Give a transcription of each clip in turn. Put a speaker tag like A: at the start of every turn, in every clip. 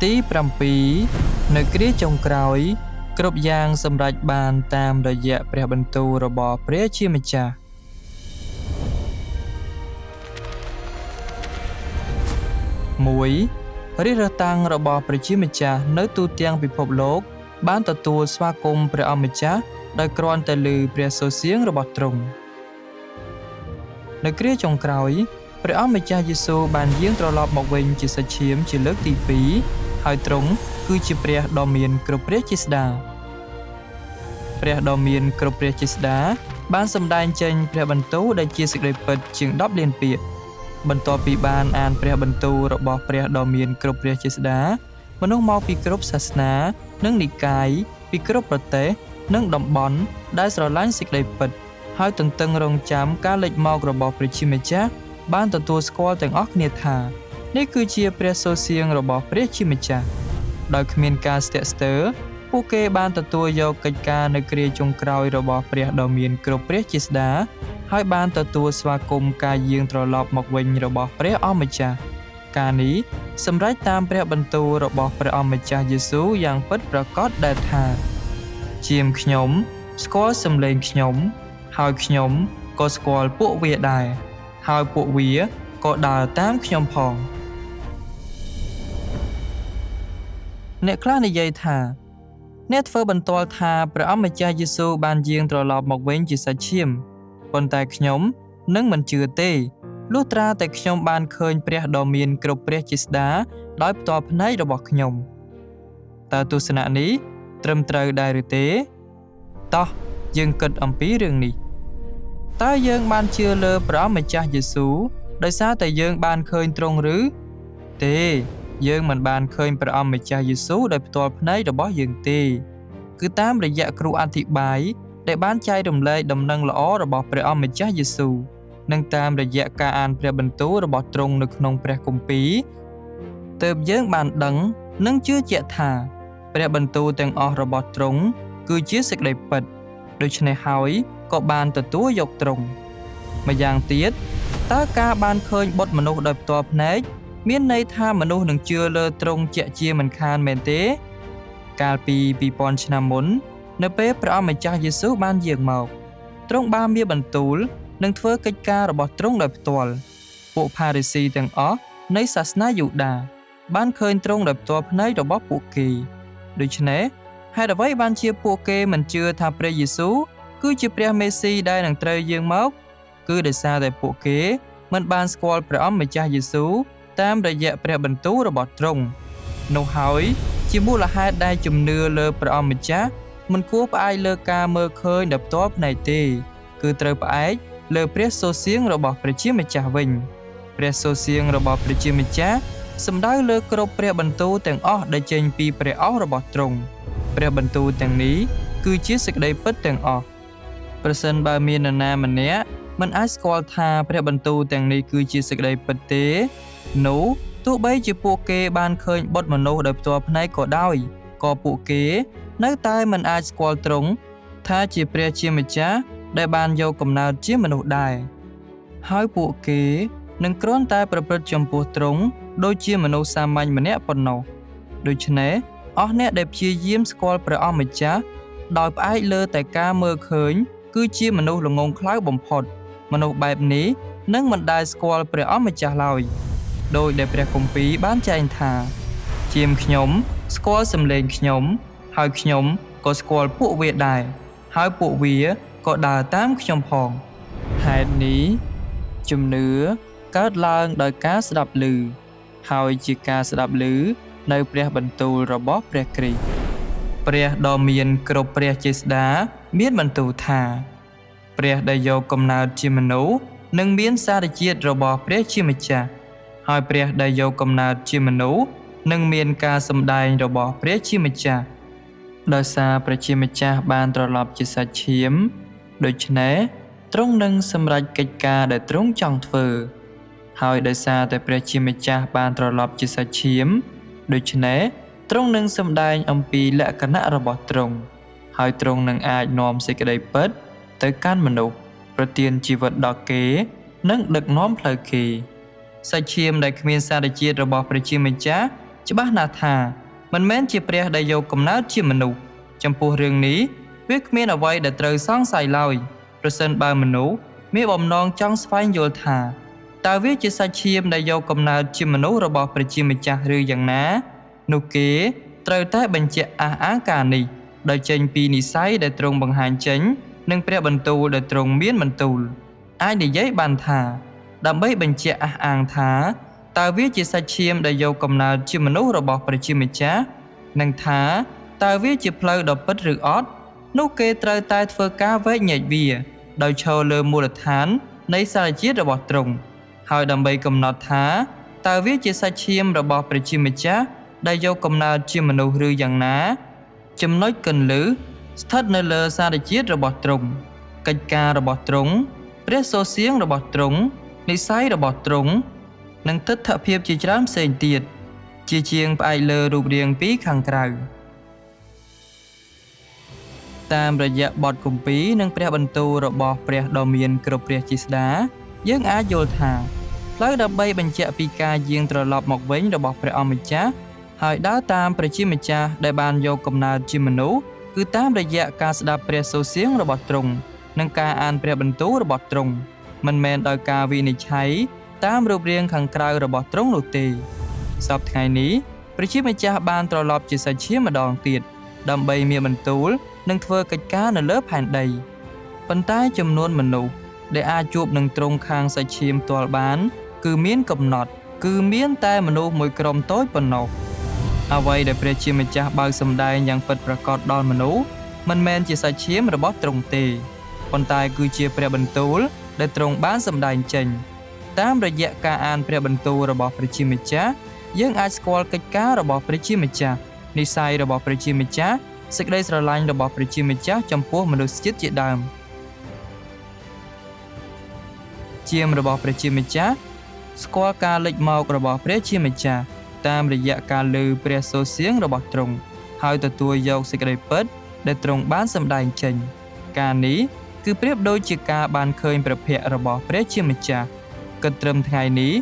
A: ទី7នៅគ្រាចុងក្រោយគ្រប់យ៉ាងសម្រេចបានតាមរយៈព្រះបន្ទូលរបស់ព្រះជាម្ចាស់1រាជរតាំងរបស់ព្រះជាម្ចាស់នៅទូទាំងពិភពលោកបានទទួលស្វាគមន៍ព្រះអម្ចាស់ដោយគ្រាន់តែឮព្រះសូរសៀងរបស់ទ្រង់នៅគ្រាចុងក្រោយព្រះអម្ចាស់យេស៊ូវបានយាងត្រឡប់មកវិញជាសាច់ឈាមជាលើកទី2ហើយទ្រង់គឺជាព្រះដ៏មានគ្រប់ព្រះជាស្ដាព្រះដ៏មានគ្រប់ព្រះជាស្ដាបានសម្ដែងចេញព្រះបន្ទូលដែលជាសេចក្តីពិតជាង10លានពាក្យបន្ទាប់ពីបានអានព្រះបន្ទូលរបស់ព្រះដ៏មានគ្រប់ព្រះជាស្ដាមនុស្សមកពីគ្រប់សាសនានិងនិកាយពីគ្រប់ប្រទេសនិងតំបន់ដែលស្រឡាញ់សេចក្តីពិតហើយទន្ទឹងរង់ចាំការលេចមករបស់ព្រះជាម្ចាស់បានទទួលស្គាល់ទាំងអស់គ្នាថានេះគឺជាព្រះសូរសៀងរបស់ព្រះជាម្ចាស់ដោយគ្មានការស្ទាក់ស្ទើរពួកគេបានទទួលយកកិច្ចការនៅគ្រាចុងក្រោយរបស់ព្រះដ៏មានគ្រប់ព្រះជាស្ដាហើយបានទទួលស្វាគមន៍ការយាងត្រឡប់មកវិញរបស់ព្រះអម្ចាស់ការនេះសម្រេចតាមព្រះបន្ទូលរបស់ព្រះអម្ចាស់យេស៊ូវយ៉ាងពិតប្រាកដដែលថាជាមខ្ញុំស្គាល់សំឡេងខ្ញុំហើយខ្ញុំក៏ស្គាល់ពួកវាដែរហើយពួកវាក៏ដើរតាមខ្ញុំផងអ្នកខ្លះនិយាយថាអ្នកធ្វើបន្ទាល់ថាព្រះអម្ចាស់យេស៊ូវបានយាងត្រឡប់មកវិញជាសាច់ឈាមប៉ុន្តែខ្ញុំនឹងមិនជឿទេលុះត្រាតែខ្ញុំបានឃើញព្រះដ៏មានគ្រប់ព្រះជាស្ដាដោយផ្ទាល់ភ្នែករបស់ខ្ញុំតើទស្សនៈនេះត្រឹមត្រូវដែរឬទេតោះយើងគិតអំពីរឿងនេះតើយើងបានជឿលើព្រះអម្ចាស់យេស៊ូវដោយសារតែយើងបានឃើញទ្រង់ឬទេយើងមិនបានឃើញព្រះអម្ចាស់យេស៊ូវដោយផ្ទាល់ភ្នែករបស់យើងទេគឺតាមរយៈគ្រូអធិប្បាយដែលបានចែករំលែកដំណឹងល្អរបស់ព្រះអម្ចាស់យេស៊ូវនិងតាមរយៈការអានព្រះបន្ទូលរបស់ទ្រង់នៅក្នុងព្រះគម្ពីរទើបយើងបានដឹងនិងជឿជាក់ថាព្រះបន្ទូលទាំងអស់របស់ទ្រង់គឺជាសេចក្តីពិតដូច្នេះហើយក៏បានទទួលយកទ្រង់ម្យ៉ាងទៀតតើការបានឃើញបុត្រមនុស្សដោយផ្ទាល់ភ្នែកមានន័យថាមនុស្សនឹងជឿលើទ្រង់ជាក់ជាមិនខានមែនទេកាលពី2000ឆ្នាំមុននៅពេលព្រះអម្ចាស់យេស៊ូវបានយាងមកទ្រង់បានមានបន្ទូលនឹងធ្វើកិច្ចការរបស់ទ្រង់ដោយផ្ទាល់ពួកផារីស៊ីទាំងអស់នៃសាសនាយូដាបានឃើញទ្រង់ដោយផ្ទាល់ភ្នែករបស់ពួកគេដូច្នេះហេតុអ្វីបានជាពួកគេមិនជឿថាព្រះយេស៊ូវគឺជាព្រះមេស៊ីដែលនឹងត្រូវយាងមកគឺដោយសារតែពួកគេមិនបានស្គាល់ព្រះអម្ចាស់យេស៊ូវតាមរយៈព្រះបន្ទូលរបស់ទ្រង់នោះហើយជាមូលហេតុដែលជំនឿលើព្រះអម្ចាស់មិនគួរផ្អែកលើការមើលឃើញដោយផ្ទាល់ភ្នែកទេគឺត្រូវផ្អែកលើព្រះសូរសៀងរបស់ព្រះជាម្ចាស់វិញព្រះសូរសៀងរបស់ព្រះជាម្ចាស់សំដៅលើគ្រប់ព្រះបន្ទូលទាំងអស់ដែលចេញពីព្រះអស់របស់ទ្រង់ព្រះបន្ទូលទាំងនេះគឺជាសេចក្តីពិតទាំងអស់ប្រសិនបើមាននរណាម្នាក់មិនអាចស្គាល់ថាព្រះបន្ទូលទាំងនេះគឺជាសេចក្តីពិតទេនោះទោះបីជាពួកគេបានឃើញបុត្រមនុស្សដោយផ្ទាល់ភ្នែកក៏ដោយក៏ពួកគេនៅតែមិនអាចស្គាល់ទ្រង់ថាជាព្រះជាម្ចាស់ដែលបានយកកំណើតជាមនុស្សដែរហើយពួកគេនឹងគ្រាន់តែប្រព្រឹត្តចំពោះទ្រង់ដូចជាមនុស្សសាមញ្ញម្នាក់ប៉ុណ្ណោះដូច្នេះអស់អ្នកដែលព្យាយាមស្គាល់ព្រះអម្ចាស់ដោយផ្អែកលើតែការមើលឃើញគឺជាមនុស្សល្ងង់ខ្លៅបំផុតមនុស្សបែបនេះនឹងមិនដែលស្គាល់ព្រះអម្ចាស់ឡើយដោយដែលព្រះគម្ពីរបានចែងថាជាមខ្ញុំស្គាល់សំឡេងខ្ញុំហើយខ្ញុំក៏ស្គាល់ពួកវាដែរហើយពួកវាក៏ដើរតាមខ្ញុំផងហេតុនេះជំនឿកើតឡើងដោយការស្ដាប់ឮហើយជាការស្ដាប់ឮនៅព្រះបន្ទូលរបស់ព្រះគ្រីស្ទព្រះដ៏មានគ្រប់ព្រះជាស្ដាមានបន្ទូលថាព្រះដែលយកកំណើតជាមនុស្សនឹងមានសារជាតិរបស់ព្រះជាម្ចាស់ហើយព្រះដែលយកកំណើតជាមនុស្សនឹងមានការសម្ដែងរបស់ព្រះជាម្ចាស់ដោយសារព្រះជាម្ចាស់បានត្រឡប់ជាសាច់ឈាមដូច្នេះទ្រង់នឹងសម្រេចកិច្ចការដែលទ្រង់ចង់ធ្វើហើយដោយសារតែព្រះជាម្ចាស់បានត្រឡប់ជាសាច់ឈាមដូច្នេះទ្រង់នឹងសម្ដែងអំពីលក្ខណៈរបស់ទ្រង់ហើយទ្រង់នឹងអាចនាំសេចក្តីពិតទៅកាន់មនុស្សប្រទានជីវិតដល់គេនិងដឹកនាំផ្លូវគេសាច់ឈាមដែលគ្មានសារជាតិរបស់ព្រះជាម្ចាស់ ច្បាស់ណាស់ថាមិនមែនជាព្រះដែលយកកំណើតជាមនុស្សចំពោះរឿងនេះវាគ្មានអ្វីដែលត្រូវសង្ស័យឡើយប្រសិនបើមនុស្សមានបំណងចង់ស្វែងយល់ថាតើវាជាសាច់ឈាមដែលយកកំណើតជាមនុស្សរបស់ព្រះជាម្ចាស់ឬយ៉ាងណានោះគេត្រូវតែបញ្ជាក់អះអាងការនេះដោយចេញពីនិស្ស័យដែលទ្រង់បង្ហាញចេញនិងព្រះបន្ទូលដែលទ្រង់មានបន្ទូលអាចនិយាយបានថាដើម្បីបញ្ជាក់អះអាងថាតើវាជាសាច់ឈាមដែលយកកំណើតជាមនុស្សរបស់ព្រះជាម្ចាស់និងថាតើវាជាផ្លូវដ៏ពិតឬអត់នោះគេត្រូវតែធ្វើការវែកញែកវាដោយឈរលើមូលដ្ឋាននៃសារជាតិរបស់ទ្រង់ហើយដើម្បីកំណត់ថាតើវាជាសាច់ឈាមរបស់ព្រះជាម្ចាស់ដែលយកកំណើតជាមនុស្សឬយ៉ាងណាចំណុចគន្លឹះស្ថិតនៅលើសារជាតិរបស់ទ្រង់កិច្ចការរបស់ទ្រង់ព្រះសូរសៀងរបស់ទ្រង់និស្ស័យរបស់ទ្រង់និងទិដ្ឋភាពជាច្រើនផ្សេងទៀតជាជាងផ្អែកលើរូបរាងពីខាងក្រៅតាមរយៈបទគម្ពីរនិងព្រះបន្ទូលរបស់ព្រះដ៏មានគ្រប់ព្រះជាស្ដាយើងអាចយល់ថាផ្លូវដើម្បីបញ្ជាក់ពីការយាងត្រឡប់មកវិញរបស់ព្រះអម្ចាស់ហើយដើរតាមព្រះជាម្ចាស់ដែលបានយកកំណើតជាមនុស្សគឺតាមរយៈការស្ដាប់ព្រះសូរសៀងរបស់ទ្រង់និងការអានព្រះបន្ទូលរបស់ទ្រង់មិនមែនដោយការវិនិច្ឆ័យតាមរូបរាងខាងក្រៅរបស់ទ្រង់នោះទេសប្តាហ៍ថ្ងៃនេះព្រះជាម្ចាស់បានត្រឡប់ជាសាច់ឈាមម្ដងទៀតដើម្បីមានបន្ទូលនិងធ្វើកិច្ចការនៅលើផែនដីប៉ុន្តែចំនួនមនុស្សដែលអាចជួបនឹងទ្រង់ខាងសាច់ឈាមផ្ទាល់បានគឺមានកំណត់គឺមានតែមនុស្សមួយក្រុមតូចប៉ុណ្ណោះអ្វីដែលព្រះជាម្ចាស់បើកសម្ដែងយ៉ាងពិតប្រាកដដល់មនុស្សមិនមែនជាសាច់ឈាមរបស់ទ្រង់ទេប៉ុន្តែគឺជាព្រះបន្ទូលដែលទ្រង់បានសម្ដែងចេញតាមរយៈការអានព្រះបន្ទូលរបស់ព្រះជាម្ចាស់យើងអាចស្គាល់កិច្ចការរបស់ព្រះជាម្ចាស់និស្ស័យរបស់ព្រះជាម្ចាស់សេចក្តីស្រឡាញ់របស់ព្រះជាម្ចាស់ចំពោះមនុស្សជាតិជាដើមជាមរបស់ព្រះជាម្ចាស់ស្គាល់ការលេចមករបស់ព្រះជាម្ចាស់តាមរយៈការលើព្រះសូរសៀងរបស់ទ្រង់ហើយទទួលយកសេចក្តីពិតដែលទ្រង់បានសម្ដែងចេញការនេះគឺប្រៀបដូចជាការបានឃើញព្រះភ័ក្ត្ររបស់ព្រះជាម្ចាស់គិតត្រឹមថ្ងៃនេះ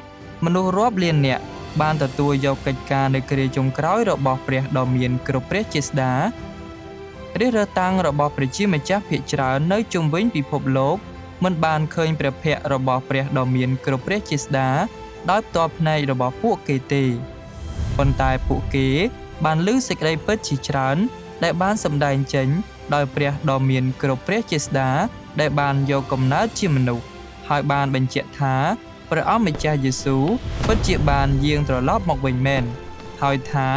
A: មនុស្សរាប់លាននាក់បានទទួលយកកិច្ចការនៅគ្រាចុងក្រោយរបស់ព្រះដ៏មានគ្រប់ព្រះជាស្ដារាជរតាំងរបស់ព្រះជាម្ចាស់ភាគច្រើននៅជុំវិញពិភពលោកមិនបានឃើញព្រះភ័ក្ត្ររបស់ព្រះដ៏មានគ្រប់ព្រះជាស្ដាដោយផ្ទាល់ភ្នែករបស់ពួកគេទេប៉ុន្តែពួកគេបានឮសេចក្តីពិតជាច្រើនដែលបានសម្ដែងចេញដោយព្រះដ៏មានគ្រប់ព្រះជាស្ដាដែលបានយកកំណើតជាមនុស្សហើយបានបញ្ជាក់ថាព្រះអម្ចាស់យេស៊ូវពិតជាបានយាងត្រឡប់មកវិញមែនហើយថា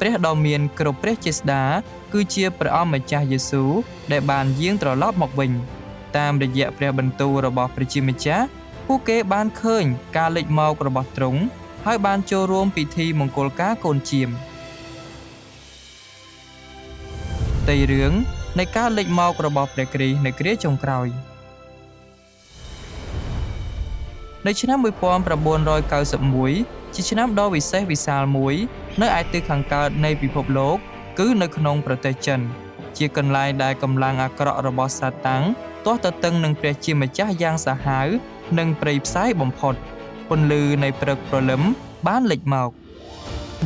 A: ព្រះដ៏មានគ្រប់ព្រះជាស្ដាគឺជាព្រះអម្ចាស់យេស៊ូវដែលបានយាងត្រឡប់មកវិញតាមរយៈព្រះបន្ទូលរបស់ព្រះជាម្ចាស់ពួកគេបានឃើញការលេចមករបស់ទ្រង់ហើយបានចូលរួមពិធីមង្គលការកូនជៀមផ្ទៃរឿងនៃការលេចមករបស់ព្រះគ្រីស្ទនៅគ្រាចុងក្រោយនៅឆ្នាំ1991ជាឆ្នាំដ៏វិសេសវិសាលមួយនៅឯទិសខាងកើតនៃពិភពលោកគឺនៅក្នុងប្រទេសចិនជាកន្លែងដែលកម្លាំងអាក្រក់របស់សាតាំងទាស់ទទឹងនឹងព្រះជាម្ចាស់យ៉ាងសាហាវនិងព្រៃផ្សាយបំផុតពន្លឺនៃព្រឹកព្រលឹមបានលេចមក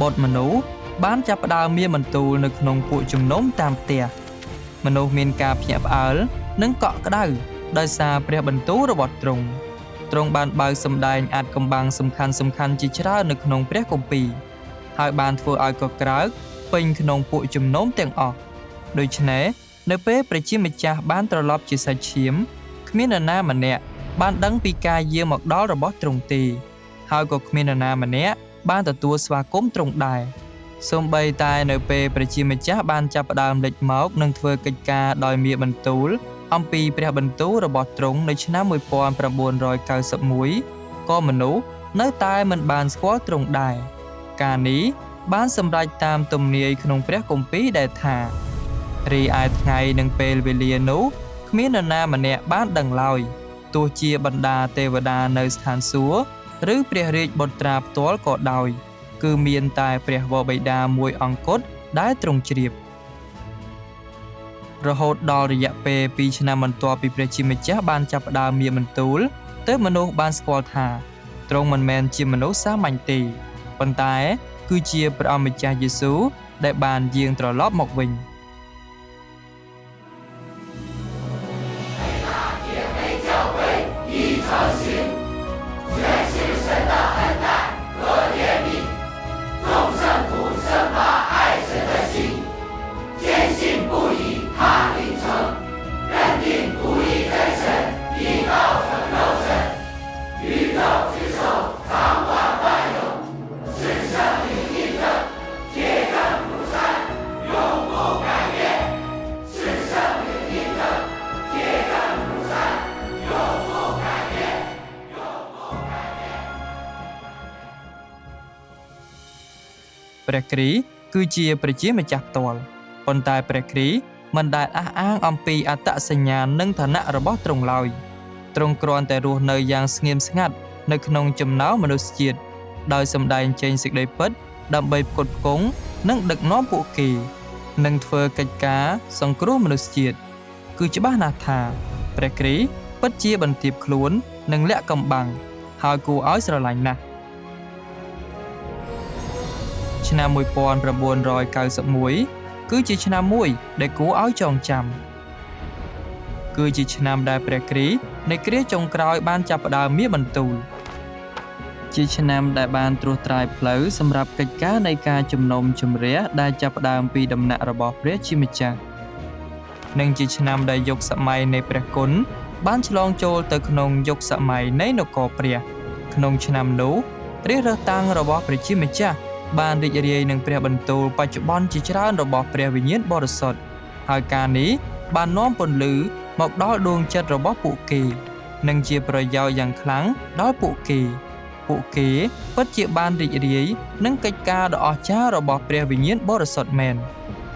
A: បុត្រមនុស្សបានចាប់ផ្ដើមមានបន្ទូលនៅក្នុងពួកជំនុំតាមផ្ទះមនុស្សមានការភ្ញាក់ផ្អើលនិងកក់ក្ដៅដោយសារព្រះបន្ទូលរបស់ទ្រង់បានបើកសម្ដែងអាចកំបាំងសំខាន់ជាច្រើននៅក្នុងព្រះគម្ពីរហើយបានធ្វើឲ្យកក្រើកពេញក្នុងពួកជំនុំទាំងអស់ដូច្នេះនៅពេលព្រះជាម្ចាស់បានត្រឡប់ជាសាច់ឈាមគ្មាននរណាម្នាក់បានដឹងពីការយាងមកដល់របស់ទ្រង់ទេហើយក៏គ្មាននរណាម្នាក់បានទទួលស្វាគមន៍ទ្រង់ដែរសូម្បីតែនៅពេលព្រះជាម្ចាស់បានចាប់ផ្ដើមលេចមកនិងធ្វើកិច្ចការដោយមានបន្ទូលអំពីព្រះបន្ទូលរបស់ទ្រង់នៅឆ្នាំ1991ក៏មនុស្សនៅតែមិនបានស្គាល់ទ្រង់ដែរការនេះបានសម្រេចតាមទំនាយក្នុងព្រះគម្ពីរដែលថារីឯថ្ងៃនិងពេលវេលានោះគ្មាននរណាម្នាក់បានដឹងឡើយទោះជាបណ្ដាទេវតានៅស្ថានសួគ៌ឬព្រះរាជបុត្រាផ្ទាល់ក៏ដោយគឺមានតែព្រះវរបិតាមួយអង្គគត់ដែលទ្រង់ជ្រាបរហូតដល់រយៈពេល2ឆ្នាំបន្ទាប់ពីព្រះជាម្ចាស់បានចាប់ផ្ដើមមានបន្ទូលទើបមនុស្សបានស្គាល់ថាទ្រង់មិនមែនជាមនុស្សសាមញ្ញទេប៉ុន្តែ គឺជាព្រះអម្ចាស់យេស៊ូវដែលបានយាងត្រឡប់មកវិញព្រះគ្រីស្ទគឺជាប្រជាម្ចាស់ផ្ទាល់ប៉ុន្តែព្រះគ្រីស្ទមិនដែលអះអាងអំពីអត្តសញ្ញាណនិងឋានៈរបស់ទ្រង់ឡើយទ្រង់គ្រាន់តែរស់នៅយ៉ាងស្ងៀមស្ងាត់នៅក្នុងចំណោមមនុស្សជាតិដោយសម្ដែងចេញសេចក្តីពិតដើម្បីផ្គត់ផ្គង់និងដឹកនាំពួកគេនិងធ្វើកិច្ចការសង្គ្រោះមនុស្សជាតិគឺច្បាស់ណាស់ថាព្រះគ្រីស្ទពិតជាបន្ទាបខ្លួននិងលាក់កំបាំងហើយគួរឲ្យស្រឡាញ់ណាស់ឆ្នាំ1991គឺជាឆ្នាំមួយដែលគួរឲ្យចងចាំគឺជាឆ្នាំដែលព្រះគ្រីស្ទនៃគ្រាចុងក្រោយបានចាប់ផ្ដើមមានបន្ទូលជាឆ្នាំដែលបានត្រួសត្រាយផ្លូវសម្រាប់កិច្ចការនៃការជំនុំជម្រះដែលចាប់ផ្ដើមពីដំណាក់របស់ព្រះជាម្ចាស់និងជាឆ្នាំដែលយុគសម័យនៃព្រះគុណបានឆ្លងចូលទៅក្នុងយុគសម័យនៃនគរព្រះក្នុងឆ្នាំនោះរាជរើសតាំងរបស់ព្រះជាម្ចាស់បានរីករាយនឹងព្រះបន្ទូលបច្ចុប្បន្នជាច្រើនរបស់ព្រះវិញ្ញាណបរិសុទ្ធហើយការនេះបាននាំពន្លឺមកដល់ដួងចិត្តរបស់ពួកគេនិងជាប្រយោជន៍យ៉ាងខ្លាំងដល់ពួកគេពិតជាបានរីករាយនឹងកិច្ចការដ៏អស្ចារ្យរបស់ព្រះវិញ្ញាណបរិសុទ្ធមែន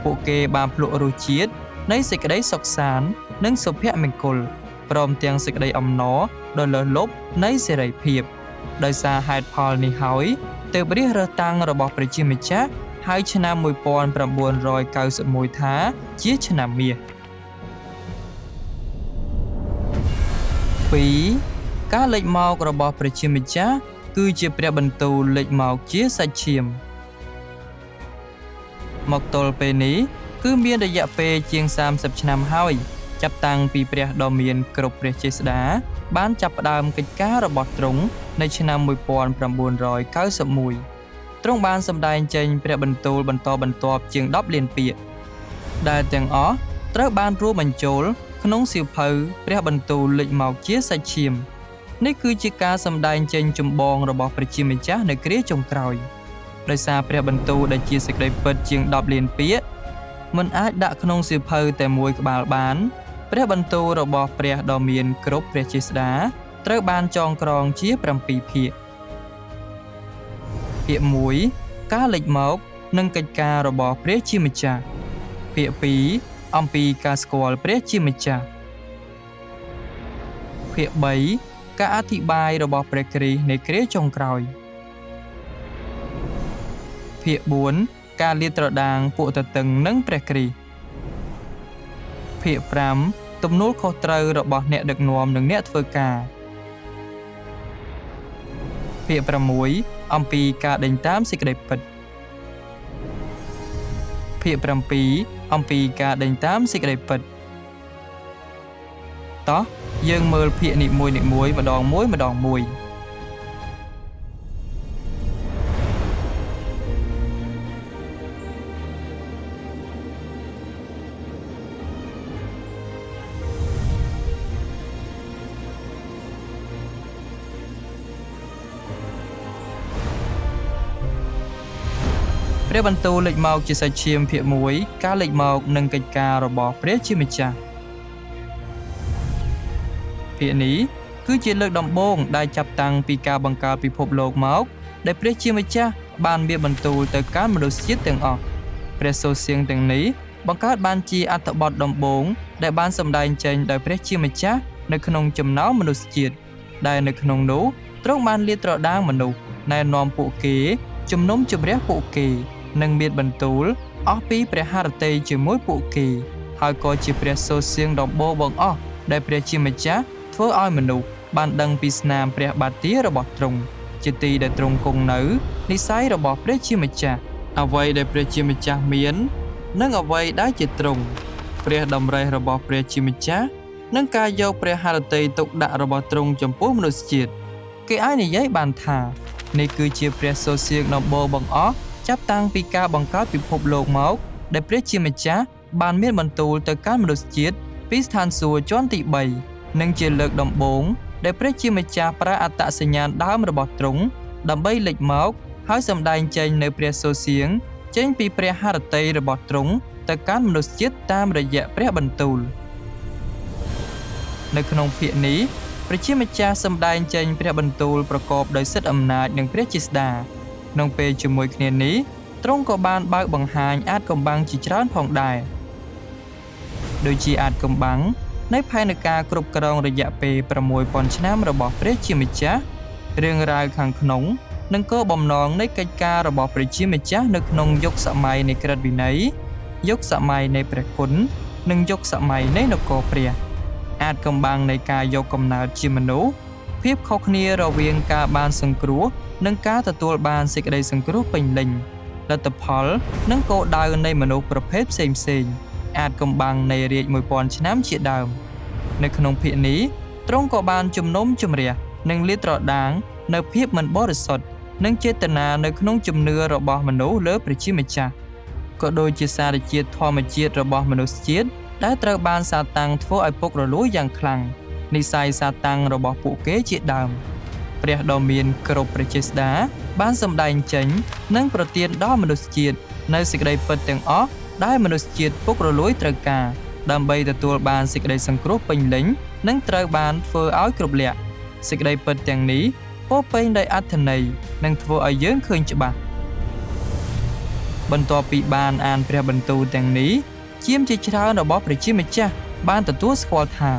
A: ពួកគេបានភ្លក់រសជាតិនៃសេចក្តីសុខសាន្តនិងសុភមង្គលព្រមទាំងសេចក្តីអំណរដ៏លើសលប់នៃសេរីភាពដោយសារហេតុផលនេះហើយទើបរាជរើសតាំងរបស់ព្រះជាម្ចាស់ហើយឆ្នាំ1991ថាជាឆ្នាំមាស2ការលេចមករបស់ព្រះជាម្ចាស់គឺជាព្រះបន្ទូលលេចមកជាសាច់ឈាមមកទល់ពេលនេះគឺមានរយៈពេលជាង30ឆ្នាំហើយចាប់តាំងពីព្រះដ៏មានគ្រប់ព្រះចេស្តាបានចាប់ផ្ដើមកិច្ចការរបស់ទ្រង់នៅឆ្នាំ1991ទ្រង់បានសម្ដែងចេញព្រះបន្ទូលបន្តបន្ទាប់ជាង10លានពាក្យដែលទាំងអស់ត្រូវបានរួមបញ្ចូលក្នុងសៀវភៅព្រះបន្ទូលលេចមកជាសាច់ឈាមនេះគឺជាការសម្ដែងចេញចម្បងរបស់ព្រះជាម្ចាស់នៅគ្រាចុងក្រោយដោយសារព្រះបន្ទូលដែលជាសេចក្តីពិតជាង10លានពាក្យមិនអាចដាក់ក្នុងសៀវភៅតែមួយក្បាលបានព្រះបន្ទូលរបស់ព្រះដ៏មានគ្រប់ព្រះចេស្តាត្រូវបានចងក្រងជា7ភាគភាគ1ការលេចមកនិងកិច្ចការរបស់ព្រះជាម្ចាស់ភាគ2អំពីការស្គាល់ព្រះជាម្ចាស់ភាគ3ការអធិប្បាយរបស់ព្រះគ្រីស្ទនៃគ្រាចុងក្រោយភាគ4ការលាតត្រដាងពួកទទឹងនឹងព្រះគ្រីស្ទភាគ5ទំនួលខុសត្រូវរបស់អ្នកដឹកនាំនិងអ្នកធ្វើការភាគ6អំពីការដេញតាមសេចក្តីពិតភាគ7អំពីការដេញតាមសេចក្តីពិតតោះយើងមើលភាគនីមួយម្ដងមួយព្រះបន្ទូលលេចមកជាសាច់ឈាមភាគ1ការលេចមកនិងកិច្ចការរបស់ព្រះជាម្ចាស់ភាគនេះគឺជាលើកដំបូងដែលចាប់តាំងពីការបង្កើតពិភពលោកមកដែលព្រះជាម្ចាស់បានមានបន្ទូលទៅកាន់មនុស្សជាតិទាំងអស់ព្រះសូរសៀងទាំងនេះបង្កើតបានជាអត្ថបទដំបូងដែលបានសម្ដែងចេញដោយព្រះជាម្ចាស់នៅក្នុងចំណោមមនុស្សជាតិដែលនៅក្នុងនោះទ្រង់បានលាតត្រដាងមនុស្សណែនាំពួកគេជំនុំជម្រះពួកគេនិងមានបន្ទូលអស់ពីព្រះハរតីជាមួយពួកគេហើយក៏ជាព្រះសូរសៀងដំបូងបង្អស់ដែលព្រះជាម្ចាស់ធ្វើឲ្យមនុស្សបានដឹងពីស្នាមព្រះបាទទារបស់ទ្រង់ ជាទីដែលទ្រង់គង់នៅនិស្ស័យរបស់ព្រះជាម្ចាស់អ្វីដែលព្រះជាម្ចាស់មាននិងអ្វីដែលជាទ្រង់ព្រះតម្រិះរបស់ព្រះជាម្ចាស់និងការយកព្រះハរតីទុកដាក់របស់ទ្រង់ចំពោះមនុស្សជាតិគេអាចនិយាយបានថានេះគឺជាព្រះសូរសៀងដំបូងបង្អស់ចាប់តាំងពីការបង្កើតពិភពលោកមកដែលព្រះជាម្ចាស់បានមានបន្ទូលទៅកាន់មនុស្សជាតិពីស្ថានសួគ៌ជាន់ទី3និងជាលើកដំបូងដែលព្រះជាម្ចាស់ប្រើអត្តសញ្ញាណដើមរបស់ទ្រង់ដើម្បីលេចមកហើយសម្ដែងចេញនៅព្រះសូរសៀងចេញពីព្រះハរតីរបស់ទ្រង់ទៅកាន់មនុស្សជាតិតាមរយៈព្រះបន្ទូលនៅក្នុងភាគនេះព្រះជាម្ចាស់សម្ដែងចេញព្រះបន្ទូលប្រកបដោយសិទ្ធិអំណាចនិងព្រះជាស្ដាក្នុងពេលជាមួយគ្នានេះទ្រង់ក៏បានបើកបង្ហាញអាចកំបាំងជាច្រើនផងដែរដូចជាអាចកំបាំងនៃផែនការគ្រប់គ្រងរយៈពេល 6000 ឆ្នាំរបស់ព្រះជាម្ចាស់រឿងរ៉ាវខាងក្នុងនិងគោលបំណងនៃកិច្ចការរបស់ព្រះជាម្ចាស់នៅក្នុងយុគសម័យនៃក្រឹតវិន័យយុគសម័យនៃព្រះគុណនិងយុគសម័យនៃនគរព្រះអាចកំបាំងនៃការយកកំណើតជាមនុស្សភាពខុសគ្នារវាងការបានសង្គ្រោះនិងការទទួលបានសេចក្តីសង្គ្រោះពេញលេញលទ្ធផលនិងគោលដៅនៃមនុស្សប្រភេទផ្សេងៗអាចកំបាំងនៃរាជ 1000 ឆ្នាំជាដើមនៅក្នុងភាគនេះទ្រង់ក៏បានជំនុំជម្រះនិងលាតត្រដាងនៅភាពមិនបរិសុទ្ធនិងចេតនានៅក្នុងជំនឿរបស់មនុស្សលើព្រះជាម្ចាស់ក៏ដូចជាសារជាតិធម្មជាតិរបស់មនុស្សជាតិដែលត្រូវបានសាតាំងធ្វើឲ្យពុករលួយយ៉ាងខ្លាំងនិស្ស័យសាតាំងរបស់ពួកគេជាដើមព្រះដ៏មានគ្រប់ព្រះចេស្តាបានសម្ដែងចេញនិងប្រទានដល់មនុស្សជាតិនៅសេចក្តីពិតទាំងអស់ដែលមនុស្សជាតិពុករលួយត្រូវការដើម្បីទទួលបានសេចក្តីសង្គ្រោះពេញលេញនិងត្រូវបានធ្វើឲ្យគ្រប់លក្ខសេចក្តីពិតទាំងនេះពោរពេញដោយអត្ថន័យនិងធ្វើឲ្យយើងឃើញច្បាស់បន្ទាប់ពីបានអានព្រះបន្ទូលទាំងនេះជាមជាច្រើនរបស់ព្រះជាម្ចាស់បានទទួលស្គាល់ថា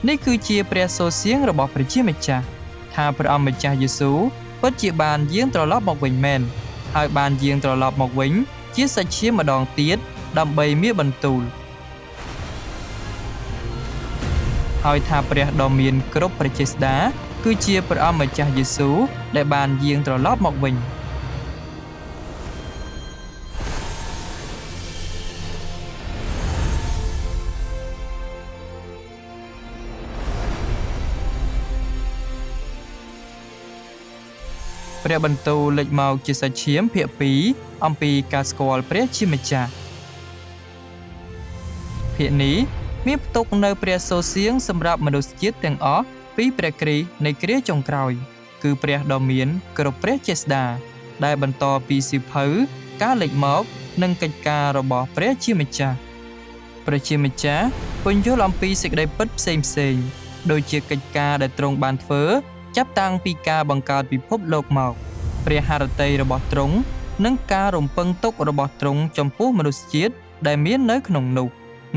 A: នេះគឺជាព្រះសូរសៀងរបស់ព្រះជាម្ចាស់ថាព្រះអម្ចាស់យេស៊ូវពិតជាបានយាងត្រឡប់មកវិញមែនហើយបានយាងត្រឡប់មកវិញជាសាច់ឈាមម្ដងទៀតដើម្បីមានបន្ទូលហើយថាព្រះដ៏មានគ្រប់ព្រះចេស្តាគឺជាព្រះអម្ចាស់យេស៊ូវដែលបានយាងត្រឡប់មកវិញព្រះបន្ទូលលេចមកជាសាច់ឈាមភាគ2អំពីការស្គាល់ព្រះជាម្ចាស់ភាគនេះមានផ្ទុកនៅព្រះសូរសៀងសម្រាប់មនុស្សជាតិទាំងអស់ពីព្រះគ្រីស្ទនៃគ្រាចុងក្រោយគឺព្រះដ៏មានគ្រប់ព្រះចេស្តាដែលបន្តពីសៀវភៅការលេចមកនិងកិច្ចការរបស់ព្រះជាម្ចាស់ព្រះជាម្ចាស់ពន្យល់អំពីសេចក្តីពិតផ្សេងៗដូចជាកិច្ចការដែលទ្រង់បានធ្វើចាប់តាំងពីការបង្កើតពិភពលោកមកព្រះハរតីរបស់ទ្រង់និងការរំពឹងទុករបស់ទ្រង់ចំពោះមនុស្សជាតិដែលមាននៅក្នុងនោះ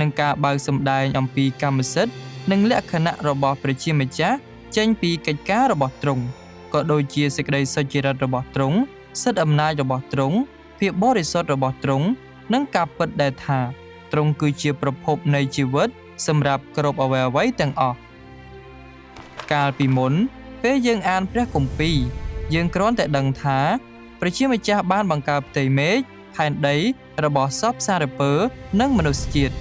A: និងការបើកសម្ដែងអំពីកម្មសិទ្ធិនិងលក្ខណៈរបស់ព្រះជាម្ចាស់ចេញពីកិច្ចការរបស់ទ្រង់ក៏ដូចជាសេចក្តីសុចរិតរបស់ទ្រង់សិទ្ធិអំណាចរបស់ទ្រង់ភាពបរិសុទ្ធរបស់ទ្រង់និងការពិតដែលថាទ្រង់គឺជាប្រភពនៃជីវិតសម្រាប់គ្រប់អ្វីៗទាំងអស់កាលពីមុនពេលយើងអានព្រះគម្ពីរយើងគ្រាន់តែដឹងថាព្រះជាម្ចាស់បានបង្កើតផ្ទៃមេឃផែនដីរបស់សពសារពើនិងមនុស្សជាតិ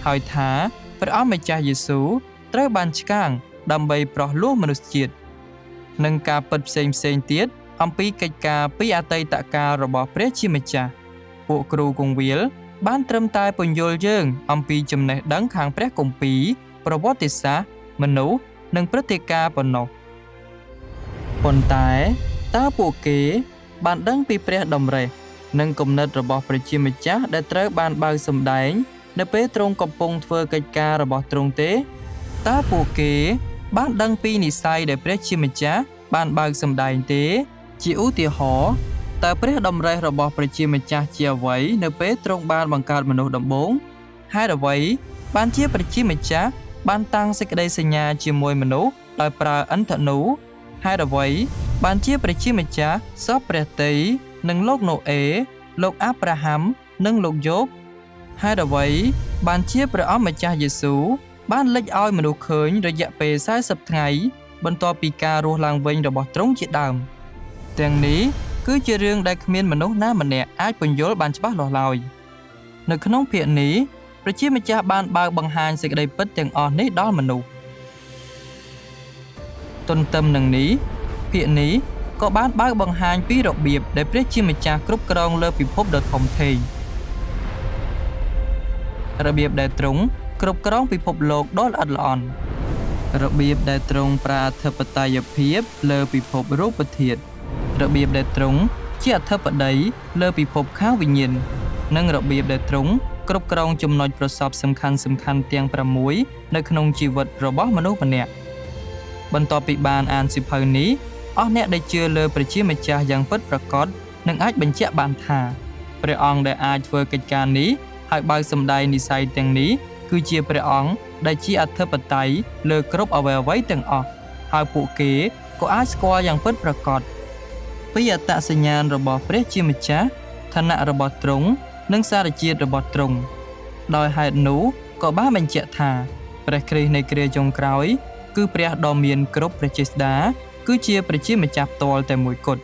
A: ហើយថាព្រះអម្ចាស់យេស៊ូវត្រូវបានឆ្កាងដើម្បីប្រោះលោះមនុស្សជាតិនិងការពិតផ្សេងទៀតអំពីកិច្ចការពីអតីតកាលរបស់ព្រះជាម្ចាស់ពួកគ្រូគង្វាលបានត្រឹមតែពន្យល់យើងអំពីចំណេះដឹងខាងព្រះគម្ពីរប្រវត្តិសាស្ត្រមនុស្សនិងព្រឹត្តិការណ៍ប៉ុណ្ណោះប៉ុន្តែតើពួកគេបានដឹងពីព្រះតម្រិះនិងគំនិតរបស់ព្រះជាម្ចាស់ដែលត្រូវបានបើកសម្ដែងនៅពេលទ្រង់កំពុងធ្វើកិច្ចការរបស់ទ្រង់ទេតើពួកគេបានដឹងពីនិស្ស័យដែលព្រះជាម្ចាស់បានបើកសម្ដែងទេជាឧទាហរណ៍តើព្រះតម្រិះរបស់ព្រះជាម្ចាស់ជាអ្វីនៅពេលទ្រង់បានបង្កើតមនុស្សដំបូងហេតុអ្វីបានជាព្រះជាម្ចាស់បានតាំងសេចក្តីសញ្ញាជាមួយមនុស្សដោយប្រើឥន្ធនូហេតុអ្វីបានជាព្រះជាម្ចាស់សពព្រះតីនិងលោកណូអេលោកអាប់រ៉ាហាំនិងលោកយ៉ូបហេតុអ្វីបានជាព្រះអម្ចាស់យេស៊ូវបានលេចឲ្យមនុស្សឃើញរយៈពេល40ថ្ងៃបន្ទាប់ពីការរស់ឡើងវិញរបស់ទ្រង់ជាដើម ទាំងនេះគឺជារឿងដែលគ្មានមនុស្សណាម្នាក់អាចពន្យល់បានច្បាស់លាស់ឡើយនៅក្នុងភាគនេះព្រះជាម្ចាស់បានបើកបង្ហាញសេចក្តីពិតទាំងអស់នេះដល់មនុស្សទន្ទឹមនឹងនេះភាគនេះក៏បានបើកបង្ហាញពីរបៀបដែលព្រះជាម្ចាស់គ្រប់គ្រងលើពិភពដ៏ធំធេងរបៀបដែលទ្រង់គ្រប់គ្រងពិភពលោកដ៏ល្អិតល្អន់របៀបដែលទ្រង់ប្រាអធិបតេយ្យភាពលើពិភពរូបធាតុរបៀបដែលទ្រង់ជាអធិបតីលើពិភពខាងវិញ្ញាណនិងរបៀបដែលទ្រង់គ្រប់គ្រងចំណុចប្រសពសំខាន់ទាំង6នៅក្នុងជីវិតរបស់មនុស្សម្នាក់បន្ទាប់ពីបានអានសៀវភៅនេះអស់អ្នកដែលជឿលើព្រះជាម្ចាស់យ៉ាងពិតប្រាកដនឹងអាចបញ្ជាក់បានថាព្រះអង្គដែលអាចធ្វើកិច្ចការនេះហើយបើកសម្ដែងនិស្ស័យទាំងនេះគឺជាព្រះអង្គដែលជាអធិបតីលើគ្រប់អ្វីៗទាំងអស់ហើយពួកគេក៏អាចស្គាល់យ៉ាងពិតប្រាកដពីអត្តសញ្ញាណរបស់ព្រះជាម្ចាស់ឋានៈរបស់ទ្រង់និងសារជាតិរបស់ទ្រង់ដោយហេតុនោះក៏បានបញ្ជាក់ថាព្រះគ្រីស្ទនៃគ្រាចុងក្រោយគឺព្រះដ៏មានគ្រប់ព្រះចេស្តាគឺជាព្រះជាម្ចាស់ផ្ទាល់តែមួយគត់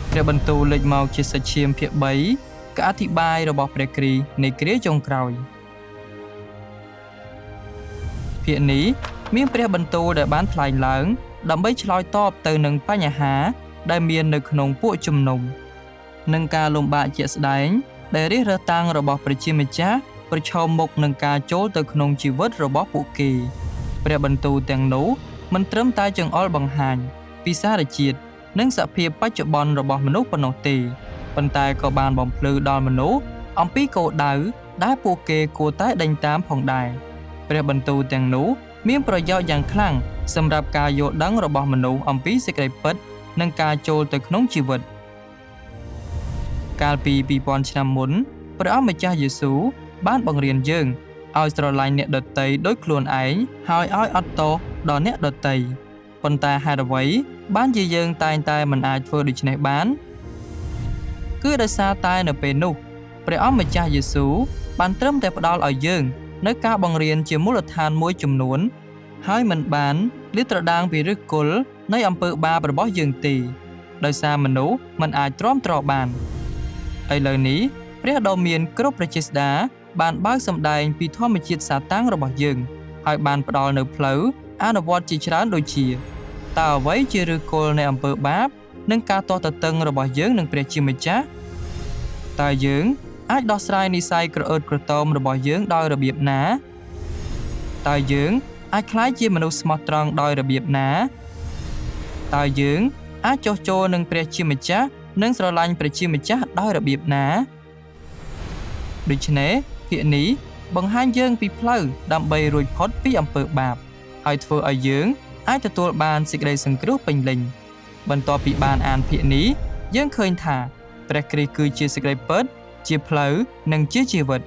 A: ព្រះបន្ទូលលេចមកជាសាច់ឈាមភាគ3ការអធិប្បាយរបស់ព្រះគ្រីស្ទនៃគ្រាចុងក្រោយភាគនេះមានព្រះបន្ទូលដែលបានថ្លែងឡើងដើម្បីឆ្លើយតបទៅនឹងបញ្ហាដែលមាននៅក្នុងពួកជំនុំនិងការលំបាកជាក់ស្ដែងដែលរិះរើសតាំងរបស់ព្រះជាម្ចាស់ប្រឈមមុខនឹងការចូលទៅក្នុងជីវិតរបស់ពួកគេព្រះបន្ទូលទាំងនោះមិនត្រឹមតែចង្អុលបង្ហាញពីសារជាតិនិងសភាពបច្ចុប្បន្នរបស់មនុស្សប៉ុណ្ណោះទេប៉ុន្តែក៏បានបំភ្លឺដល់មនុស្សអំពីគោលដៅដែលពួកគេគួរតែដេញតាមផងដែរព្រះបន្ទូលទាំងនោះមានប្រយោជន៍យ៉ាងខ្លាំងសម្រាប់ការយល់ដឹងរបស់មនុស្សអំពីសេចក្តីពិតនិងការចូលទៅក្នុងជីវិតកាលពី2000ឆ្នាំមុនព្រះអង្គម្ចាស់យេស៊ូវបានបង្រៀនយើងឲ្យស្រឡាញ់អ្នកដទៃដូចខ្លួនឯងហើយឲ្យអត់ទោសដល់អ្នកដទៃប៉ុន្តែហេតុអ្វីបានជាយើងតែងតែមិនអាចធ្វើដូច្នេះបានគឺដោយសារតែនៅពេលនោះព្រះអង្គម្ចាស់យេស៊ូវបានត្រឹមតែផ្ដល់ឲ្យយើងនៅការបង្រៀនជាមូលដ្ឋានមួយចំនួនហើយមិនបានលាតត្រដាងពីឫសគល់នៃអំពើបាបរបស់យើងទេដោយសារមនុស្សមិនអាចទ្រាំទ្របានឥឡូវនេះព្រះដ៏មានគ្រប់ព្រះចេស្តាបានបើកសម្ដែងពីធម្មជាតិសាតាំងរបស់យើងហើយបានផ្ដល់នៅផ្លូវអនុវត្តជាច្រើនដូចជាតើអ្វីជាឫសគល់នៃអំពើបាបនិងការទាស់ទទឹងរបស់យើងនឹងព្រះជាម្ចាស់តើយើងអាចដោះស្រាយនិស្ស័យក្រអឺតក្រទមរបស់យើងដោយរបៀបណាតើយើងអាចក្លាយជាមនុស្សស្មោះត្រង់ដោយរបៀបណាតើយើងអាចចោះចូលនឹងព្រះជាម្ចាស់និងស្រឡាញ់ព្រះជាម្ចាស់ដោយរបៀបណាដូច្នេះភាគនេះបង្ហាញយើងពីផ្លូវដើម្បីរួចផុតពីអំពើបាបហើយធ្វើឲ្យយើងអាចទទួលបានសេចក្តីសង្គ្រោះពេញលេញបន្ទាប់ពីបានអានភាគនេះយើងឃើញថាព្រះគ្រីស្ទគឺជាសេចក្តីពិតជាផ្លូវនិងជាជីវិត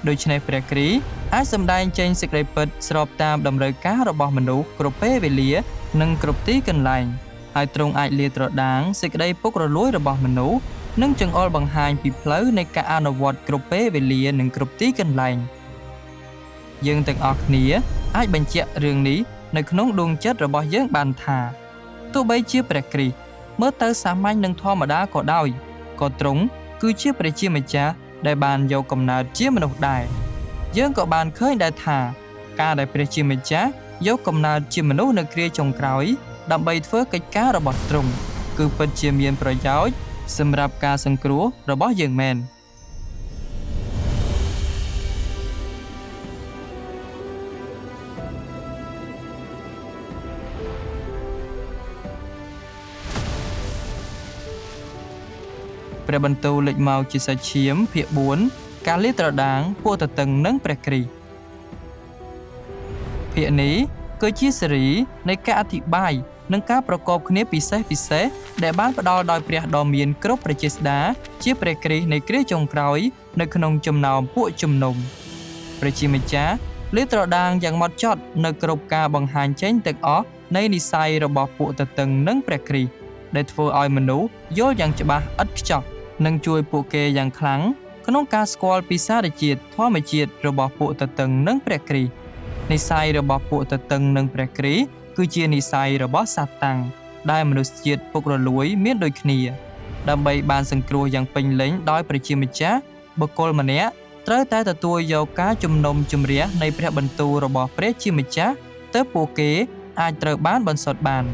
A: ដូច្នេះព្រះគ្រីស្ទអាចសម្ដែងចេញសេចក្តីពិតស្របតាមតម្រូវការរបស់មនុស្សគ្រប់ពេលវេលានិងគ្រប់ទីកន្លែងហើយទ្រង់អាចលាតត្រដាងសេចក្តីពុករលួយរបស់មនុស្សនិងចង្អុលបង្ហាញពីផ្លូវនៃការអនុវត្តគ្រប់ពេលវេលានិងគ្រប់ទីកន្លែងយើងទាំងអស់គ្នាអាចបញ្ជាក់រឿងនេះនៅក្នុងដួងចិត្តរបស់យើងបានថាទោះបីជាព្រះគ្រីស្ទមើលទៅសាមញ្ញនិងធម្មតាក៏ដោយក៏ទ្រង់គឺជាព្រះជាម្ចាស់ដែលបានយកកំណើតជាមនុស្សដែរយើងក៏បានឃើញដែរថាការដែលព្រះជាម្ចាស់យកកំណើតជាមនុស្សនៅគ្រាចុងក្រោយដើម្បីធ្វើកិច្ចការរបស់ទ្រង់គឺពិតជាមានប្រយោជន៍សម្រាប់ការសង្គ្រោះរបស់យើងមែនព្រះបន្ទូលលេចមកជាសាច់ឈាមភាគ4ការលាតត្រដាងពួកទទឹងនឹងព្រះគ្រីស្ទភាគនេះគឺជាសេរីនៃការអធិប្បាយនិងការប្រកបគ្នាពិសេសដែលបានផ្ដល់ដោយព្រះដ៏មានគ្រប់ព្រះចេស្តាជាព្រះគ្រីស្ទនៃគ្រាចុងក្រោយនៅក្នុងចំណោមពួកជំនុំព្រះជាម្ចាស់លាតត្រដាងយ៉ាងហ្មត់ចត់នៅគ្រប់ការបង្ហាញចេញទាំងអស់នៃនិស្ស័យរបស់ពួកទទឹងនឹងព្រះគ្រីស្ទដែលធ្វើឲ្យមនុស្សយល់យ៉ាងច្បាស់ឥតខ្ចោះនិងជួយពួកគេយ៉ាងខ្លាំង ក្នុងការស្គាល់ពីសារជាតិធម្មជាតិរបស់ពួកទទឹងនិងព្រះគ្រីស្ទនិស្ស័យរបស់ពួកទទឹងនិងព្រះគ្រីស្ទគឺជានិស្ស័យរបស់សាតាំងដែលមនុស្សជាតិពុករលួយមានដូចគ្នាដើម្បីបានសង្គ្រោះយ៉ាងពេញលេញដោយព្រះជាម្ចាស់បុគ្គលម្នាក់ត្រូវតែទទួលយកការជំនុំជម្រះនៃព្រះបន្ទូលរបស់ព្រះជាម្ចាស់ទើបពួកគេអាចត្រូវបានបន្សុទ្ធបាន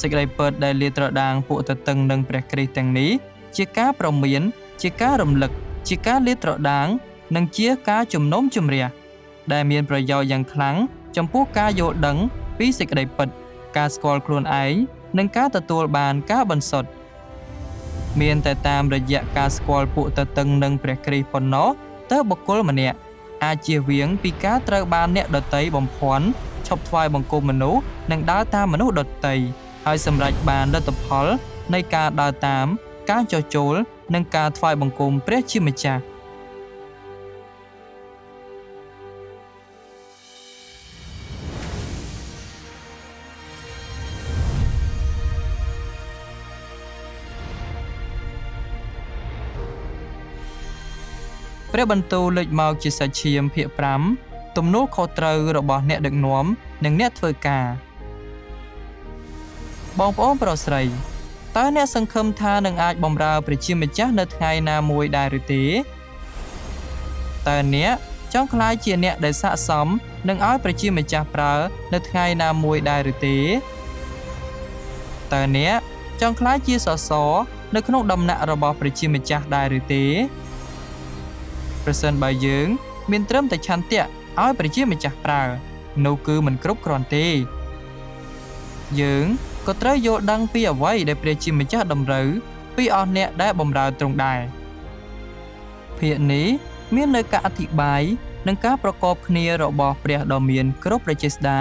A: សេចក្តីពិតដែលលាតត្រដាងពួកទទឹងនិងព្រះគ្រីស្ទទាំងនេះជាការប្រមានជាការរំលឹកជាការលាតត្រដាងនិងជាការជំនុំជម្រះដែលមានប្រយោជន៍យ៉ាងខ្លាំងចំពោះការយល់ដឹងពីសេចក្តីពិតការស្គាល់ខ្លួនឯងនិងការទទួលបានការបន្សុទ្ធមានតែតាមរយៈការស្គាល់ពួកទទឹងនិងព្រះគ្រីស្ទប៉ុណ្ណោះទើបបុគ្គលម្នាក់អាចជៀសវាងពីការត្រូវបានអ្នកដទៃបំភាន់ឈប់ថ្វាយបង្គំមនុស្សនិងដើរតាមមនុស្សដទៃហើយសម្រេចបានលទ្ធផលនៃការដើរតាមការចោះចូលនិងការថ្វាយបង្គំព្រះជាម្ចាស់ព្រះបន្ទូលលេចមកជាសាច់ឈាមភាគ5ទំនួលខុសត្រូវរបស់អ្នកដឹកនាំនិងអ្នកធ្វើការបងប្អូនប្រុសស្រីតើអ្នកសង្ឃឹមថានឹងអាចបម្រើព្រះជាម្ចាស់នៅថ្ងៃណាមួយដែរឬទេតើអ្នកចង់ក្លាយជាអ្នកដែលស័ក្តិសមនឹងឲ្យព្រះជាម្ចាស់ប្រើនៅថ្ងៃណាមួយដែរឬទេតើអ្នកចង់ក្លាយជាសសរនៅក្នុងដំណាក់របស់ព្រះជាម្ចាស់ដែរឬទេប្រសិនបើយើងមានត្រឹមតែឆន្ទៈឲ្យព្រះជាម្ចាស់ប្រើនោះគឺមិនគ្រប់គ្រាន់ទេយើងក៏ត្រូវយល់ដឹងពីអ្វីដែលព្រះជាម្ចាស់តម្រូវពីអស់អ្នកដែលបម្រើទ្រង់ដែរភាគនេះមាននៅការអធិប្បាយនិងការប្រកបគ្នារបស់ព្រះដ៏មានគ្រប់ព្រះចេស្តា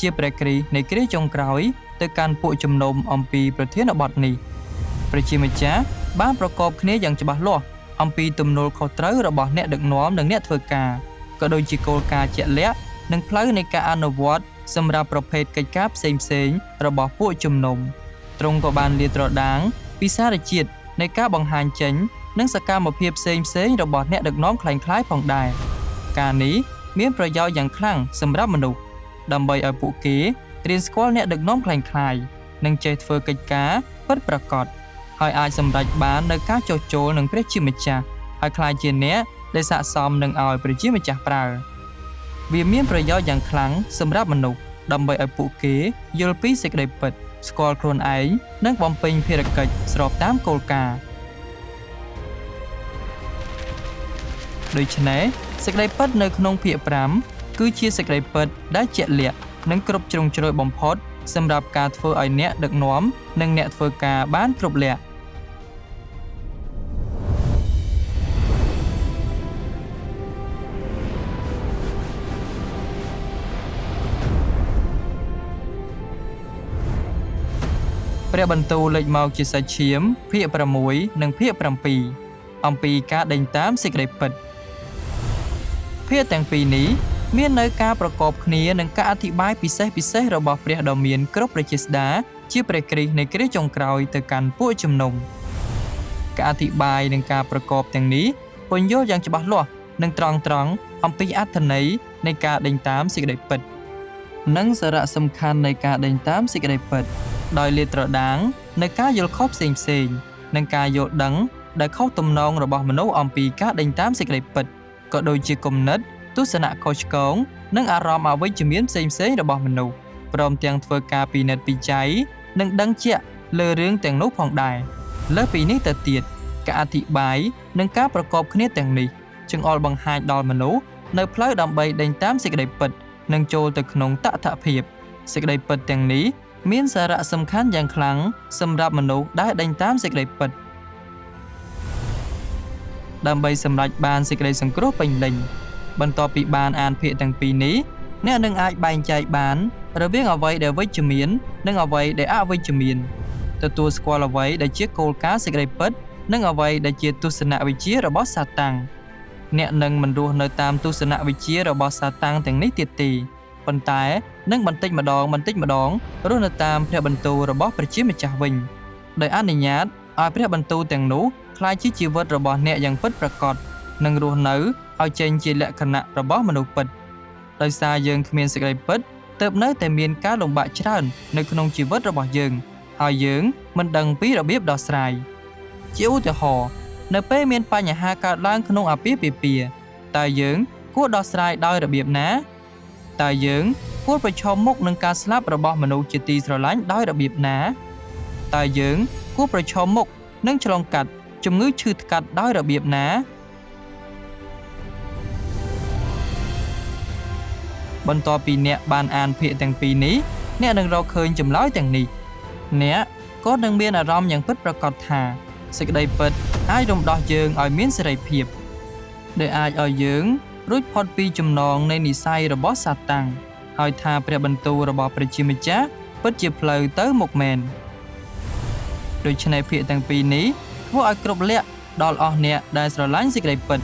A: ជាព្រះគ្រីស្ទនៃគ្រាចុងក្រោយទៅកាន់ពួកជំនុំអំពីប្រធានបទនេះព្រះជាម្ចាស់បានប្រកបគ្នាយ៉ាងច្បាស់លាស់អំពីទំនួលខុសត្រូវរបស់អ្នកដឹកនាំនិងអ្នកធ្វើការក៏ដូចជាគោលការណ៍ជាក់លាក់និងផ្លូវនៃការអនុវត្តសម្រាប់ប្រភេទកិច្ចការផ្សេងៗរបស់ពួកជំនុំទ្រង់ក៏បានលាតត្រដាងពីសារជាតិនៃការបង្ហាញចេញនិងសកម្មភាពផ្សេងៗរបស់អ្នកដឹកនាំคล้ายៗផងដែរការនេះមានប្រយោជន៍យ៉ាងខ្លាំងសម្រាប់មនុស្សដើម្បីឲ្យពួកគេរៀនស្គាល់អ្នកដឹកនាំคล้ายៗនិងចេះធ្វើកិច្ចការពិតប្រាកដហើយអាចសម្រេចបាននូវការចុះចូលនឹងព្រះជាម្ចាស់ហើយក្លាយជាអ្នកដែលស័ក្តិសមនឹងឲ្យព្រះជាម្ចាស់ប្រើវាមានប្រយោជន៍យ៉ាងខ្លាំងសម្រាប់មនុស្សដើម្បីឲ្យពួកគេយល់ពីសេចក្តីពិតស្គាល់ខ្លួនឯងនិងបំពេញភារកិច្ចស្របតាមគោលការណ៍ដូច្នេះសេចក្តីពិតនៅក្នុងភាគ5គឺជាសេចក្តីពិតដែលជាក់លាក់និងគ្រប់ជ្រុងជ្រោយបំផុតសម្រាប់ការធ្វើឲ្យអ្នកដឹកនាំនិងអ្នកធ្វើការបានគ្រប់លក្ខព្រះបន្ទូលលេចមកជាសាច់ឈាមភាគ6និងភាគ7អំពីការដេញតាមសេចក្តីពិតភាគទាំងពីរនេះមាននៅការប្រកបគ្នានឹងការអធិប្បាយពិសេសរបស់ព្រះដ៏មានគ្រប់ព្រះចេស្តាជាព្រះគ្រីស្ទនៃគ្រាចុងក្រោយទៅកាន់ពួកជំនុំការអធិប្បាយនិងការប្រកបទាំងនេះពន្យល់យ៉ាងច្បាស់លាស់និងត្រង់អំពីអត្ថន័យនៃការដេញតាមសេចក្តីពិតនិងសារៈសំខាន់នៃការដេញតាមសេចក្តីពិតដោយលាតត្រដាងនៅការយល់ខុសផ្សេងនិងការយល់ដឹងដែលខុសទំនងរបស់មនុស្សអំពីការដេញតាមសេចក្តីពិតក៏ដូចជាគំនិតទស្សនៈខុសឆ្គងនិងអារម្មណ៍អវិជ្ជមានផ្សេងរបស់មនុស្សព្រមទាំងធ្វើការពិនិត្យពិច័យនិងដឹងជាក់លើរឿងទាំងនោះផងដែរលើសពីនេះទៅទៀតការអធិប្បាយនិងការប្រកបគ្នាទាំងនេះចង្អុលបង្ហាញដល់មនុស្សនៅផ្លូវដើម្បីដេញតាមសេចក្តីពិតនិងចូលទៅក្នុងតថភាពសេចក្តីពិតទាំងនេះមានសារៈសំខាន់យ៉ាងខ្លាំងសម្រាប់មនុស្សដែលដេញតាមសេចក្តីពិតដើម្បីសម្រេចបានសេចក្តីសង្គ្រោះពេញលេញបន្ទាប់ពីបានអានភាគទាំងពីរនេះអ្នកនឹងអាចបែងចែកបានរវាងអ្វីដែលវិជ្ជមាននិងអ្វីដែលអវិជ្ជមានទទួលស្គាល់អ្វីដែលជាគោលការណ៍សេចក្តីពិតនិងអ្វីដែលជាទស្សនវិជ្ជារបស់សាតាំងអ្នកនឹងមិនរស់នៅតាមទស្សនវិជ្ជារបស់សាតាំងទាំងនេះទៀតទេប៉ុន្តែនឹងបន្តិចម្ដងរស់នៅតាមព្រះបន្ទូលរបស់ព្រះជាម្ចាស់វិញដោយអនុញ្ញាតឲ្យព្រះបន្ទូលទាំងនោះក្លាយជាជីវិតរបស់អ្នកយ៉ាងពិតប្រាកដ និងរស់នៅឲ្យចេញជាលក្ខណៈរបស់មនុស្សពិតដោយសារយើងគ្មានសេចក្តីពិតទើបនៅតែមានការលំបាកច្រើននៅក្នុងជីវិតរបស់យើងហើយយើងមិនដឹងពីរបៀបដោះស្រាយជាឧទាហរណ៍នៅពេលមានបញ្ហាកើតឡើងក្នុងអាពាហ៍ពិពាហ៍តើយើងគួរដោះស្រាយដោយរបៀបណាតើយើងគួរប្រឈមមុខនឹងការស្លាប់របស់មនុស្សជាទីស្រឡាញ់ដោយរបៀបណាតើយើងគួរប្រឈមមុខនឹងឆ្លងកាត់ជំងឺឈឺថ្កាត់ដោយរបៀបណាបន្ទាប់ពីអ្នកបានអានភាគទាំងពីរនេះអ្នកនឹងរកឃើញចម្លើយទាំងនេះអ្នកក៏នឹងមានអារម្មណ៍យ៉ាងពិតប្រាកដថាសេចក្តីពិតអាចរំដោះយើងឲ្យមានសេរីភាពដែលអាចឲ្យយើងរួចផុតពីចំណងនៃនិស្ស័យរបស់សាតាំងហើយថាព្រះបន្ទូលរបស់ព្រះជាម្ចាស់ពិតជាផ្លូវទៅមុខមែនដូច្នេះភាគទាំងពីរនេះធ្វើឲ្យគ្រប់លក្ខដល់អស់អ្នកដែលស្រឡាញ់សេចក្តីពិត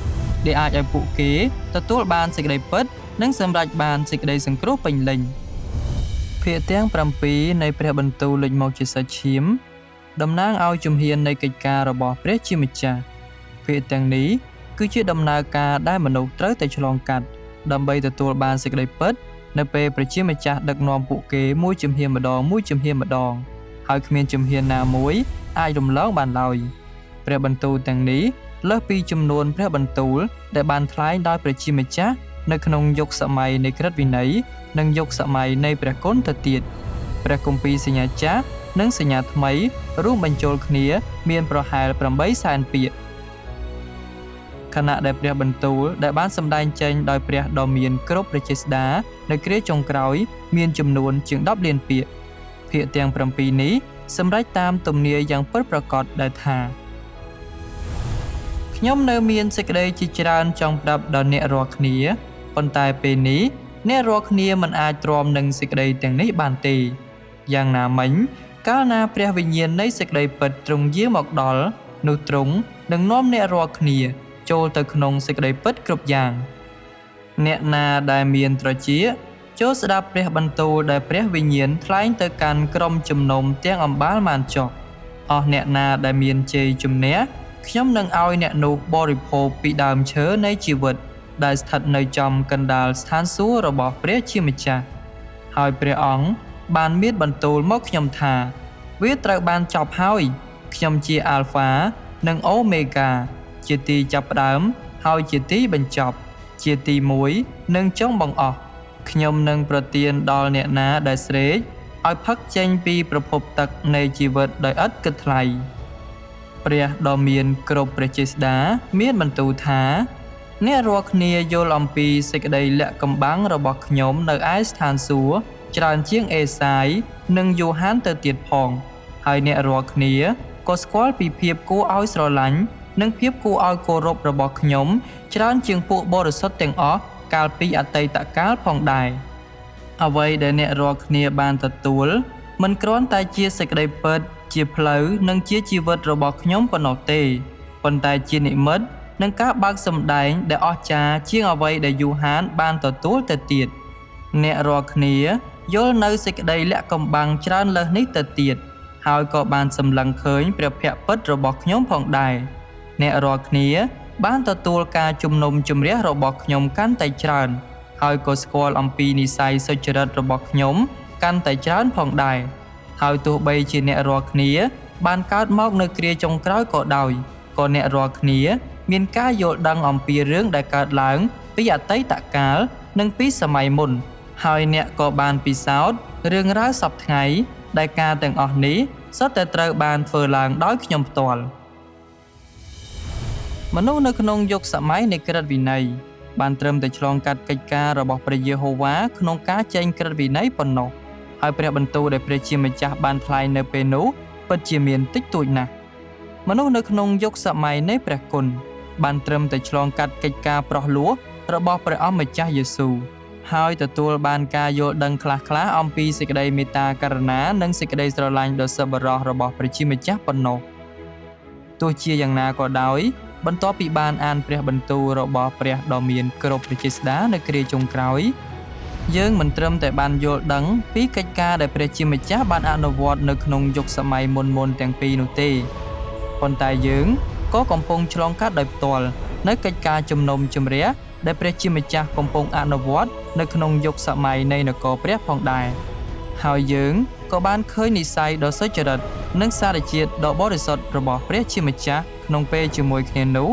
A: ដែលអាចឲ្យពួកគេទទួលបានសេចក្តីពិតនិងសម្រេចបានសេចក្តីសង្គ្រោះពេញលេញភាគទាំង7នៃព្រះបន្ទូលលេចមកជាសាច់ឈាមតំណាងឲ្យជំហាននៃកិច្ចការរបស់ព្រះជាម្ចាស់ភាគទាំងនេះគឺជាដំណើរការដែលមនុស្សត្រូវតែឆ្លងកាត់ដើម្បីទទួលបានសេចក្តីពិតនៅពេលព្រះជាម្ចាស់ដឹកនាំពួកគេមួយជំហានម្ដងហើយគ្មានជំហានណាមួយអាចរំលងបានឡើយព្រះបន្ទូលទាំងនេះលើសពីចំនួនព្រះបន្ទូលដែលបានថ្លែងដោយព្រះជាម្ចាស់នៅក្នុងយុគសម័យនៃក្រឹតវិន័យនិងយុគសម័យនៃព្រះគុណទៅទៀតព្រះគម្ពីរសញ្ញាចាស់និងសញ្ញាថ្មីរួមបញ្ចូលគ្នាមានប្រហែល800,000ពាក្យខណៈដែលព្រះបន្ទូលដែលបានសម្ដែងចេញដោយព្រះដ៏មានគ្រប់ព្រះចេស្តានៅគ្រាចុងក្រោយមានចំនួនជាង10លានពាក្យភាគទាំង7នេះសម្រេចតាមទំនាយយ៉ាងពិតប្រាកដដែលថាខ្ញុំនៅមានសេចក្តីជាច្រើនចង់ប្រាប់ដល់អ្នករាល់គ្នាប៉ុន្តែពេលនេះអ្នករាល់គ្នាមិនអាចទ្រាំនឹងសេចក្តីទាំងនេះបានទេយ៉ាងណាមិញកាលណាព្រះវិញ្ញាណនៃសេចក្តីពិតទ្រង់យាងមកដល់នោះទ្រង់នឹងនាំអ្នករាល់គ្នាចូលទៅក្នុងសេចក្តីពិតគ្រប់យ៉ាងអ្នកណាដែលមានត្រចៀកចូលស្ដាប់ព្រះបន្ទូលដែលព្រះវិញ្ញាណថ្លែងទៅកាន់ក្រុមជំនុំទាំងអម្បាលម៉ានចុះអស់អ្នកណាដែលមានជ័យជំនះខ្ញុំនឹងឲ្យអ្នកនោះបរិភោគពីដើមឈើនៃជីវិតដែលស្ថិតនៅចំកណ្ដាលស្ថានសួគ៌របស់ព្រះជាម្ចាស់ហើយព្រះអង្គបានមានបន្ទូលមកខ្ញុំថាវាត្រូវបានចប់ហើយខ្ញុំជាអាល់ហ្វានិងអូមេហ្កាជាទីចាប់ផ្ដើមហើយជាទីបញ្ចប់ជាទី1និងចុងបង្អស់ខ្ញុំនឹងប្រទានដល់អ្នកណាដែលស្រេកឲ្យផឹកចេញពីប្រភពទឹកនៃជីវិតដោយឥតគិតថ្លៃព្រះដ៏មានគ្រប់ព្រះចេស្តាមានបន្ទូលថាអ្នករាល់គ្នាយល់អំពីសេចក្តីលាក់កំបាំងរបស់ខ្ញុំនៅឯស្ថានសួគ៌ច្រើនជាងអេសាយនិងយូហានទៅទៀតផងហើយអ្នករាល់គ្នាក៏ស្គាល់ពីភាពគួរឲ្យស្រឡាញ់និងភាពគួរឲ្យគោរពរបស់ខ្ញុំច្រើនជាងពួកបរិសុទ្ធទាំងអស់កាលពីអតីតកាលផងដែរអ្វីដែលអ្នករាល់គ្នាបានទទួលមិនគ្រាន់តែជាសេចក្តីពិតជាផ្លូវនិងជាជីវិតរបស់ខ្ញុំប៉ុណ្ណោះទេប៉ុន្តែជានិមិត្តនិងការបើកសម្ដែងដែលអស្ចារ្យជាងអ្វីដែលយូហានបានទទួលទៅទៀតអ្នករាល់គ្នាយល់នៅសេចក្តីលាក់កំបាំងច្រើនលើសនេះទៅទៀតហើយក៏បានសម្លឹងឃើញព្រះភ័ក្ត្រពិតរបស់ខ្ញុំផងដែរអ្នករាល់គ្នាបានទទួលការជំនុំជម្រះរបស់ខ្ញុំកាន់តែច្រើនហើយក៏ស្គាល់អំពីនិស្ស័យសុចរិតរបស់ខ្ញុំកាន់តែច្រើនផងដែរហើយទោះបីជាអ្នករាល់គ្នាបានកើតមកនៅគ្រាចុងក្រោយក៏ដោយក៏អ្នករាល់គ្នាមានការយល់ដឹងអំពីរឿងដែលកើតឡើងពីអតីតកាលនិងពីសម័យមុនហើយអ្នកក៏បានពិសោធន៍រឿងរ៉ាវសពថ្ងៃដែលការទាំងអស់នេះសុទ្ធតែត្រូវបានធ្វើឡើងដោយខ្ញុំផ្ទាល់មនុស្សនៅក្នុងយុគសម័យនៃក្រឹតវិន័យបានត្រឹមតែឆ្លងកាត់កិច្ចការរបស់ព្រះយេហូវ៉ាក្នុងការចែងក្រឹតវិន័យប៉ុណ្ណោះហើយព្រះបន្ទូលដែលព្រះជាម្ចាស់បានថ្លែងនៅពេលនោះពិតជាមានតិចតួចណាស់មនុស្សនៅក្នុងយុគសម័យនៃព្រះគុណបានត្រឹមតែឆ្លងកាត់កិច្ចការប្រោះលោះរបស់ព្រះអម្ចាស់យេស៊ូវហើយទទួលបានការយល់ដឹងខ្លះៗអំពីសេចក្តីមេត្តាករុណានិងសេចក្តីស្រឡាញ់ដ៏សប្បុរសរបស់ព្រះជាម្ចាស់ប៉ុណ្ណោះទោះជាយ៉ាងណាក៏ដោយបន្ទាប់ពីបានអានព្រះបន្ទូលរបស់ព្រះដ៏មានគ្រប់ព្រះចេស្តានៅគ្រាចុងក្រោយយើងមិនត្រឹមតែបានយល់ដឹងពីកិច្ចការដែលព្រះជាម្ចាស់បានអនុវត្តនៅក្នុងយុគសម័យមុនទាំងពីរនោះទេប៉ុន្តែយើងក៏កំពុងឆ្លងកាត់ដោយផ្ទាល់ នៅកិច្ចការជំនុំជម្រះដែលព្រះជាម្ចាស់កំពុងអនុវត្តនៅក្នុងយុគសម័យនៃនគរព្រះផងដែរហើយយើងក៏បានឃើញនិស្ស័យដ៏សុចរិតនិងសារជាតិដ៏បរិសុទ្ធរបស់ព្រះជាម្ចាស់ក្នុងពេលជាមួយគ្នានោះ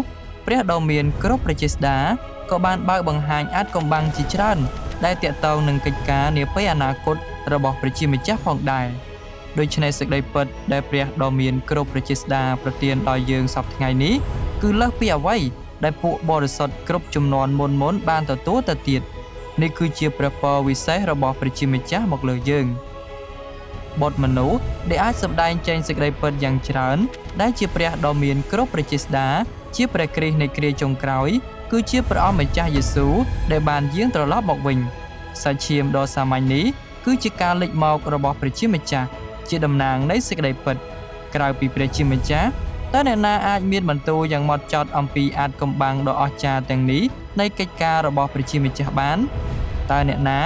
A: ព្រះដ៏មានគ្រប់ព្រះចេស្តាក៏បានបើកបង្ហាញអាចកំបាំងជាច្រើនដែលតាក់ទងនឹងកិច្ចការនាពេលអនាគតរបស់ព្រះជាម្ចាស់ផងដែរដូច្នេះសេចក្តីពិតដែលព្រះដ៏មានគ្រប់ព្រះចេស្តាប្រទានដល់យើងសពថ្ងៃនេះគឺលើសពីអ្វីដែលពួកបរិសុទ្ធគ្រប់ជំនាន់មុនបានទទួលទៅទៀតនេះគឺជាព្រះពរវិសេសរបស់ព្រះជាម្ចាស់មកលើយើងបុត្រមនុស្សដែលអាចសម្ដែងចេញសេចក្តីពិតយ៉ាងច្រើនដែលជាព្រះដ៏មានគ្រប់ព្រះចេស្តាជាព្រះគ្រីស្ទនៃគ្រាចុងក្រោយគឺជាព្រះអង្គម្ចាស់យេស៊ូវដែលបានយាងត្រឡប់មកវិញសាច់ឈាមដ៏សាមញ្ញនេះគឺជាការលេចមករបស់ព្រះជាម្ចាស់ជាតំណាងនៃសេចក្តីពិតក្រៅពីព្រះជាម្ចាស់តើអ្នកណាអាចមានបន្ទូលយ៉ាងម៉ត់ចត់អំពីអាចកំបាំងដ៏អស្ចារ្យទាំងនេះនៃកិច្ចការរបស់ព្រះជាម្ចាស់បានតើអ្នកណា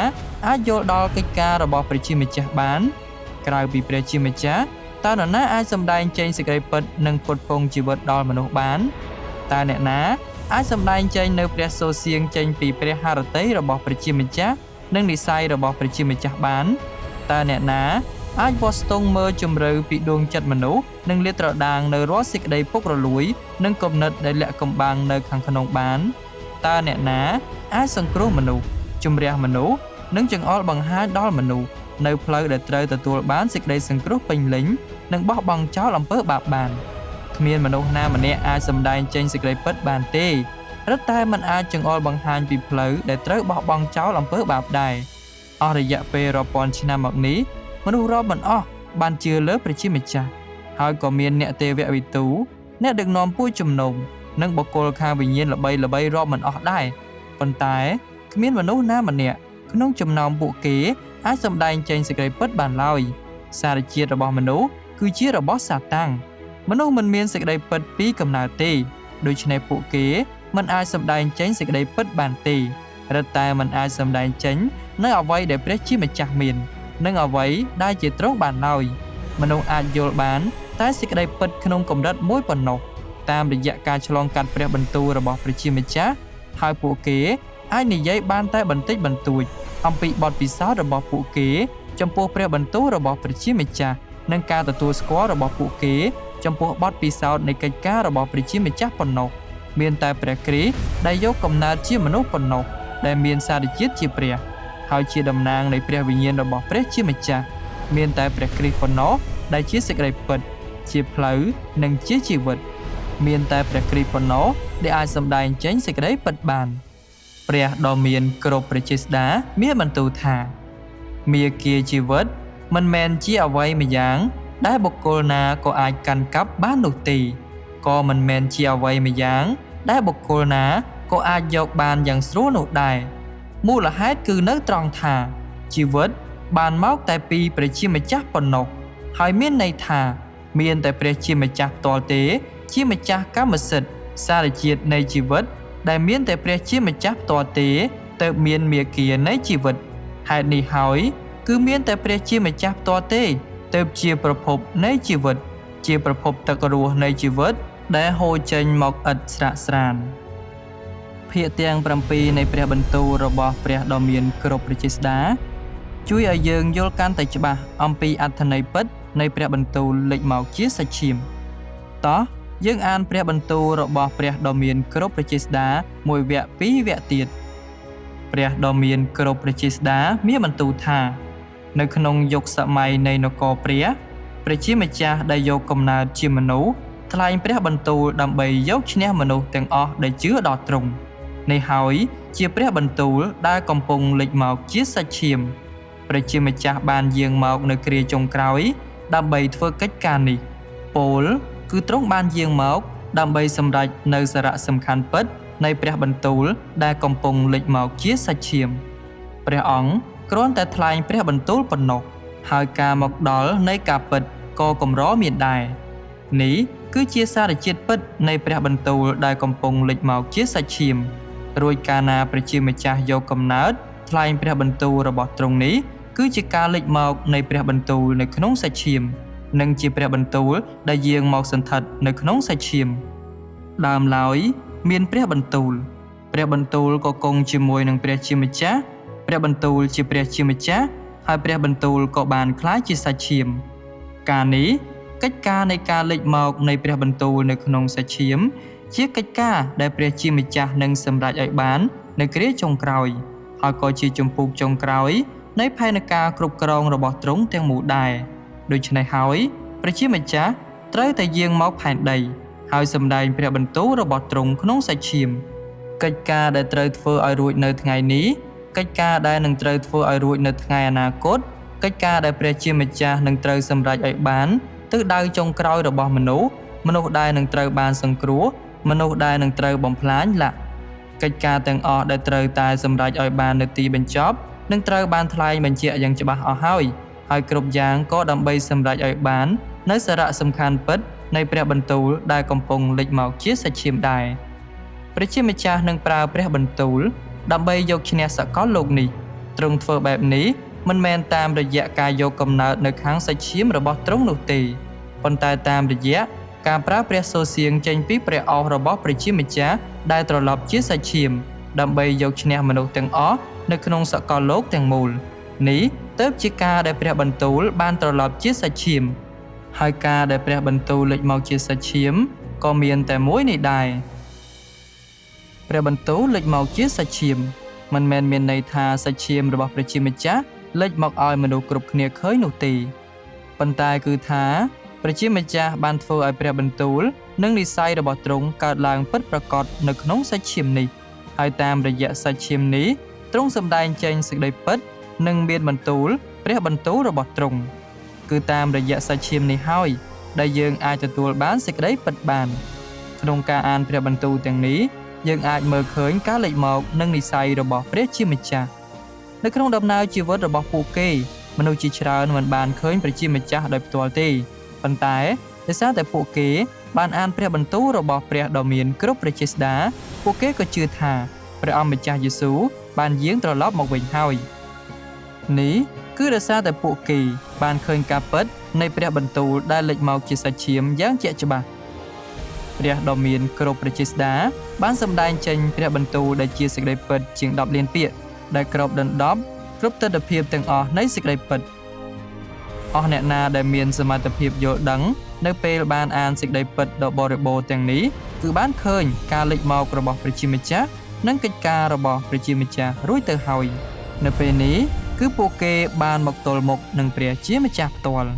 A: អាចយល់ដល់កិច្ចការរបស់ព្រះជាម្ចាស់បានក្រៅពីព្រះជាម្ចាស់តើនរណាអាចសម្ដែងចេញសេចក្តីពិតនិងផ្គត់ផ្គង់ជីវិតដល់មនុស្សបានតើអ្នកណាអាចសម្ដែងចេញនៅព្រះសូរសៀងចេញពីព្រះハរតីរបស់ព្រះជាម្ចាស់និងនិស្ស័យរបស់ព្រះជាម្ចាស់បានតើអ្នកណាអាចវាស់ស្ទង់មើលជម្រៅពីដួងចិត្តមនុស្សនិងលាតត្រដាងនៅរាល់សេចក្តីពុករលួយនិងគំនិតដែលលាក់កំបាំងនៅខាងក្នុងបានតើអ្នកណាអាចសង្គ្រោះមនុស្សជំរះមនុស្សនិងចង្អុលបង្ហាញដល់មនុស្សនៅផ្លូវដែលត្រូវទទួលបានសេចក្តីសង្គ្រោះពេញលេញនិងបោះបង់ចោលអំពើបាបបានគ្មានមនុស្សណាម្នាក់អាចសម្ដែងចេញសេចក្តីពិតបានទេរឹតតែមិនអាចចង្អុលបង្ហាញពីផ្លូវដែលត្រូវបោះបង់ចោលអំពើបាបដែរអស់រយៈពេលរាប់ពាន់ឆ្នាំមកនេះមនុស្សរាប់មិនអស់បានជឿលើព្រះជាម្ចាស់ហើយក៏មានអ្នកទេវវិទូអ្នកដឹកនាំពួកជំនុំនិងបុគ្គលខាងវិញ្ញាណល្បីរាប់មិនអស់ដែរប៉ុន្តែគ្មានមនុស្សណាម្នាក់ក្នុងចំណោមពួកគេអាចសម្ដែងចេញសេចក្តីពិតបានឡើយសារជាតិរបស់មនុស្សគឺជារបស់សាតាំងមនុស្សមិនមានសេចក្តីពិតពីកំណើតទេដូច្នេះពួកគេមិនអាចសម្ដែងចេញសេចក្តីពិតបានទេរឹតតែមិនអាចសម្ដែងចេញនៅអ្វីដែលព្រះជាម្ចាស់មាននិងអ្វីដែលជាទ្រង់បានឡើយមនុស្សអាចយល់បានតែសេចក្តីពិតក្នុងកម្រិតមួយប៉ុណ្ណោះតាមរយៈការឆ្លងកាត់ព្រះបន្ទូលរបស់ព្រះជាម្ចាស់ហើយពួកគេអាចនិយាយបានតែបន្តិចបន្តួចអំពីបទពិសោធន៍របស់ពួកគេចំពោះព្រះបន្ទូលរបស់ព្រះជាម្ចាស់និងការទទួលស្គាល់របស់ពួកគេចំពោះបទពិសោធន៍នៃកិច្ចការរបស់ព្រះជាម្ចាស់ប៉ុណ្ណោះមានតែព្រះគ្រីស្ទដែលយកកំណើតជាមនុស្សប៉ុណ្ណោះដែលមានសារជាតិជាព្រះហើយជាតំណាងនៃព្រះវិញ្ញាណរបស់ព្រះជាម្ចាស់មានតែព្រះគ្រីស្ទប៉ុណ្ណោះដែលជាសេចក្តីពិតជាផ្លូវនិងជាជីវិតមានតែព្រះគ្រីស្ទប៉ុណ្ណោះដែលអាចសម្ដែងចេញសេចក្តីពិតបានព្រះដ៏មានគ្រប់ព្រះចេស្តាមានបន្ទូលថាមាគ៌ាជីវិតមិនមែនជាអ្វីម្យ៉ាងដែលបុគ្គលណាក៏អាចកាន់កាប់បាននោះទេក៏មិនមែនជាអ្វីម្យ៉ាងដែលបុគ្គលណាក៏អាចយកបានយ៉ាងស្រួលនោះដែរមូលហេតុគឺនៅត្រង់ថាជីវិតបានមកតែពីព្រះជាម្ចាស់ប៉ុណ្ណោះហើយមានន័យថាមានតែព្រះជាម្ចាស់ផ្ទាល់ទេជាម្ចាស់កម្មសិទ្ធិសារជាតិនៃជីវិតដែលមានតែព្រះជាម្ចាស់ផ្ទាល់ទេទើបមានមាគ៌ានៃជីវិតហេតុនេះហើយគឺមានតែព្រះជាម្ចាស់ផ្ទាល់ទេទើបជាប្រភពនៃជីវិតជាប្រភពទឹករស់នៃជីវិតដែលហូរចេញមកឥតស្រាកស្រានភាគទាំង7នៃព្រះបន្ទូលរបស់ព្រះដ៏មានគ្រប់ព្រះចេស្តាជួយឲ្យយើងយល់កាន់តែច្បាស់អំពីអត្ថន័យពិតនៃព្រះបន្ទូលលេចមកជាសាច់ឈាមតោះយើងអានព្រះបន្ទូលរបស់ព្រះដ៏មានគ្រប់ព្រះចេស្តាមួយវគ្គពីរវគ្គទៀតព្រះដ៏មានគ្រប់ព្រះចេស្តាមានបន្ទូលថានៅក្នុងយុគសម័យនៃនគរព្រះជាម្ចាស់ដែលយកកំណើតជាមនុស្សថ្លែងព្រះបន្ទូលដើម្បីយកឈ្នះមនុស្សទាំងអស់ដែលជឿដល់ទ្រង់នេះហើយជាព្រះបន្ទូលដែលកំពុងលេចមកជាសាច់ឈាមព្រះជាម្ចាស់បានយាងមកនៅគ្រាចុងក្រោយដើម្បីធ្វើកិច្ចការនេះពោលគឺទ្រង់បានយាងមកដើម្បីសម្រេចនៅសារៈសំខាន់ពិតនៃព្រះបន្ទូលដែលកំពុងលេចមកជាសាច់ឈាមព្រះអង្គគ្រាន់តែថ្លែងព្រះបន្ទូលប៉ុណ្ណោះហើយការមកដល់នៃការពិតក៏កម្រមានដែរនេះគឺជាសារជាតិពិតនៃព្រះបន្ទូលដែលកំពុងលេចមកជាសាច់ឈាមរួចកាលណាព្រះជាម្ចាស់យកកំណើតថ្លែងព្រះបន្ទូលរបស់ទ្រង់នេះគឺជាការលេចមកនៃព្រះបន្ទូលនៅក្នុងសាច់ឈាមនិងជាព្រះបន្ទូលដែលយាងមកសន្ធិដ្ឋនៅក្នុងសាច់ឈាមដើមឡើយ មានព្រះបន្ទូលក៏គង់ជាមួយនឹងព្រះជាម្ចាស់ព្រះបន្ទូលជាព្រះជាម្ចាស់ហើយព្រះបន្ទូលក៏បានក្លាយជាសាច់ឈាមការនេះកិច្ចការនៃការលេចមកនៃព្រះបន្ទូលនៅក្នុងសាច់ឈាមជាកិច្ចការដែលព្រះជាម្ចាស់នឹងសម្រេចឲ្យបាននៅគ្រាចុងក្រោយហើយក៏ជាជំពូកចុងក្រោយនៃផែនការគ្រប់គ្រងរបស់ទ្រង់ទាំងមូលដែរដូច្នេះហើយព្រះជាម្ចាស់ត្រូវតែយាងមកផែនដីហើយសម្ដែងព្រះបន្ទូលរបស់ទ្រង់ក្នុងសាច់ឈាមកិច្ចការដែលត្រូវធ្វើឲ្យរួចនៅថ្ងៃនេះកិច្ចការដែលនឹងត្រូវធ្វើឲ្យរួចនៅថ្ងៃអនាគតកិច្ចការដែលព្រះជាម្ចាស់នឹងត្រូវសម្រេចឲ្យបានទិសដៅចុងក្រោយរបស់មនុស្សដែលនឹងត្រូវបានសង្គ្រោះមនុស្សដែលនឹងត្រូវបំផ្លាញកិច្ចការទាំងអស់ដែលត្រូវតែសម្រេចឲ្យបាននៅទីបញ្ចប់នឹងត្រូវបានថ្លែងបញ្ជាក់យ៉ាងច្បាស់អស់ហើយគ្រប់យ៉ាងក៏ដើម្បីសម្រេចឲ្យបាននៅសារៈសំខាន់ពិតនៃព្រះបន្ទូលដែលកំពុងលេចមកជាសាច់ឈាមដែរព្រះជាម្ចាស់នឹងប្រើព្រះបន្ទូលដើម្បីយកឈ្នះសកលលោកនេះទ្រង់ធ្វើបែបនេះមិនមែនតាមរយៈការយកកំណើតនៅខាងសាច់ឈាមរបស់ទ្រង់នោះទេប៉ុន្តែតាមរយៈការប្រើព្រះសូរសៀងចេញពីព្រះអស់របស់ព្រះជាម្ចាស់ដែលត្រឡប់ជាសាច់ឈាមដើម្បីយកឈ្នះមនុស្សទាំងអស់នៅក្នុងសកលលោកទាំងមូលនេះទើបជាការដែលព្រះបន្ទូលបានត្រឡប់ជាសាច់ឈាមហើយការដែលព្រះបន្ទូលលេចមកជាសាច់ឈាមក៏មានតែមួយនេះដែរព្រះបន្ទូលលេចមកជាសាច់ឈាមមិនមែនមានន័យថាសាច់ឈាមរបស់ព្រះជាម្ចាស់លេចមកឲ្យមនុស្សគ្រប់គ្នាឃើញនោះទេប៉ុន្តែគឺថាព្រះជាម្ចាស់បានធ្វើឲ្យព្រះបន្ទូលនិងនិស្ស័យរបស់ទ្រង់កើតឡើងពិតប្រាកដនៅក្នុងសាច់ឈាមនេះហើយតាមរយៈសាច់ឈាមនេះទ្រង់សម្ដែងចេញសេចក្តីពិតនិងមានបន្ទូលព្រះបន្ទូលរបស់ទ្រង់គឺតាមរយៈសាច់ឈាមនេះហើយដែលយើងអាចទទួលបានសេចក្តីពិតបានក្នុងការអានព្រះបន្ទូលទាំងនេះយើងអាចមើលឃើញការលេចមកនិងនិស្ស័យរបស់ព្រះជាម្ចាស់នៅក្នុងដំណើរជីវិតរបស់ពួកគេមនុស្សជាច្រើនមិនបានឃើញព្រះជាម្ចាស់ដោយផ្ទាល់ទេប៉ុន្តែដោយសារតែពួកគេបានអានព្រះបន្ទូលរបស់ព្រះដ៏មានគ្រប់ព្រះចេស្តាពួកគេក៏ជឿថាព្រះអម្ចាស់យេស៊ូវបានយាងត្រឡប់មកវិញហើយនេះគឺដោយសារតែពួកគេបានឃើញការពិតនៃព្រះបន្ទូលដែលលេចមកជាសាច់ឈាមយ៉ាងជាក់ច្បាស់ព្រះដ៏មានគ្រប់ព្រះចេស្តាបានសម្ដែងចេញព្រះបន្ទូលដែលជាសេចក្តីពិតជាង10លានពាក្យដែលគ្របដណ្ដប់គ្រប់ទិដ្ឋភាពទាំងអស់នៃសេចក្តីពិតអស់អ្នកណាដែលមានសមត្ថភាពយល់ដឹងនៅពេលបានអានសេចក្តីពិតដ៏បរិបូរណ៍ទាំងនេះគឺបានឃើញការលេចមករបស់ព្រះជាម្ចាស់និងកិច្ចការរបស់ព្រះជាម្ចាស់រួចទៅហើយនៅពេលនេះគឺពួកគេបានមកទល់មុខនឹងព្រះជាម្ចាស់ផ្ទាល់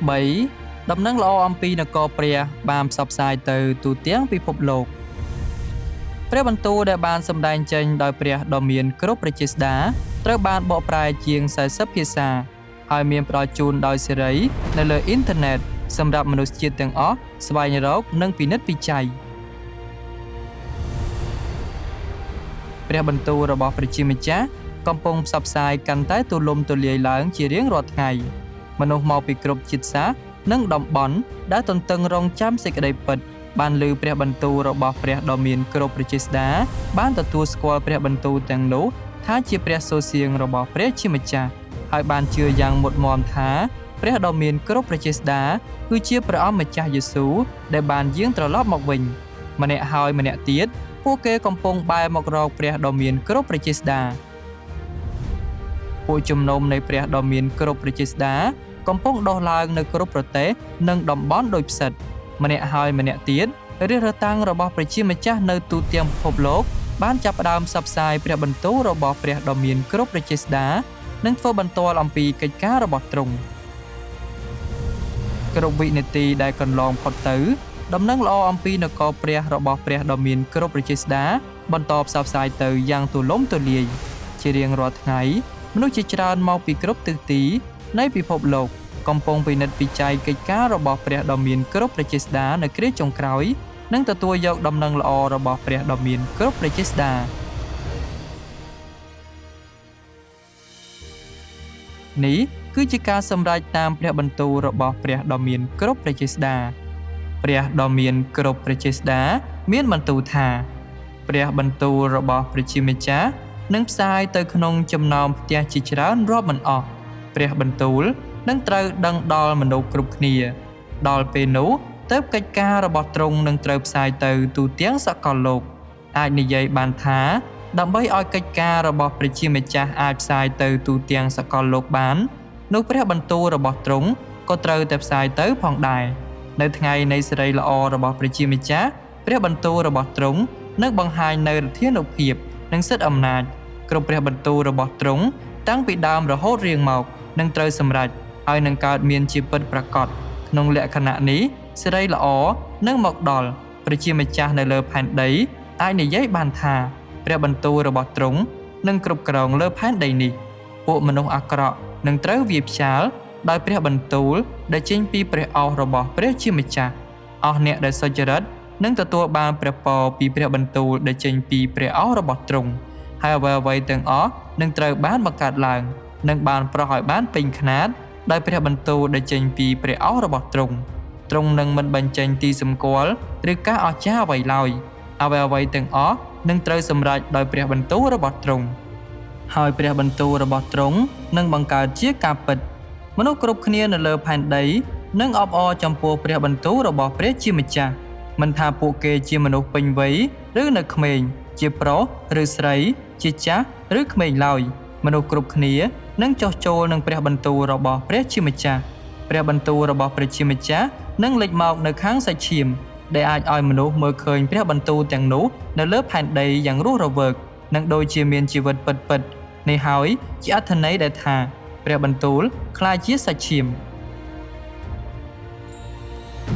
A: 3ដំណឹងល្អអំពីនគរព្រះបានផ្សព្វផ្សាយទៅទូទាំងពិភពលោកព្រះបន្ទូលដែលបានសម្ដែងចេញដោយព្រះដ៏មានគ្រប់ព្រះចេស្តាត្រូវបានបកប្រែជាង40ភាសាហើយមានផ្ដល់ជូនដោយសេរីនៅលើអ៊ីនធឺណិតសម្រាប់មនុស្សជាតិទាំងអស់ស្វែងរកនិងពិនិត្យពិច័យព្រះបន្ទូលរបស់ព្រះជាម្ចាស់កំពុងផ្សព្វផ្សាយកាន់តែទូលំទូលាយឡើងជារៀងរាល់ថ្ងៃមនុស្សមកពីគ្រប់ជាតិសាសន៍និងតំបន់ដែលទន្ទឹងរង់ចាំសេចក្តីពិតបានឮព្រះបន្ទូលរបស់ព្រះដ៏មានគ្រប់ព្រះចេស្តាបានទទួលស្គាល់ព្រះបន្ទូលទាំងនោះថាជាព្រះសូរសៀងរបស់ព្រះជាម្ចាស់ហើយបានជឿយ៉ាងមុតមាំថាព្រះដ៏មានគ្រប់ព្រះចេស្តាគឺជាព្រះអម្ចាស់យេស៊ូវដែលបានយាងត្រឡប់មកវិញម្នាក់ហើយម្នាក់ទៀតពួកគេកំពុងបែរមករកព្រះដ៏មានគ្រប់ព្រះចេស្តាពួកជំនុំនៃព្រះដ៏មានគ្រប់ព្រះចេស្តាកំពុងដុះឡើងនៅគ្រប់ប្រទេសនិងតំបន់ដូចផ្សិតម្នាក់ហើយម្នាក់ទៀតរាជរតាំងរបស់ព្រះជាម្ចាស់នៅទូទាំងពិភពលោកបានចាប់ផ្ដើមផ្សព្វផ្សាយព្រះបន្ទូលរបស់ព្រះដ៏មានគ្រប់ព្រះចេស្តានិងធ្វើបន្ទាល់អំពីកិច្ចការរបស់ទ្រង់គ្រប់វិនាទីដែលកន្លងផុតទៅដំណឹងល្អអំពីនគរព្រះរបស់ព្រះដ៏មានគ្រប់ព្រះចេស្តាបន្តផ្សព្វផ្សាយទៅយ៉ាងទូលំទូលាយជារៀងរាល់ថ្ងៃមនុស្សជាច្រើនមកពីគ្រប់ទិសទីនៃពិភពលោកកំពុងពិនិត្យពិច័យកិច្ចការរបស់ព្រះដ៏មានគ្រប់ព្រះចេស្តានៅគ្រាចុងក្រោយនិងទទួលយកដំណឹងល្អរបស់ព្រះដ៏មានគ្រប់ព្រះចេស្តានេះគឺជាការសម្រេចតាមព្រះបន្ទូលរបស់ព្រះដ៏មានគ្រប់ព្រះចេស្តាព្រះដ៏មានគ្រប់ព្រះចេស្តាមានបន្ទូលថាព្រះបន្ទូលរបស់ព្រះជាម្ចាស់ និងផ្សាយទៅក្នុងចំណោមផ្ទះជាច្រើនរាប់មិនអស់ព្រះបន្ទូលនឹងត្រូវដឹងដល់មនុស្សគ្រប់គ្នាដល់ពេលនោះទើបកិច្ចការរបស់ទ្រង់នឹងត្រូវផ្សាយទៅទូទាំងសកលលោកអាចនិយាយបានថាដើម្បីឲ្យកិច្ចការរបស់ព្រះជាម្ចាស់អាចផ្សាយទៅទូទាំងសកលលោកបាននោះព្រះបន្ទូលរបស់ទ្រង់ក៏ត្រូវតែផ្សាយទៅផងដែរនៅថ្ងៃនៃសេរីល្អរបស់ព្រះជាម្ចាស់ព្រះបន្ទូលរបស់ទ្រង់នឹងបង្ហាញនូវឫទ្ធានុភាពនិងសិទ្ធិអំណាចគ្រប់ព្រះបន្ទូលរបស់ទ្រង់តាំងពីដើមរហូតរៀងមកនឹងត្រូវសម្រេចហើយនឹងកើតមានជាពិតប្រាកដក្នុងលក្ខណៈនេះសេរីល្អនឹងមកដល់ព្រះជាម្ចាស់នៅលើផែនដីអាចនិយាយបានថាព្រះបន្ទូលរបស់ទ្រង់នឹងគ្រប់គ្រងលើផែនដីនេះពួកមនុស្សអាក្រក់នឹងត្រូវវាយផ្ចាលដោយព្រះបន្ទូលដែលចេញពីព្រះឱស្ថរបស់ព្រះជាម្ចាស់អស់អ្នកដែលសុចរិតនឹងទទួលបានព្រះពរពីព្រះបន្ទូលដែលចេញពីព្រះឱស្ថរបស់ទ្រង់ហើយអ្វីៗទាំងអស់នឹងត្រូវបានបង្កើតឡើងនិងបានប្រោះឲ្យបានពេញខ្នាតដោយព្រះបន្ទូលដែលចេញពីព្រះឱស្ថរបស់ទ្រង់នឹងមិនបញ្ចេញទីសម្គាល់ឬការអស្ចារ្យអ្វីឡើយអ្វីៗទាំងអស់នឹងត្រូវសម្រេចដោយព្រះបន្ទូលរបស់ទ្រង់ហើយព្រះបន្ទូលរបស់ទ្រង់នឹងបង្កើតជាការពិតមនុស្សគ្រប់គ្នានៅលើផែនដីនឹងអបអរចំពោះព្រះបន្ទូលរបស់ព្រះជាម្ចាស់មិនថាពួកគេជាមនុស្សពេញវ័យឬនៅក្មេងជាប្រុសឬស្រីជាចាស់ឬក្មេងឡើយមនុស្សគ្រប់គ្នានឹងចោះចូលនឹងព្រះបន្ទូលរបស់ព្រះជាម្ចាស់ព្រះបន្ទូលរបស់ព្រះជាម្ចាស់នឹងលេចមកនៅខាងសាច់ឈាមដែលអាចឲ្យមនុស្សមើលឃើញព្រះបន្ទូលទាំងនោះនៅលើផែនដីយ៉ាងរស់រវើកនិងដូចជាមានជីវិតពិតៗនេះហើយជាអត្ថន័យដែលថាព្រះបន្ទូលក្លាយជាសាច់ឈាម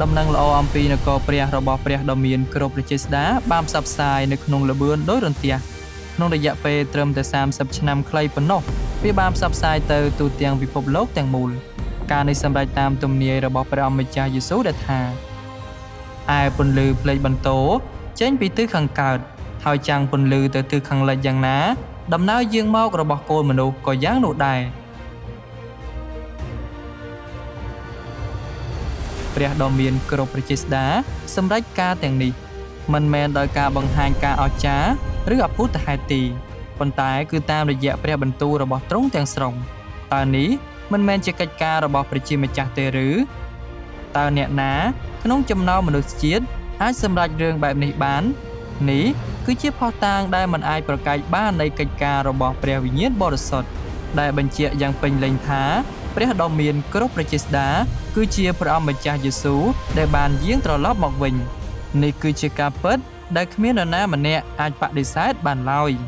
A: ដំណឹងល្អអំពីនគរព្រះរបស់ព្រះដ៏មានគ្រប់ព្រះចេស្តាបានផ្សព្វផ្សាយនៅក្នុងល្បឿនដោយរន្ទះក្នុងរយៈពេលត្រឹមតែ30ឆ្នាំខ្លីប៉ុណ្ណោះវាបានផ្សព្វផ្សាយទៅទូទាំងពិភពលោកទាំងមូលការនេះសម្រេចតាមទំនាយរបស់ព្រះអម្ចាស់យេស៊ូវដែលថាឯពន្លឺផ្លេកបន្ទោចេញពីទិសខាងកើតហើយចាំងពន្លឺទៅទិសខាងលិចយ៉ាងណាដំណើរយាងមករបស់កូនមនុស្សក៏យ៉ាងនោះដែរព្រះដ៏មានគ្រប់ព្រះចេស្តាសម្រេចការទាំងនេះមិនមែនដោយការបង្ហាញការអស្ចារ្យឬអភូតហេតុទេប៉ុន្តែគឺតាមរយៈព្រះបន្ទូលរបស់ទ្រង់ទាំងស្រុងតើនេះមិនមែនជាកិច្ចការរបស់ព្រះជាម្ចាស់ទេឬតើអ្នកណាក្នុងចំណោមមនុស្សជាតិអាចសម្រេចរឿងបែបនេះបាននេះគឺជាភស្តុតាងដែលមិនអាចប្រកែកបាននៃកិច្ចការរបស់ព្រះវិញ្ញាណបរិសុទ្ធដែលបញ្ជាក់យ៉ាងពេញលេញថាព្រះដ៏មានគ្រប់ព្រះចេស្តាគឺជាព្រះអម្ចាស់យេស៊ូវដែលបានយាងត្រឡប់មកវិញនេះគឺជាការពិតដែលគ្មាននរណាម្នាក់អាចបដិសេធបានឡើយ4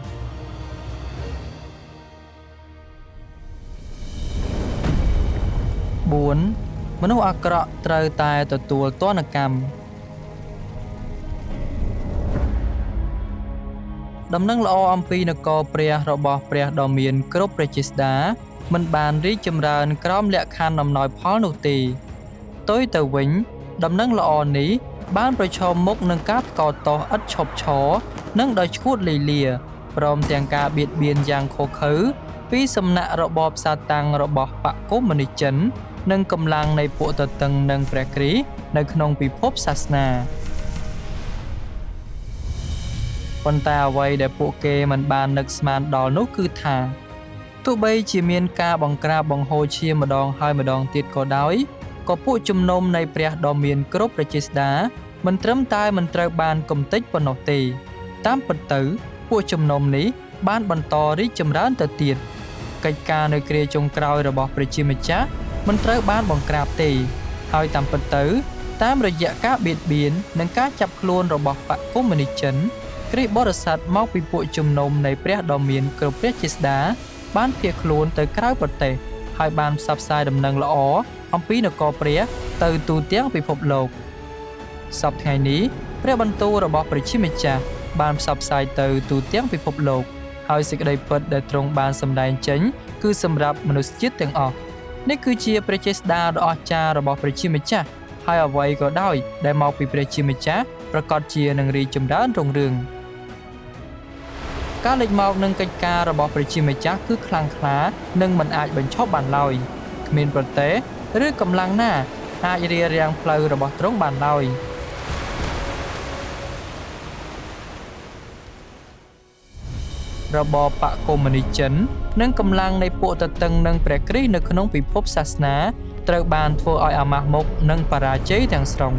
A: មនុស្សអាក្រក់ត្រូវតែទទួលទណ្ឌកម្មដំណឹងល្អអំពីនគរព្រះរបស់ព្រះដ៏មានគ្រប់ព្រះចេស្តាមិនបានរីកចម្រើនក្រោមលក្ខខណ្ឌអំណោយផលនោះទេផ្ទុយទៅវិញដំណឹងល្អនេះបានប្រឈមមុខនឹងការថ្កោលទោសឥតឈប់ឈរនិងដោយឈួតលីលាព្រមទាំងការបៀតបៀនយ៉ាងឃោរឃៅពីសំណាក់របបសាតាំងរបស់បកកុម្មុយនីសចិននិងកម្លាំងនៃពួកទទឹងនឹងព្រះគ្រីស្ទនៅក្នុងពិភពសាសនាប៉ុន្តែអ្វីដែលពួកគេមិនបាននឹកស្មានដល់នោះគឺថាទោះបីជាមានការបង្ក្រាបបង្ហូរឈាមម្ដងហើយម្ដងទៀតក៏ដោយក៏ពួកជំនុំនៃព្រះដ៏មានគ្រប់ព្រះចេស្តាមិនត្រឹមតែមិនត្រូវបានគំទេចប៉ុណ្ណោះទេតាមពិតទៅពួកជំនុំនេះបានបន្តរីកចម្រើនទៅទៀតកិច្ចការនៅគ្រាចុងក្រោយរបស់ព្រះជាម្ចាស់មិនត្រូវបានបង្ក្រាបទេហើយតាមពិតទៅតាមរយៈការបៀតបៀននិងការចាប់ខ្លួនរបស់បកកុម្មុយនីសចិនគ្រិស្តបរិស័ទមកពីពួកជំនុំនៃព្រះដ៏មានគ្រប់ព្រះចេស្តាបានភៀសខ្លួនទៅក្រៅប្រទេសហើយបានផ្សព្វផ្សាយដំណឹងល្អអំពីនគរព្រះទៅទូទាំងពិភពលោកសប្តាហ៍ថ្ងៃនេះព្រះបន្ទូលរបស់ព្រះជាម្ចាស់បានផ្សព្វផ្សាយទៅទូទាំងពិភពលោកហើយសេចក្តីពិតដែលទ្រង់បានសម្ដែងចេញគឺសម្រាប់មនុស្សជាតិទាំងអស់នេះគឺជាព្រះចេស្តាដ៏អស្ចារ្យរបស់ព្រះជាម្ចាស់ហើយអ្វីក៏ដោយដែលមកពីព្រះជាម្ចាស់ប្រកាសជានឹងរីកចម្រើនរុងរឿងការលេចមកនឹងកិច្ចការរបស់ព្រះជាម្ចាស់គឺខ្លាំងក្លានិងមិនអាចបញ្ឈប់បានឡើយគ្មានប្រទេសឬកម្លាំងណាអាចរារាំងផ្លូវរបស់ទ្រង់បានឡើយ របបបកកុម្មុយនីសចិននិងកម្លាំងនៃពួកតតឹងនិងព្រះគ្រីស្ទនៅក្នុងពិភពសាសនាត្រូវបានធ្វើឲ្យអាម៉ាស់មុខនិងបរាជ័យទាំងស្រុង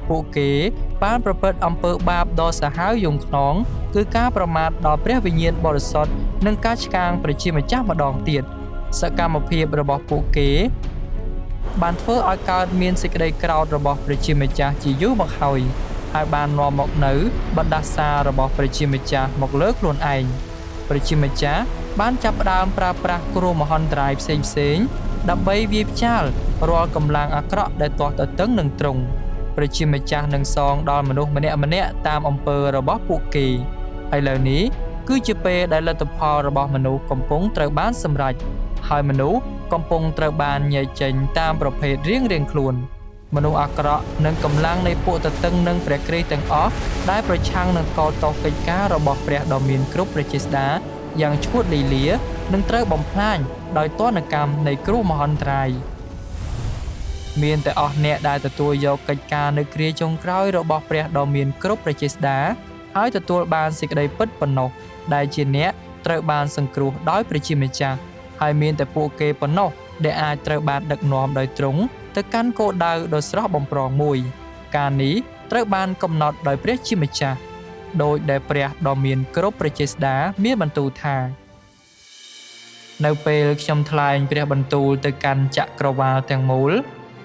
A: ពួកគេបានប្រព្រឹត្តអំពើបាបដ៏សាហាវយង់ឃ្នងគឺការប្រមាថដល់ព្រះវិញ្ញាណបរិសុទ្ធនិងការឆ្កាងព្រះជាម្ចាស់ម្ដងទៀតសកម្មភាពរបស់ពួកគេបានធ្វើឲ្យកើតមានសេចក្តីក្រោធរបស់ព្រះជាម្ចាស់ជាយូរមកហើយបាននាំមកនៅបណ្ដាសារបស់ព្រះជាម្ចាស់មកលើខ្លួនឯងព្រះជាម្ចាស់បានចាប់ផ្ដើមប្រើប្រាស់គ្រោះមហន្តរាយផ្សេងៗដើម្បីវាយផ្ចាល់រាល់កម្លាំងអាក្រក់ដែលទាស់ទទឹងនឹងទ្រង់ព្រះជាម្ចាស់នឹងសងដល់មនុស្សម្នាក់ៗតាមអំពើរបស់ពួកគេឥឡូវនេះគឺជាពេលដែលលទ្ធផលរបស់មនុស្សកំពុងត្រូវបានសម្រេចហើយមនុស្សកំពុងត្រូវបានញែកចេញតាមប្រភេទរៀងៗខ្លួនមនុស្សអាក្រក់និងកម្លាំងនៃពួកទទឹងនិងព្រះគ្រីស្ទទាំងអស់ដែលប្រឆាំងនឹងកលទោសកិច្ចការរបស់ព្រះដ៏មានគ្រប់ព្រះជាស្ដាយ៉ាងឈួតលីលានឹងត្រូវបំផ្លាញដោយទណ្ឌកម្មនៃគ្រោះមហន្តរាយមានតែអស់អ្នកដែលទទួលយកកិច្ចការនៅគ្រាចុងក្រោយរបស់ព្រះដ៏មានគ្រប់ព្រះជាស្ដាហើយទទួលបានសេចក្តីពិតប៉ុណ្ណោះដែលជាអ្នកត្រូវបានសង្គ្រោះដោយព្រះជាម្ចាស់ហើយមានតែពួកគេប៉ុណ្ណោះដែលអាចត្រូវបានដឹកនាំដោយទ្រង់ទៅកាន់គោលដៅដ៏ស្រស់បំព្រងមួយការនេះត្រូវបានកំណត់ដោយព្រះជាម្ចាស់ដោយដែលព្រះដ៏មានគ្រប់ព្រះជាស្ដាមានបន្ទូលថានៅពេលខ្ញុំថ្លែងព្រះបន្ទូលទៅកាន់ចក្រវាឡទាំងមូល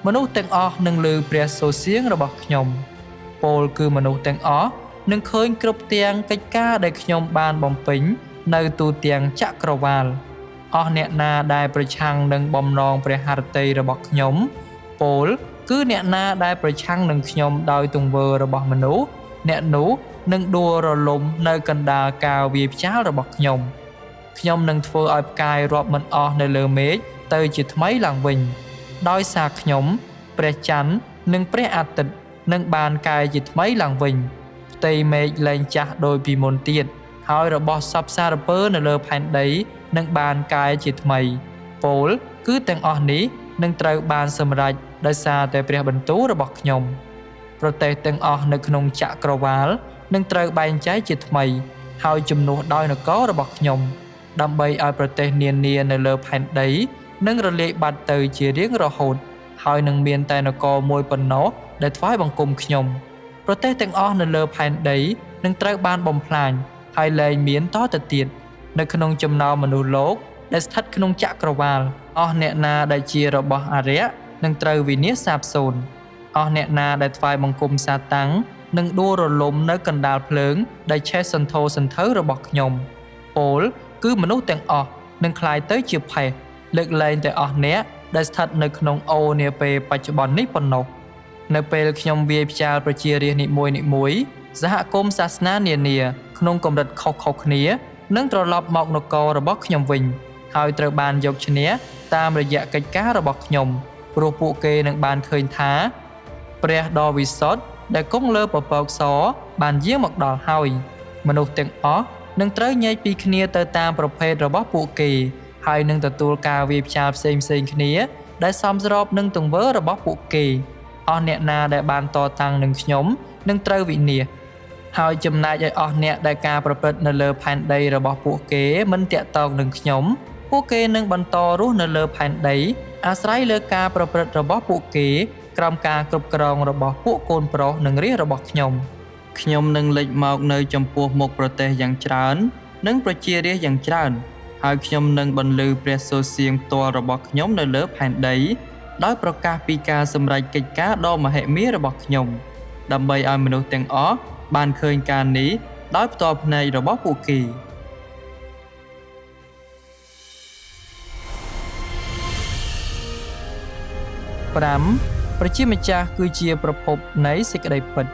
A: មនុស្សទាំងអស់នឹងឮព្រះសូរសៀងរបស់ខ្ញុំពោលគឺមនុស្សទាំងអស់នឹងឃើញគ្រប់ទាំងកិច្ចការដែលខ្ញុំបានបំពេញនៅទូទាំងចក្រវាឡអស់អ្នកណាដែលប្រឆាំងនឹងបំណងព្រះハរតីរបស់ខ្ញុំពោលគឺអ្នកណាដែលប្រឆាំងនឹងខ្ញុំដោយទង្វើរបស់មនុស្សអ្នកនោះនឹងដួលរលំនៅកណ្ដាលការវាយផ្ចាល់របស់ខ្ញុំនឹងធ្វើឲ្យផ្កាយរាប់មិនអស់នៅលើមេឃទៅជាថ្មីឡើងវិញដោយសារខ្ញុំព្រះច័ន្ទនិងព្រះអាទិត្យនឹងបានកែជាថ្មីឡើងវិញផ្ទៃមេឃលែងចាស់ដោយពីមុនទៀតហើយរបស់សពសារពើនៅលើផែនដីនឹងបានកែជាថ្មីពោលគឺទាំងអស់នេះនឹងត្រូវបានសម្រេចដោយសារតែព្រះបន្ទូលរបស់ខ្ញុំប្រទេសទាំងអស់នៅក្នុងចក្រវាឡនឹងត្រូវបែងចែកជាថ្មីហើយជំនួសដោយនគររបស់ខ្ញុំដើម្បីឲ្យប្រទេសនានានៅលើផែនដីនឹងរលាយបាត់ទៅជារៀងរហូតហើយនឹងមានតែនគរមួយប៉ុណ្ណោះដែលថ្វាយបង្គំខ្ញុំប្រទេសទាំងអស់នៅលើផែនដីនឹងត្រូវបានបំផ្លាញហើយលែងមានតទៅទៀតនៅក្នុងចំណោមមនុស្សលោកដែលស្ថិតក្នុងចក្រវាឡអស់អ្នកណាដែលជារបស់អារ្យនឹងត្រូវវិនាសសាបសូន្យអស់អ្នកណាដែលថ្វាយបង្គំសាតាំងនឹងដួលរលំនៅកណ្ដាលភ្លើងដែលឆេះសន្ធោសន្ធៅរបស់ខ្ញុំពោលគឺមនុស្សទាំងអស់នឹងคล้ายទៅជាផេះលើកលែងតែអស់អ្នកដែលស្ថិតនៅក្នុងអូនាពេលបច្ចុប្បន្ននេះប៉ុណ្ណោះនៅពេលខ្ញុំវាយផ្ចាលប្រជារាស្ត្រនីមួយៗសហគមន៍សាសនានានាក្នុងកម្រិតខុសៗគ្នានឹងត្រឡប់មកនគររបស់ខ្ញុំវិញហើយត្រូវបានយកឈ្នះតាមរយៈកិច្ចការរបស់ខ្ញុំព្រោះពួកគេនឹងបានឃើញថាព្រះដ៏វិសុទ្ធដែលគង់លើពពកសបានយាងមកដល់ហើយមនុស្សទាំងអស់នឹងត្រូវញែកពីគ្នាទៅតាមប្រភេទរបស់ពួកគេហើយនឹងទទួលការវាយផ្ចាលផ្សេងៗគ្នាដែលសមស្របនឹងទង្វើរបស់ពួកគេអស់អ្នកណាដែលបានតតាំងនឹងខ្ញុំនឹងត្រូវវិនាសហើយចំណែកឲ្យអស់អ្នកដែលការប្រព្រឹត្តនៅលើផែនដីរបស់ពួកគេមិនតាក់ទងនឹងខ្ញុំពួកគេនឹងបន្តរស់នៅលើផែនដីអាស្រ័យលើការប្រព្រឹត្តរបស់ពួកគេក្រោមការគ្រប់គ្រងរបស់ពួកកូនប្រុសនិងរាស្ត្ររបស់ខ្ញុំនឹងលេចមកនៅចំពោះមុខប្រទេសយ៉ាងច្រើននិងប្រជារាស្ត្រយ៉ាងច្រើនហើយខ្ញុំនឹងបន្លឺព្រះសូរសៀងផ្ទាល់របស់ខ្ញុំនៅលើផែនដីដោយប្រកាសពីការសម្រេចកិច្ចការដ៏មហិមារបស់ខ្ញុំដើម្បីឲ្យមនុស្សទាំងអស់បានឃើញការនេះដោយផ្ទាល់ភ្នែករបស់ពួកគេ5ព្រះជាម្ចាស់គឺជាប្រភពនៃសេចក្តីពិត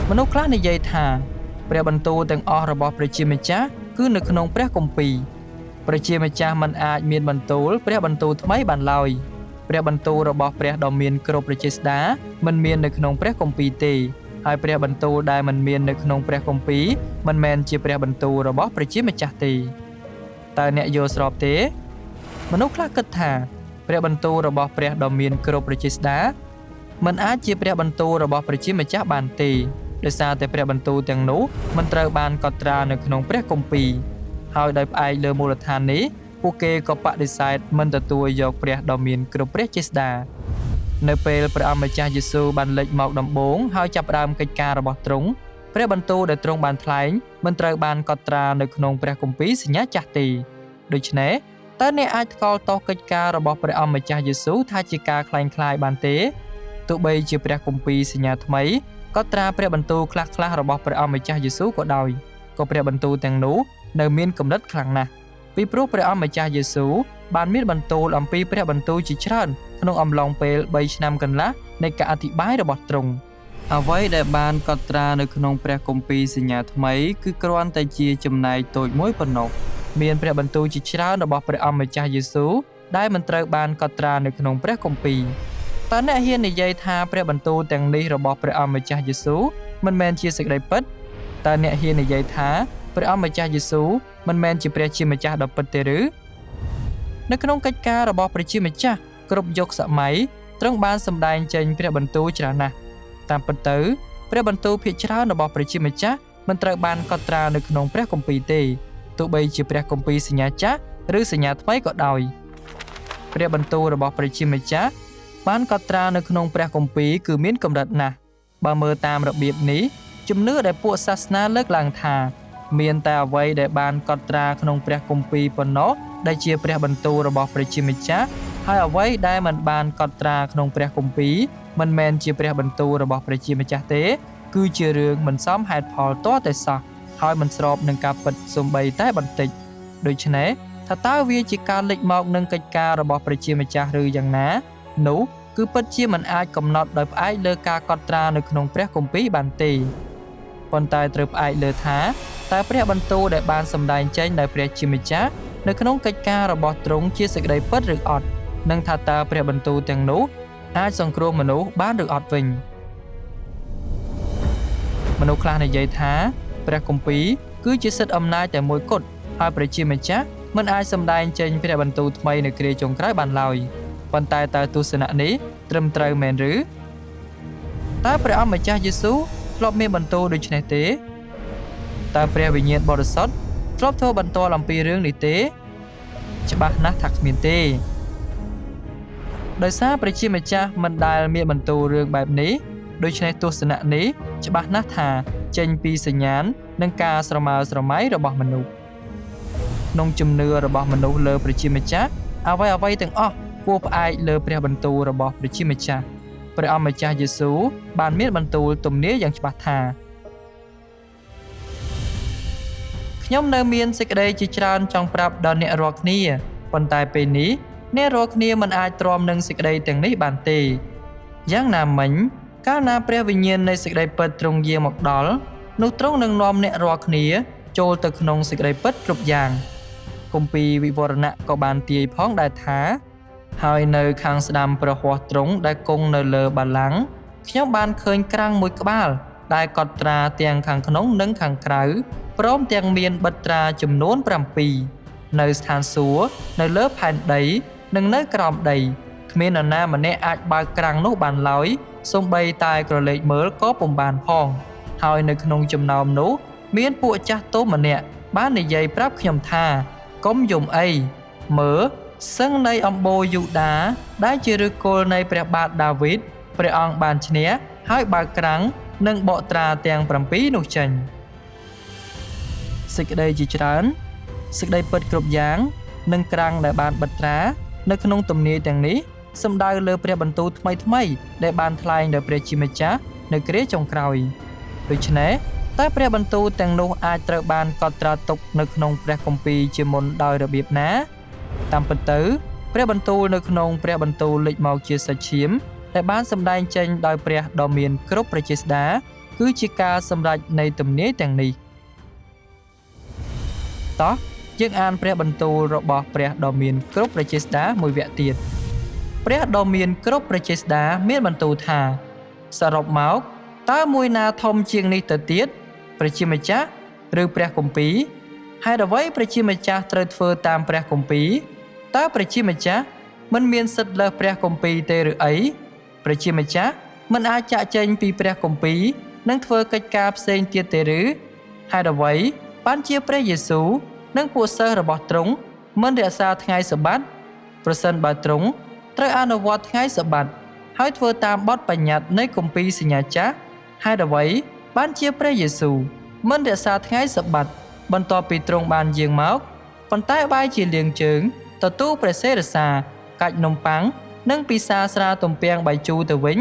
A: មនុស្សខ្លះនិយាយថាព្រះបន្ទូលទាំងអស់របស់ព្រះជាម្ចាស់គឺនៅក្នុងព្រះគម្ពីរព្រះជាម្ចាស់មិនអាចមានបន្ទូលព្រះបន្ទូលថ្មីបានឡើយព្រះបន្ទូលរបស់ព្រះដ៏មានគ្រប់ព្រះជាស្ដាមិនមាននៅក្នុងព្រះគម្ពីរទេហើយព្រះបន្ទូលដែលមិនមាននៅក្នុងព្រះគម្ពីរមិនមែនជាព្រះបន្ទូលរបស់ព្រះជាម្ចាស់ទេតើអ្នកយល់ស្របទេមនុស្សខ្លះគិតថាព្រះបន្ទូលរបស់ព្រះដ៏មានគ្រប់ព្រះជាស្ដា មិនអាចជាព្រះបន្ទូលរបស់ព្រះជាម្ចាស់បានទេដោយសារតែព្រះបន្ទូលទាំងនោះមិនត្រូវបានកត់ត្រានៅក្នុងព្រះគម្ពីរហើយដោយផ្អែកលើមូលដ្ឋាននេះពួកគេក៏បដិសេធមិនទទួលយកព្រះដ៏មានគ្រប់ព្រះចេស្តានៅពេលព្រះអម្ចាស់យេស៊ូវបានលេចមកដំបូងហើយចាប់ផ្ដើមកិច្ចការរបស់ទ្រង់ព្រះបន្ទូលដែលទ្រង់បានថ្លែងមិនត្រូវបានកត់ត្រានៅក្នុងព្រះគម្ពីរសញ្ញាចាស់ទេដូច្នេះតើអ្នកអាចថ្កោលទោសកិច្ចការរបស់ព្រះអម្ចាស់យេស៊ូវថាជាការคล้ายៗបានទេទោះបីជាព្រះគម្ពីរសញ្ញាថ្មីកត់ត្រាព្រះបន្ទូលខ្លះៗរបស់ព្រះអម្ចាស់យេស៊ូវក៏ដោយក៏ព្រះបន្ទូលទាំងនោះនៅមានកម្រិតខ្លាំងណាស់ពីព្រោះព្រះអម្ចាស់យេស៊ូវបានមានបន្ទូលអំពីព្រះបន្ទូលជាច្រើនក្នុងអំឡុងពេល3ឆ្នាំកន្លះនៃការអធិប្បាយរបស់ទ្រង់អ្វីដែលបានកត់ត្រានៅក្នុងព្រះគម្ពីរសញ្ញាថ្មីគឺគ្រាន់តែជាចំណែកតូចមួយប៉ុណ្ណោះមានព្រះបន្ទូលជាច្រើនរបស់ព្រះអម្ចាស់យេស៊ូវដែលមិនត្រូវបានកត់ត្រានៅក្នុងព្រះគម្ពីរតើអ្នកហ៊ាននិយាយថាព្រះបន្ទូលទាំងនេះរបស់ព្រះអម្ចាស់យេស៊ូវមិនមែនជាសេចក្តីពិតតើអ្នកហ៊ាននិយាយថាព្រះអម្ចាស់យេស៊ូវមិនមែនជាព្រះជាម្ចាស់ដ៏ពិតទេឬនៅក្នុងកិច្ចការរបស់ព្រះជាម្ចាស់គ្រប់យុគសម័យទ្រង់បានសម្ដែងចេញព្រះបន្ទូលច្រើនណាស់តាមពិតទៅព្រះបន្ទូលភាគច្រើនរបស់ព្រះជាម្ចាស់មិនត្រូវបានកត់ត្រានៅក្នុងព្រះគម្ពីរទេទោះបីជាព្រះគម្ពីរសញ្ញាចាស់ឬសញ្ញាថ្មីក៏ដោយព្រះបន្ទូលរបស់ព្រះជាម្ចាស់បានកត់ត្រានៅក្នុងព្រះគម្ពីរគឺមានកម្រិតណាស់បើមើលតាមរបៀបនេះជំនឿដែលពួកសាសនាលើកឡើងថាមានតែអ្វីដែលបានកត់ត្រាក្នុងព្រះគម្ពីរប៉ុណ្ណោះដែលជាព្រះបន្ទូលរបស់ព្រះជាម្ចាស់ហើយអ្វីដែលមិនបានកត់ត្រាក្នុងព្រះគម្ពីរមិនមែនជាព្រះបន្ទូលរបស់ព្រះជាម្ចាស់ទេគឺជារឿងមិនសមហេតុផលទាល់តែសោះហើយមិនស្របនឹងការពិតសូម្បីតែបន្តិចដូច្នេះថាតើវាជាការលេចមកនឹងកិច្ចការរបស់ព្រះជាម្ចាស់ឬយ៉ាងណានោះគឺពិតជាមិនអាចកំណត់ដោយផ្អែកលើការកត់ត្រានៅក្នុងព្រះគម្ពីរបានទេប៉ុន្តែត្រូវផ្អែកលើថាតើព្រះបន្ទូលដែលបានសម្ដែងចេញដោយព្រះជាម្ចាស់នៅក្នុងកិច្ចការរបស់ទ្រង់ជាសេចក្តីពិតឬអត់និងថាតើព្រះបន្ទូលទាំងនោះអាចសង្គ្រោះមនុស្សបានឬអត់វិញមនុស្សខ្លះនិយាយថាព្រះគម្ពីរគឺជាសិទ្ធិអំណាចតែមួយគត់ហើយព្រះជាម្ចាស់មិនអាចសម្ដែងចេញព្រះបន្ទូលថ្មីនៅគ្រាចុងក្រោយបានឡើយប៉ុន្តែតើទស្សនៈនេះត្រឹមត្រូវមែនឬតើព្រះអម្ចាស់យេស៊ូវធ្លាប់មានបន្ទូលដូចនេះទេតើព្រះវិញ្ញាណបរិសុទ្ធធ្លាប់ធ្វើបន្ទាល់អំពីរឿងនេះទេច្បាស់ណាស់ថាគ្មានទេដោយសារព្រះជាម្ចាស់មិនដែលមានបន្ទូលរឿងបែបនេះដូច្នេះទស្សនៈនេះច្បាស់ណាស់ថាចេញពីសញ្ញាណនិងការស្រមើស្រមៃរបស់មនុស្សក្នុងជំនឿរបស់មនុស្សលើព្រះជាម្ចាស់អ្វីៗទាំងអស់គួរផ្អែកលើព្រះបន្ទូលរបស់ព្រះជាម្ចាស់ព្រះអម្ចាស់យេស៊ូវបានមានបន្ទូលទំនាយយ៉ាងច្បាស់ថាខ្ញុំនៅមានសេចក្តីជាច្រើនចង់ប្រាប់ដល់អ្នករាល់គ្នាប៉ុន្តែពេលនេះអ្នករាល់គ្នាមិនអាចទ្រាំនឹងសេចក្តីទាំងនេះបានទេយ៉ាងណាមិញកាលណាព្រះវិញ្ញាណនៃសេចក្តីពិតទ្រង់យាងមកដល់នោះទ្រង់នឹងនាំអ្នករាល់គ្នាចូលទៅក្នុងសេចក្តីពិតគ្រប់យ៉ាងគម្ពីរវិវរណៈក៏បានទាយផងដែរថាហើយនៅខាងស្ដាំព្រះហស្ថទ្រង់ដែលគង់នៅលើបល្ល័ង្កខ្ញុំបានឃើញក្រាំងមួយក្បាលដែលកត់ត្រាទាំងខាងក្នុងនិងខាងក្រៅព្រមទាំងមានបិទត្រាចំនួន7នៅស្ថានសួគ៌នៅលើផែនដីនិងនៅក្រោមដីគ្មាននរណាម្នាក់អាចបើកក្រាំងនោះបានឡើយសូម្បីតែក្រឡេកមើលក៏ពុំបានផងហើយនៅក្នុងចំណោមនោះមានពួកចាស់ទុំម្នាក់បាននិយាយប្រាប់ខ្ញុំថាកុំយំអីមើលសឹងនៃអំបូរយូដាដែលជាឫសគល់នៃព្រះបាទដាវីតព្រះអង្គបានឈ្នះហើយបើកក្រាំងនិងបកត្រាទាំង7នោះចេញសេចក្តីជាច្រើនសេចក្តីពិតគ្រប់យ៉ាងនិងក្រាំងដែលបានបិទត្រានៅក្នុងទំនាយទាំងនេះសំដៅលើព្រះបន្ទូលថ្មីដែលបានថ្លែងដោយព្រះជាម្ចាស់នៅគ្រាចុងក្រោយដូច្នេះតើព្រះបន្ទូលទាំងនោះអាចត្រូវបានកត់ត្រាទុកនៅក្នុងព្រះគម្ពីរជាមុនដោយរបៀបណាតាមពិតទៅព្រះបន្ទូលនៅក្នុងព្រះបន្ទូលលេចមកជាសាច់ឈាមដែលបានសម្ដែងចេញដោយព្រះដ៏មានគ្រប់ព្រះចេស្តាគឺជាការសម្រេចនៃទំនាយទាំងនេះតោះយើងអានព្រះបន្ទូលរបស់ព្រះដ៏មានគ្រប់ព្រះចេស្តាមួយវគ្គទៀតព្រះដ៏មានគ្រប់ព្រះចេស្តាមានបន្ទូលថាសរុបមកតើមួយណាធំជាងនេះទៅទៀតព្រះជាម្ចាស់ឬព្រះគម្ពីរហេតុអ្វីព្រះជាម្ចាស់ត្រូវធ្វើតាមព្រះគម្ពីរតើព្រះជាម្ចាស់មិនមានសិទ្ធិលើសព្រះគម្ពីរទេឬអីព្រះជាម្ចាស់ មិនអាចចាក់ចែងពីព្រះគម្ពីរនិងធ្វើកិច្ចការផ្សេងទៀតទេឬហេតុអ្វីបានជាព្រះយេស៊ូវនិងពួកសិស្សរបស់ទ្រង់មិនរក្សាថ្ងៃសបាតប្រសិនបើទ្រង់ត្រូវអនុវត្តថ្ងៃសបាតហើយធ្វើតាមបទបញ្ញត្តិនៃគម្ពីរសញ្ញាចាស់ហេតុអ្វីបានជាព្រះយេស៊ូវមិនរក្សាថ្ងៃសបាតបន្ទាប់ពីទ្រង់បានយាងមកប៉ុន្តែបែរជាលាងជើងទទួលព្រះសេរសាកាច់នំប៉័ងនិងពិសាស្រាទំពាំងបាយជូរទៅវិញ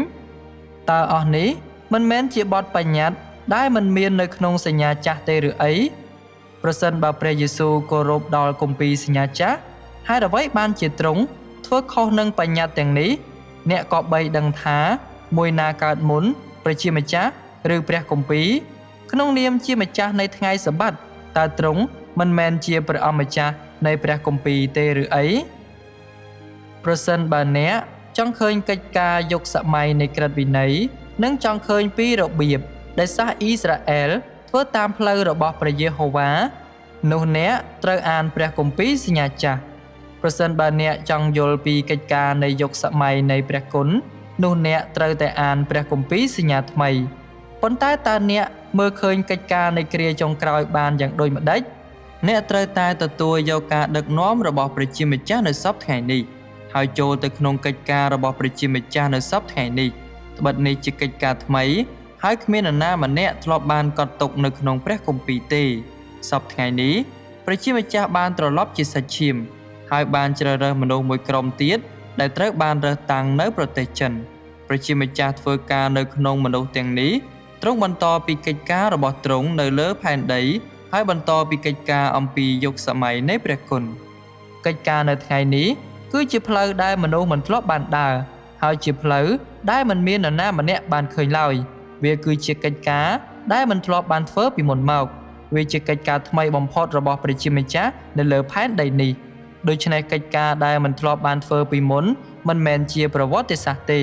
A: តើអស់នេះមិនមែនជាបទបញ្ញត្តិដែលមិនមាននៅក្នុងសញ្ញាចាស់ទេឬអីប្រសិនបើព្រះយេស៊ូវគោរពដល់គម្ពីរសញ្ញាចាស់ហេតុអ្វីបានជាទ្រង់ធ្វើខុសនឹងបញ្ញត្តិទាំងនេះអ្នកក៏បីដឹងថាមួយណាកើតមុនព្រះជាម្ចាស់ឬព្រះគម្ពីរក្នុងនាមជាម្ចាស់នៃថ្ងៃសបាតតើទ្រង់មិនមែនជាព្រះអម្ចាស់នៃព្រះគម្ពីរទេឬអីប្រសិនបើអ្នកចង់ឃើញកិច្ចការយុគសម័យនៃក្រឹតវិន័យនិងចង់ឃើញពីរបៀបដែលសាសអ៊ីស្រាអែលធ្វើតាមផ្លូវរបស់ព្រះយេហូវ៉ានោះអ្នកត្រូវអានព្រះគម្ពីរសញ្ញាចាស់ប្រសិនបើអ្នកចង់យល់ពីកិច្ចការនៃយុគសម័យនៃព្រះគុណនោះអ្នកត្រូវតែអានព្រះគម្ពីរសញ្ញាថ្មីប៉ុន្តែតើអ្នកមើលឃើញកិច្ចការនៃគ្រាចុងក្រោយបានយ៉ាងដូចម្តេចអ្នកត្រូវតែទទួលយកការដឹកនាំរបស់ព្រះជាម្ចាស់នៅសប្តាហ៍ថ្ងៃនេះហើយចូលទៅក្នុងកិច្ចការរបស់ព្រះជាម្ចាស់នៅសប្តាហ៍ថ្ងៃនេះត្បិតនេះជាកិច្ចការថ្មីហើយគ្មាននរណាម្នាក់ធ្លាប់បានកត់ទុកនៅក្នុងព្រះគម្ពីរទេសប្តាហ៍ថ្ងៃនេះព្រះជាម្ចាស់បានត្រឡប់ជាសាច់ឈាមហើយបានជ្រើសរើសមនុស្សមួយក្រុមទៀតដែលត្រូវបានរើសតាំងនៅប្រទេសចិនព្រះជាម្ចាស់ធ្វើការនៅក្នុងមនុស្សទាំងនេះទ្រង់បន្តពីកិច្ចការរបស់ទ្រង់នៅលើផែនដីហើយបន្តពីកិច្ចការអំពីយុគសម័យនៃព្រះគុណកិច្ចការនៅថ្ងៃនេះគឺជាផ្លូវដែលមនុស្សមិនធ្លាប់បានដើរហើយជាផ្លូវដែលមិនមាននរណាម្នាក់បានឃើញឡើយវាគឺជាកិច្ចការដែលមិនធ្លាប់បានធ្វើពីមុនមកវាជាកិច្ចការថ្មីបំផុតរបស់ព្រះជាម្ចាស់នៅលើផែនដីនេះដូច្នេះកិច្ចការដែលមិនធ្លាប់បានធ្វើពីមុនមិនមែនជាប្រវត្តិសាស្ត្រទេ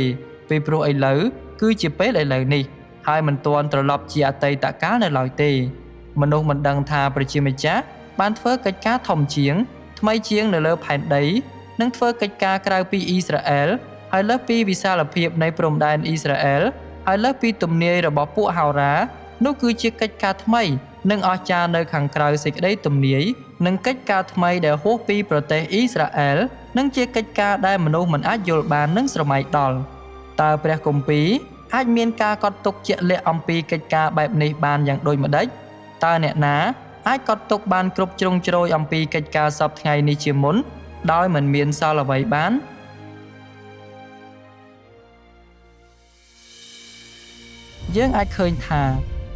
A: ពីព្រោះឥឡូវគឺជាពេលឥឡូវនេះហើយមិនទាន់ត្រឡប់ជាអតីតកាលនៅឡើយទេមនុស្សមិនដឹងថាព្រះជាម្ចាស់បានធ្វើកិច្ចការធំជាងថ្មីជាងនៅលើផែនដីនិងធ្វើកិច្ចការក្រៅពីអ៊ីស្រាអែលហើយលើសពីវិសាលភាពនៃព្រំដែនអ៊ីស្រាអែលហើយលើសពីទំនាយរបស់ពួកហោរានោះគឺជាកិច្ចការថ្មីនិងអស្ចារ្យនៅខាងក្រៅសេចក្តីទំនាយនិងកិច្ចការថ្មីដែលហួសពីប្រទេសអ៊ីស្រាអែលនិងជាកិច្ចការដែលមនុស្សមិនអាចយល់បាននិងស្រមៃដល់តើព្រះគម្ពីរអាចមានការកត់ទុកជាក់លាក់អំពីកិច្ចការបែបនេះបានយ៉ាងដូចម្តេចតើអ្នកណាអាចកត់ទុកបានគ្រប់ជ្រុងជ្រោយអំពីកិច្ចការសពថ្ងៃនេះជាមុនដោយមិនមានសល់អ្វីបានយើងអាចឃើញថា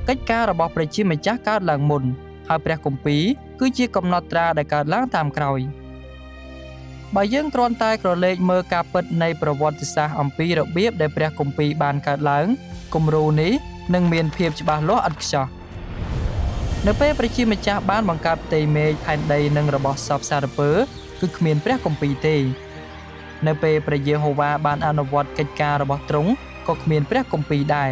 A: កិច្ចការរបស់ព្រះជាម្ចាស់កើតឡើងមុនហើយព្រះគម្ពីរគឺជាកំណត់ត្រាដែលកើតឡើងតាមក្រោយបើយើងគ្រាន់តែក្រឡេកមើលការពិតនៃប្រវត្តិសាស្ត្រអំពីរបៀបដែលព្រះគម្ពីរបានកើតឡើងគំរូនេះនឹងមានភាពច្បាស់លាស់ឥតខ្ចោះនៅពេលព្រះជាម្ចាស់បានបង្កើតផ្ទៃមេឃផែនដីនិងរបស់សពសារពើគឺគ្មានព្រះគម្ពីរទេនៅពេលព្រះយេហូវ៉ាបានអនុវត្តកិច្ចការរបស់ទ្រង់ក៏គ្មានព្រះគម្ពីរដែរ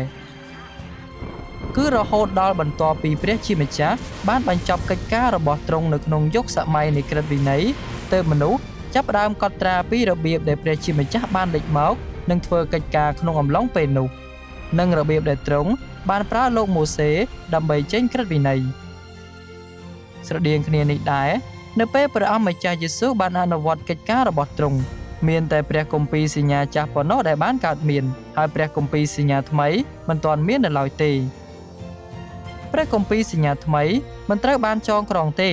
A: គឺរហូតដល់បន្ទាប់ពីព្រះជាម្ចាស់បានបញ្ចប់កិច្ចការរបស់ទ្រង់នៅក្នុងយុគសម័យនៃក្រឹតវិន័យទើបមនុស្សចាប់ផ្ដើមកត់ត្រាពីរបៀបដែលព្រះជាម្ចាស់បានលេចមកនិងធ្វើកិច្ចការក្នុងអំឡុងពេលនោះនិងរបៀបដែលទ្រង់បានប្រើលោកម៉ូសេដើម្បីចេញក្រឹតវិន័យស្រដៀងគ្នានេះដែរនៅពេលព្រះអម្ចាស់យេស៊ូវបានអនុវត្តកិច្ចការរបស់ទ្រង់មានតែព្រះគម្ពីរសញ្ញាចាស់ប៉ុណ្ណោះដែលបានកើតមានហើយព្រះគម្ពីរសញ្ញាថ្មីមិនទាន់មាននៅឡើយទេព្រះគម្ពីរសញ្ញាថ្មីមិនត្រូវបានចងក្រងទេ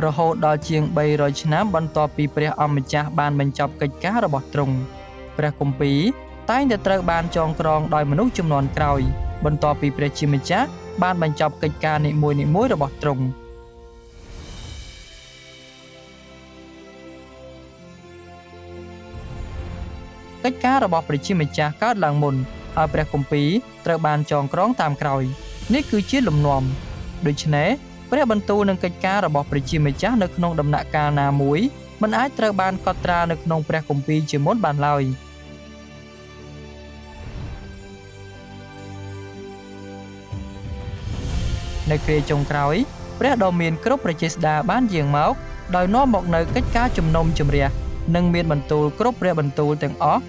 A: រហូតដល់ជាង300ឆ្នាំបន្ទាប់ពីព្រះអម្ចាស់បានបញ្ចប់កិច្ចការរបស់ទ្រង់ព្រះគម្ពីរតែងតែត្រូវបានចងក្រងដោយមនុស្សជំនាន់ក្រោយបន្ទាប់ពីព្រះជាម្ចាស់បានបញ្ចប់កិច្ចការនីមួយៗរបស់ទ្រង់កិច្ចការរបស់ព្រះជាម្ចាស់កើតឡើងមុនហើយព្រះគម្ពីរត្រូវបានចងក្រងតាមក្រោយនេះគឺជាលំនាំដូច្នេះព្រះបន្ទូលនឹងកិច្ចការរបស់ព្រះជាម្ចាស់នៅក្នុងដំណាក់កាលណាមួយមិនអាចត្រូវបានកត់ត្រានៅក្នុងព្រះគម្ពីរជាមុនបានឡើយនៅគ្រាចុងក្រោយព្រះដ៏មានគ្រប់ប្រជាស្ដាបានយាងមកដោយនាំមកនៅកិច្ចការជំនុំជម្រះនិងមានបន្ទូលគ្រប់ព្រះបន្ទូលទាំងអស់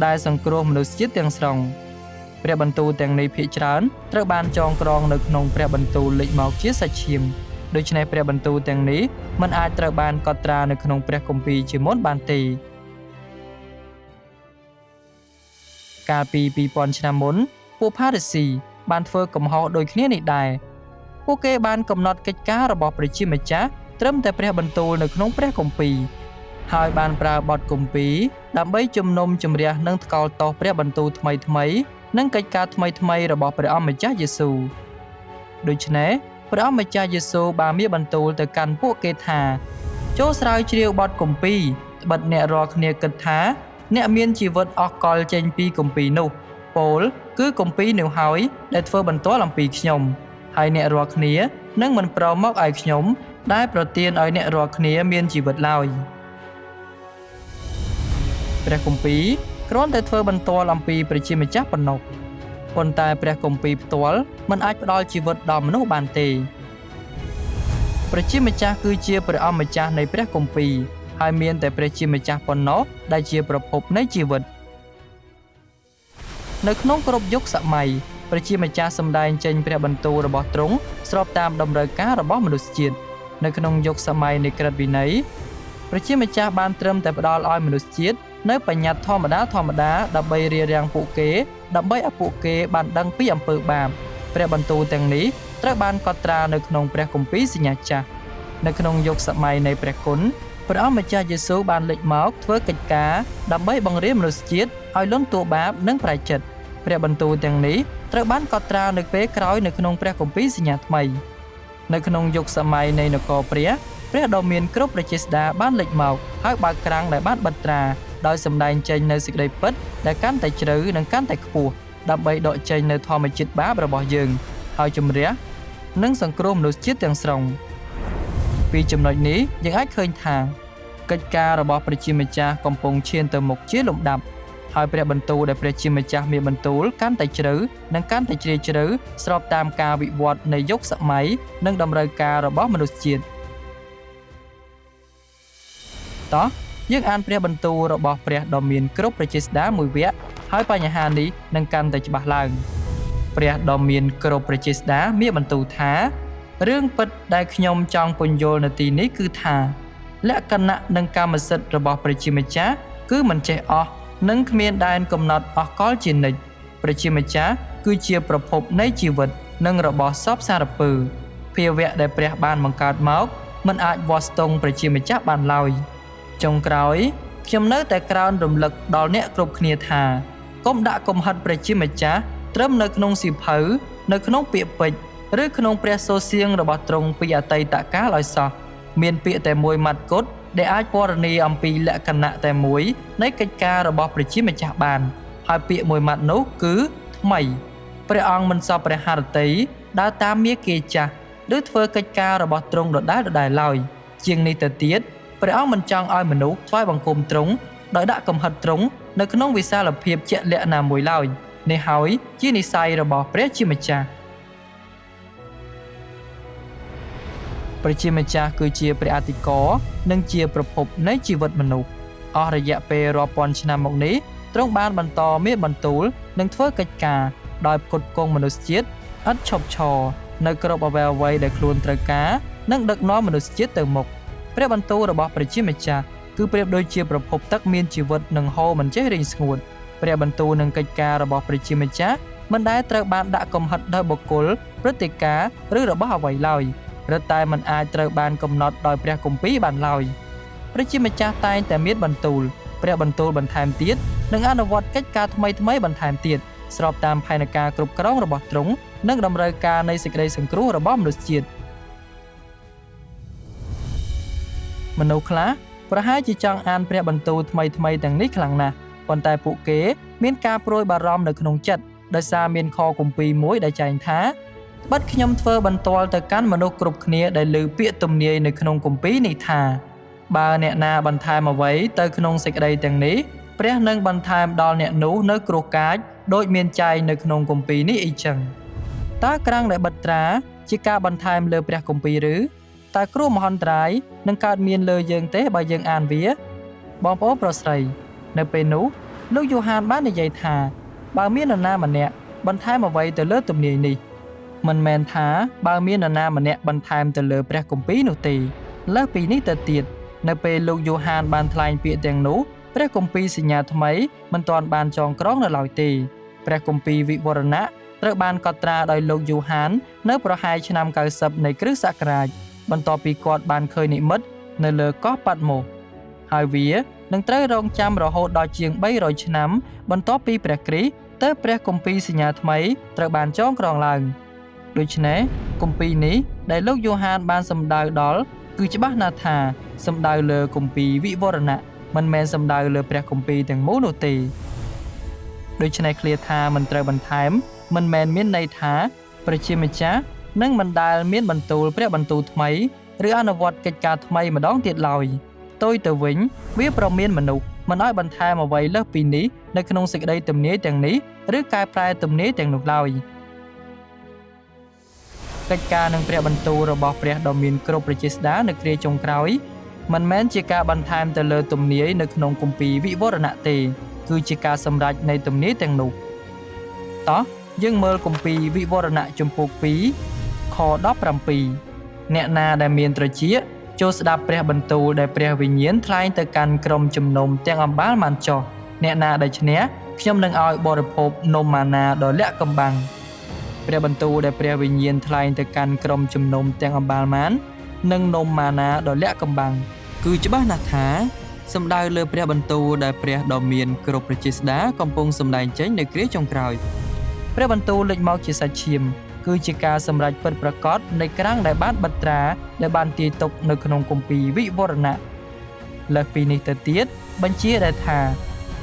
A: ដែលសង្គ្រោះមនុស្សជាតិទាំងស្រុង ព្រះបន្ទូលទាំងនេះភាគច្រើនត្រូវបានចងក្រងនៅក្នុងព្រះបន្ទូលលេចមកជាសាច់ឈាមដូច្នេះព្រះបន្ទូលទាំងនេះមិនអាចត្រូវបានកត់ត្រានៅក្នុងព្រះគម្ពីរជាមុនបានទេកាលពី 2000 ឆ្នាំមុនពួកផារីស៊ីបានធ្វើកំហុសដូចគ្នានេះដែរពួកគេបានកំណត់កិច្ចការរបស់ព្រះជាម្ចាស់ត្រឹមតែព្រះបន្ទូលនៅក្នុងព្រះគម្ពីរហើយបានប្រើបទគម្ពីរដើម្បីជំនុំជម្រះនិងថ្កោលទោសព្រះបន្ទូលថ្មីៗនិងកិច្ចការថ្មីៗរបស់ព្រះអម្ចាស់យេស៊ូវដូច្នេះព្រះអម្ចាស់យេស៊ូវបានមានបន្ទូលទៅកាន់ពួកគេថាចូលស្រាវជ្រាវបទគម្ពីរបិទអ្នករាល់គ្នាគិតថាអ្នកមានជីវិតអស់កលចេញពីគម្ពីរនោះពោលគឺគម្ពីរនោះហើយដែលធ្វើបន្ទាល់អំពីខ្ញុំហើយអ្នករាល់គ្នានឹងមិនប្រមមកឲ្យខ្ញុំដែលប្រទានឲ្យអ្នករាល់គ្នាមានជីវិតឡើយព្រះគម្ពីរគ្រាន់តែធ្វើបន្ទាល់អំពីព្រះជាម្ចាស់ប៉ុណ្ណោះប៉ុន្តែព្រះគម្ពីរផ្ទាល់មិនអាចផ្ដល់ជីវិតដល់មនុស្សបានទេព្រះជាម្ចាស់គឺជាព្រះអម្ចាស់នៃព្រះគម្ពីរហើយមានតែព្រះជាម្ចាស់ប៉ុណ្ណោះដែលជាប្រភពនៃជីវិតនៅក្នុងគ្រប់យុគសម័យព្រះជាម្ចាស់សម្ដែងចេញព្រះបន្ទូលរបស់ទ្រង់ស្របតាមតម្រូវការរបស់មនុស្សជាតិនៅក្នុងយុគសម័យនៃក្រឹតវិន័យព្រះជាម្ចាស់បានត្រឹមតែផ្ដល់ឲ្យមនុស្សជាតិនៅបញ្ញត្តិធម្មតាដើម្បីរារាំងពួកគេដើម្បីឲ្យពួកគេបានដឹងពីអំពើបាបព្រះបន្ទូលទាំងនេះត្រូវបានកត់ត្រានៅក្នុងព្រះគម្ពីរសញ្ញាចាស់នៅក្នុងយុគសម័យនៃព្រះគុណព្រះអម្ចាស់យេស៊ូវបានលេចមកធ្វើកិច្ចការដើម្បីបង្រៀនមនុស្សជាតិឲ្យលន់តួបាបនិងប្រែចិត្តព្រះបន្ទូលទាំងនេះត្រូវបានកត់ត្រានៅពេលក្រោយនៅក្នុងព្រះគម្ពីរសញ្ញាថ្មីនៅក្នុងយុគសម័យនៃនគរព្រះដ៏មានគ្រប់ព្រះចេស្តាបានលេចមកហើយបើកក្រាំងដែលបានបិទត្រាដោយសម្ដែងចេញនៅសេចក្តីពិតដែលកាន់តែជ្រៅនិងកាន់តែខ្ពស់ដើម្បីដកចេញនៅធម្មជាតិបាបរបស់យើងហើយជំរះនិងសង្គ្រោះមនុស្សជាតិទាំងស្រុងពីចំណុចនេះយើងអាចឃើញថាកិច្ចការរបស់ព្រះជាម្ចាស់កំពុងឈានទៅមុខជាលំដាប់ហើយព្រះបន្ទូលដែលព្រះជាម្ចាស់មានបន្ទូលកាន់តែជ្រៅនិងកាន់តែជ្រាលជ្រៅស្របតាមការវិវត្តនៃយុគសម័យនិងតម្រូវការរបស់មនុស្សជាតិតោះយើងអានព្រះបន្ទូលរបស់ព្រះដ៏មានគ្រប់ព្រះចេស្តាមួយវគ្គហើយបញ្ហានេះនឹងកាន់តែច្បាស់ឡើងព្រះដ៏មានគ្រប់ព្រះចេស្តាមានបន្ទូលថារឿងពិតដែលខ្ញុំចង់ពន្យល់នៅទីនេះគឺថាលក្ខណៈនិងកម្មសិទ្ធិរបស់ព្រះជាម្ចាស់គឺមិនចេះអស់និងគ្មានដែនកំណត់អស់កលជានិច្ចព្រះជាម្ចាស់គឺជាប្រភពនៃជីវិតនិងរបស់សពសារពើភាវៈដែលព្រះបានបង្កើតមកមិនអាចវាស់ស្ទង់ព្រះជាម្ចាស់បានឡើយចុងក្រោយខ្ញុំនៅតែក្រើនរំលឹកដល់អ្នកគ្រប់គ្នាថាកុំដាក់កំហិតព្រះជាម្ចាស់ត្រឹមនៅក្នុងសៀវភៅនៅក្នុងពាក្យពេចន៍ឬក្នុងព្រះសូរសៀងរបស់ទ្រង់ពីអតីតកាលឲ្យសោះមានពាក្យតែមួយម៉ាត់គត់ដែលអាចពណ៌នាអំពីលក្ខណៈតែមួយនៃកិច្ចការរបស់ព្រះជាម្ចាស់បានហើយពាក្យមួយម៉ាត់នោះគឺថ្មីព្រះអង្គមិនសពព្រះハរតីដើរតាមមាគ៌ាចាស់ឬធ្វើកិច្ចការរបស់ទ្រង់ដដែលឡើយជាងនេះទៅទៀតព្រះអង្គមិនចង់ឲ្យមនុស្សថ្វាយបង្គំទ្រង់ដោយដាក់កំហិតទ្រង់នៅក្នុងវិសាលភាពជាក់លាក់ណាមួយឡើយនេះហើយជានិស្ស័យរបស់ព្រះជាម្ចាស់ព្រះជាម្ចាស់គឺជាព្រះអធិការនិងជាប្រភពនៃជីវិតមនុស្សអស់រយៈពេលរាប់ពាន់ឆ្នាំមកនេះទ្រង់បានបន្តមានបន្ទូលនិងធ្វើកិច្ចការដោយផ្គត់ផ្គង់មនុស្សជាតិឥតឈប់ឈរនៅគ្រប់អ្វីៗដែលខ្លួនត្រូវការនិងដឹកនាំមនុស្សជាតិទៅមុខព្រះបន្ទូលរបស់ព្រះជាម្ចាស់គឺប្រៀបដូចជាប្រភពទឹកមានជីវិតនិងហូរមិនចេះរីងស្ងួតព្រះបន្ទូលនិងកិច្ចការរបស់ព្រះជាម្ចាស់មិនដែលត្រូវបានដាក់កំហិតដោយបុគ្គលព្រឹត្តិការណ៍ឬរបស់អ្វីឡើយរឹតតែមិនអាចត្រូវបានកំណត់ដោយព្រះគម្ពីរបានឡើយព្រះជាម្ចាស់តែងតែមានបន្ទូលព្រះបន្ទូលបន្ថែមទៀតនិងអនុវត្តកិច្ចការថ្មីបន្ថែមទៀតស្របតាមផែនការគ្រប់គ្រងរបស់ទ្រង់និងតម្រូវការនៃសេចក្តីសង្គ្រោះរបស់មនុស្សជាតិមនុស្សខ្លះប្រហែលជាចង់អានព្រះបន្ទូលថ្មីទាំងនេះខ្លាំងណាស់ប៉ុន្តែពួកគេមានការព្រួយបារម្ភនៅក្នុងចិត្តដោយសារមានខគម្ពីរមួយដែលចែងថាបិទខ្ញុំធ្វើបន្ទាល់ទៅកាន់មនុស្សគ្រប់គ្នាដែលឮពាក្យទំនាយនៅក្នុងគម្ពីរនេះថាបើអ្នកណាបន្ថែមអ្វីទៅក្នុងសេចក្តីទាំងនេះព្រះនឹងបន្ថែមដល់អ្នកនោះនៅគ្រោះកាចដូចមានចែងនៅក្នុងគម្ពីរនេះអីចឹងតើក្រាំងដែលបិទត្រាជាការបន្ថែមលើព្រះគម្ពីរឬតើគ្រោះមហន្តរាយនឹងកើតមានលើយើងទេបើយើងអានវាបងប្អូនប្រុសស្រីនៅពេលនោះលោកយូហានបាននិយាយថាបើមាននរណាម្នាក់ បន្ថែមអ្វីទៅលើទំនាយនេះមិនមែនថាបើមាននរណាម្នាក់បន្ថែមទៅលើព្រះគម្ពីរនោះទេលើសពីនេះទៅទៀតនៅពេលលោកយូហានបានថ្លែងពាក្យទាំងនោះព្រះគម្ពីរសញ្ញាថ្មីមិនទាន់បានចងក្រងនៅឡើយទេព្រះគម្ពីរវិវរណៈត្រូវបានកត់ត្រាដោយលោកយូហាននៅប្រហែលឆ្នាំ90នៃគ្រិស្តសករាជបន្ទាប់ពីគាត់បានឃើញនិមិត្តនៅលើកោះប៉ាត់ម៉ូសហើយវានឹងត្រូវរងចាំរហូតដល់ជាង300ឆ្នាំបន្ទាប់ពីព្រះគ្រីស្ទទើបព្រះគម្ពីរសញ្ញាថ្មីត្រូវបានចងក្រងឡើងដូច្នេះគម្ពីរនេះដែលលោកយូហានបានសម្ដៅដល់គឺច្បាស់ណាស់ថាសម្ដៅលើគម្ពីរវិវរណៈមិនមែនសម្ដៅលើព្រះគម្ពីរទាំងមូលនោះទេដូច្នេះឃ្លាថាមិនត្រូវបន្ថែមមិនមែនមានន័យថាព្រះជាម្ចាស់នឹងមិនដែលមានបន្ទូលព្រះបន្ទូលថ្មីឬអនុវត្តកិច្ចការថ្មីម្ដងទៀតឡើយផ្ទុយទៅវិញវាប្រមានមនុស្សមិនឲ្យបន្ថែមអ្វីលើសពីនេះនៅក្នុងសេចក្តីទំនាយទាំងនេះឬកែប្រែទំនាយទាំងនោះឡើយកិច្ចការនឹងព្រះបន្ទូលរបស់ព្រះដ៏មានគ្រប់ព្រះចេស្តានៅគ្រាចុងក្រោយមិនមែនជាការបន្ថែមទៅលើទំនាយនៅក្នុងគម្ពីរវិវរណៈទេគឺជាការសម្រេចនៃទំនាយទាំងនោះតោះយើងមើលគម្ពីរវិវរណៈជំពូក2ខ17អ្នកណាដែលមានត្រចៀកចូលស្ដាប់ព្រះបន្ទូលដែលព្រះវិញ្ញាណថ្លែងទៅកាន់ក្រុមជំនុំទាំងអម្បាលម៉ានចុះអ្នកណាដែលឈ្នះខ្ញុំនឹងឲ្យបរិភោគនំម៉ាណាដ៏លាក់កំបាំងព្រះបន្ទូលដែលព្រះវិញ្ញាណថ្លែងទៅកាន់ក្រុមជំនុំទាំងអម្បាលម៉ាននិងនំម៉ាណាដ៏លាក់កំបាំងគឺច្បាស់ណាស់ថាសំដៅលើព្រះបន្ទូលដែលព្រះដ៏មានគ្រប់ព្រះចេស្តាកំពុងសម្ដែងចេញនៅគ្រាចុងក្រោយព្រះបន្ទូលលេចមកជាសាច់ឈាមគឺជាការសម្រេចពិតប្រាកដនៃក្រាំងដែលបានបិទត្រាដែលបានទាយទុកនៅក្នុងគម្ពីរវិវរណៈលើសពីនេះទៅទៀតបញ្ជាដែលថា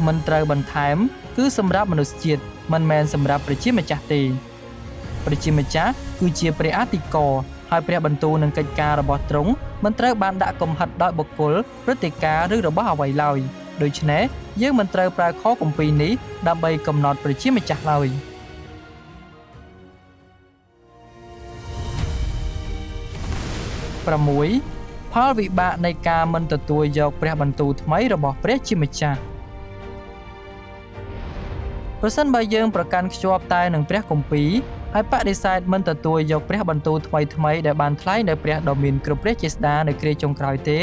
A: មិនត្រូវបន្ថែមគឺសម្រាប់មនុស្សជាតិមិនមែនសម្រាប់ប្រជាម្ចាស់ទេប្រជាម្ចាស់គឺជាព្រះអធិការហើយព្រះបន្ទូលនឹងកិច្ចការរបស់ទ្រង់មិនត្រូវបានដាក់កំហិតដោយបុគ្គលព្រឹត្តិការណ៍ឬរបស់អ្វីឡើយដូច្នេះយើងមិនត្រូវប្រើខគម្ពីរនេះដើម្បីកំណត់ប្រជាម្ចាស់ឡើយ6ផលវិបាកនៃការមិនទទួលយកព្រះបន្ទូលថ្មីរបស់ព្រះជាម្ចាស់ប្រសិនបើយើងប្រកាន់ខ្ជាប់តែនឹងព្រះគម្ពីរហើយបដិសេធមិនទទួលយកព្រះបន្ទូលថ្មីដែលបានថ្លែងដោយព្រះដ៏មានគ្រប់ព្រះចេស្តានៅគ្រាចុងក្រោយទេ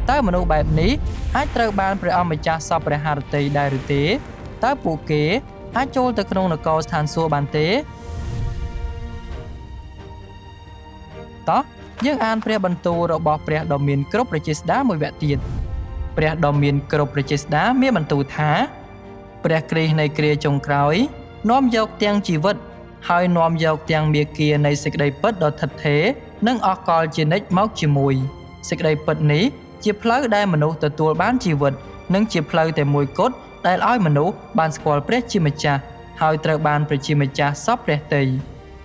A: តើមនុស្សបែបនេះអាចត្រូវបានព្រះអម្ចាស់សពព្រះハរតីដែរឬទេតើពួកគេអាចចូលទៅក្នុងនគរស្ថានសួគ៌បានទេតោះយើងអានព្រះបន្ទូលរបស់ព្រះដ៏មានគ្រប់ព្រះចេស្តាមួយវគ្គទៀតព្រះដ៏មានគ្រប់ព្រះចេស្តាមានបន្ទូលថាព្រះគ្រីស្ទនៃគ្រាចុងក្រោយនាំយកទាំងជីវិតហើយនាំយកទាំងមាគ៌ានៃសេចក្តីពិតដ៏ឋិតថេរនិងអកលជានិច្ចមកជាមួយសេចក្តីពិតនេះជាផ្លូវដែលមនុស្សទទួលបានជីវិតនិងជាផ្លូវតែមួយគត់ដែលឲ្យមនុស្សបានស្គាល់ព្រះជាម្ចាស់ហើយត្រូវបានព្រះជាម្ចាស់សពព្រះទ័យ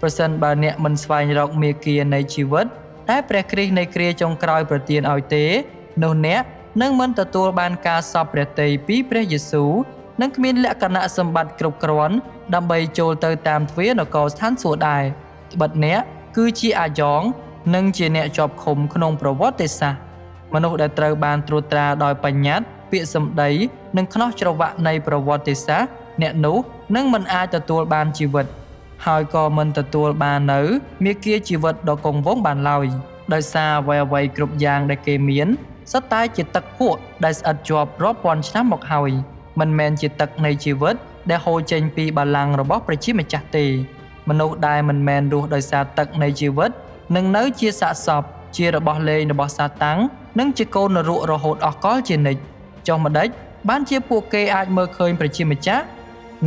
A: ប្រសិនបើអ្នកមិនស្វែងរកមាគ៌ានៃជីវិតតែព្រះគ្រីស្ទនៃគ្រាចុងក្រោយប្រទានឲ្យទេនោះអ្នកនឹងមិនទទួលបានការសពព្រះទ័យពីព្រះយេស៊ូវនិងគ្មានលក្ខណៈសម្បត្តិគ្រប់គ្រាន់ដើម្បីចូលទៅតាមទ្វារនគរស្ថានសួគ៌ដែរត្បិតអ្នកគឺជាអាយ៉ងនិងជាអ្នកជាប់ឃុំក្នុងប្រវត្តិសាស្ត្រមនុស្សដែលត្រូវបានត្រួតត្រាដោយបញ្ញត្តិពាក្យសម្ដីនិងខ្នោះច្រវាក់នៃប្រវត្តិសាស្ត្រអ្នកនោះនឹងមិនអាចទទួលបានជីវិតហើយក៏មិនទទួលបាននៅមាគ៌ាជីវិតដ៏គង់វង្សបានឡើយដោយសារអ្វីៗគ្រប់យ៉ាងដែលគេមានសុទ្ធតែជាទឹកភក់ដែលស្អិតជាប់រាប់ពាន់ឆ្នាំមកហើយមិនមែនជាទឹកនៃជីវិតដែលហូរចេញពីបល្ល័ង្ករបស់ព្រះជាម្ចាស់ទេមនុស្សដែលមិនមែនរស់ដោយសារទឹកនៃជីវិតនឹងនៅជាសាកសពជារបស់លេងរបស់សាតាំងនិងជាកូននរករហូតអស់កលជានិច្ចចុះម្ដេចបានជាពួកគេអាចមើលឃើញព្រះជាម្ចាស់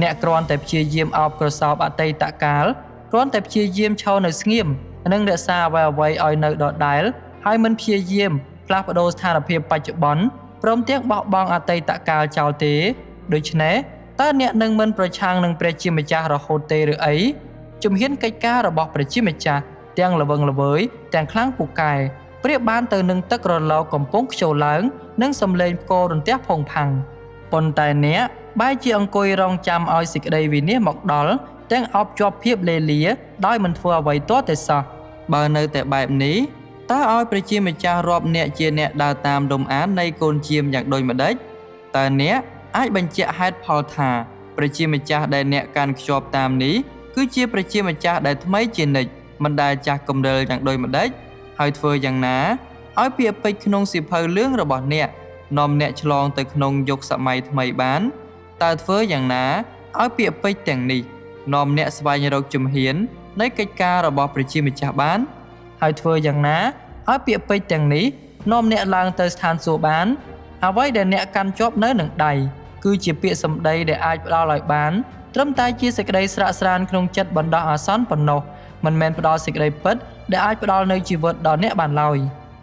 A: អ្នកគ្រាន់តែព្យាយាមអោបក្រសោបអតីតកាលគ្រាន់តែព្យាយាមឈរនៅស្ងៀមនិងរក្សាអ្វីៗឲ្យនៅដដែលហើយមិនព្យាយាមផ្លាស់ប្ដូរស្ថានភាពបច្ចុប្បន្នព្រមទាំងបោះបង់អតីតកាលចោលទេដូច្នេះតើអ្នកនឹងមិនប្រឆាំងនឹងព្រះជាម្ចាស់រហូតទេឬអីជំហានកិច្ចការរបស់ព្រះជាម្ចាស់ទាំងល្វឹងល្វើយទាំងខ្លាំងពូកែប្រៀបបានទៅនឹងទឹករលកកំពុងខ្ជិលឡើងនិងសំឡេងផ្គររន្ទះផុងផាំងប៉ុន្តែអ្នកបែរជាអង្គុយរងចាំឲ្យសេចក្តីវិនាសមកដល់ទាំងអបជាប់ភាពលេលាដោយមិនធ្វើអ្វីទាល់តែសោះបើនៅតែបែបនេះតើឲ្យព្រះជាម្ចាស់រាប់អ្នកជាអ្នកដើរតាមលំអាននៃកូនជាមយ៉ាងដូចម្ដេចតើអ្នកអាចបញ្ជាក់ហេតុផលថាព្រះជាម្ចាស់ដែលអ្នកកាន់ខ្ជាប់តាមនេះ គឺជាប្រជាម្ចាស់ដែលថ្មីជានិច្ចមិនដែលចាស់គំនិលយ៉ាងដូចម្ដេចហើយធ្វើយ៉ាងណាឲ្យពាក្យពេចន៍ក្នុងសៀវភៅរឿងរបស់អ្នកនាំអ្នកឆ្លងទៅក្នុងយុគសម័យថ្មីបានតើធ្វើយ៉ាងណាឲ្យពាក្យពេចន៍ទាំងនេះនាំអ្នកស្វែងរកជំហាននៃកិច្ចការរបស់ប្រជាម្ចាស់បានហើយធ្វើយ៉ាងណាឲ្យពាក្យពេចន៍ទាំងនេះនាំអ្នកឡើងទៅស្ថានសួគ៌បានអ្វីដែលអ្នកកាន់ជាប់នៅនឹងដៃគឺជាពាក្យសម្ដីដែលអាចផ្ដល់ឲ្យបានត្រឹមតែជាសេចក្តីស្រាកស្រានក្នុងចិត្តបណ្ដោះអាសន្នប៉ុណ្ណោះមិនមែនផ្ដល់សេចក្តីពិតដែលអាចផ្ដល់នូវជីវិតដល់អ្នកបានឡើយ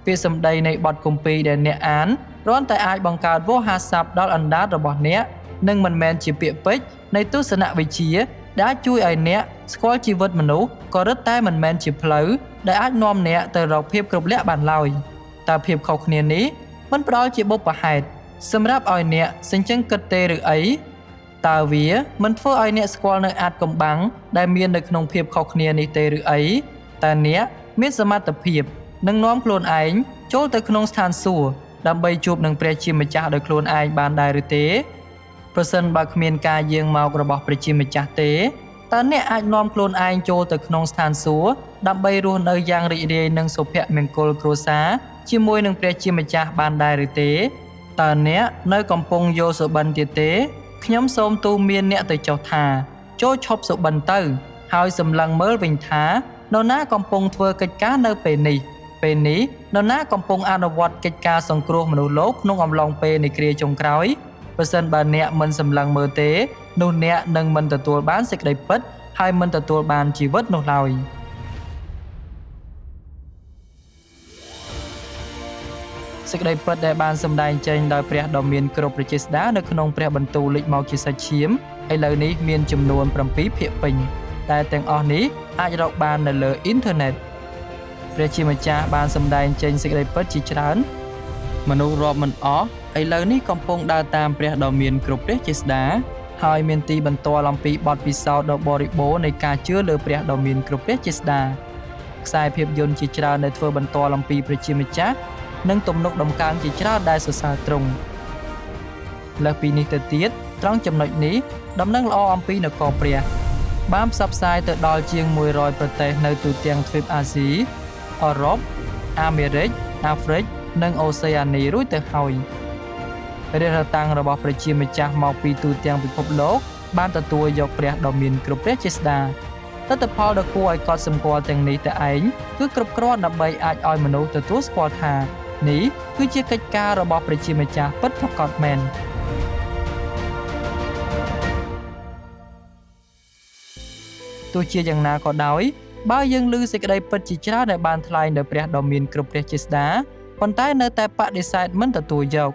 A: ពាក្យសម្ដីនៃបទគម្ពីរដែលអ្នកអានគ្រាន់តែអាចបង្កើតវោហារស័ព្ទដល់អណ្ដាតរបស់អ្នកនិងមិនមែនជាពាក្យពេចន៍នៃទស្សនវិជ្ជាដែលអាចជួយឲ្យអ្នកស្គាល់ជីវិតមនុស្សក៏រឹតតែមិនមែនជាផ្លូវដែលអាចនាំអ្នកទៅរកភាពគ្រប់លក្ខបានឡើយតើភាពខុសគ្នានេះមិនផ្ដល់ជាបុព្វហេតុសម្រាប់ឲ្យអ្នកសេចក្ដីគិតទេឬអីតើវាមិនធ្វើឲ្យអ្នកស្គាល់នៅអាចកំបាំងដែលមាននៅក្នុងភាពខុសគ្នានេះទេឬអីតើអ្នកមានសមត្ថភាពនឹងនាំខ្លួនឯងចូលទៅក្នុងស្ថានសួគ៌ដើម្បីជួបនឹងព្រះជាម្ចាស់ដោយខ្លួនឯងបានដែរឬទេប្រសិនបើគ្មានការយាងមករបស់ព្រះជាម្ចាស់ទេតើអ្នកអាចនាំខ្លួនឯងចូលទៅក្នុងស្ថានសួគ៌ដើម្បីរស់នៅយ៉ាងរីករាយនិងសុភមង្គលគ្រួសារជាមួយនឹងព្រះជាម្ចាស់បានដែរឬទេតើអ្នកនៅកំពុងយកសុបិនទៀតទេខ្ញុំសូមទូន្មានអ្នកទៅចុះថាចូលឈប់សុបិនទៅហើយសម្លឹងមើលវិញថានរណាកំពុងធ្វើកិច្ចការនៅពេលនេះនរណាកំពុងអនុវត្តកិច្ចការសង្គ្រោះមនុស្សលោកក្នុងអំឡុងពេលនៃគ្រាចុងក្រោយបើសិនបើអ្នកមិនសម្លឹងមើលទេនោះអ្នកនឹងមិនទទួលបានសេចក្តីពិតហើយមិនទទួលបានជីវិតនោះឡើយសេចក្តីពិតដែលបានសម្ដែងចេញដោយព្រះដ៏មានគ្រប់ព្រះចេស្តានៅក្នុងព្រះបន្ទូលលេចមកជាសាច់ឈាមឥឡូវនេះមានចំនួន7ភាគពេញតែទាំងអស់នេះអាចរកបាននៅលើអ៊ីនធឺណិតព្រះជាម្ចាស់បានសម្ដែងចេញសេចក្តីពិតជាច្រើនមនុស្សរាប់មិនអស់ឥឡូវនេះកំពុងដើរតាមព្រះដ៏មានគ្រប់ព្រះចេស្តាហើយមានទីបន្ទាល់អំពីបទពិសោធន៍ដ៏បរិបូរណ៍នៃការជឿលើព្រះដ៏មានគ្រប់ព្រះចេស្តាខ្សែភាពយន្តជាច្រើនដែលធ្វើបន្ទាល់អំពីព្រះជាម្ចាស់និងទំនុកដំកើងជាច្រើនដែលសរសើរទ្រង់លើសពីនេះទៅទៀតត្រង់ចំណុចនេះដំណឹងល្អអំពីនគរព្រះបានផ្សព្វផ្សាយទៅដល់ជាង100ប្រទេសនៅទូទាំងទ្វីបអាស៊ីអឺរ៉ុបអាមេរិកអាហ្វ្រិកនិងអូសេអានីរួចទៅហើយរាជរដ្ឋាំងរបស់ព្រះជាម្ចាស់មកពីទូទាំងពិភពលោកបានទទួលយកព្រះដ៏មានគ្រប់ព្រះចេស្តាទិដ្ឋផលដ៏គួរឲ្យកត់សម្គាល់ទាំងនេះតែឯងគឺគ្រប់គ្រាន់ដើម្បីអាចឲ្យមនុស្សទទួលស្គាល់ថានេះគឺជាកិច្ចការរបស់ព្រះជាម្ចាស់ពិតប្រាកដមែនទោះជាយ៉ាងណាក៏ដោយបើយើងឮសេចក្តីពិតជាច្រើនដែលបានថ្លែងដោយព្រះដ៏មានគ្រប់ព្រះចេស្តាប៉ុន្តែនៅតែបដិសេធមិនទទួលយក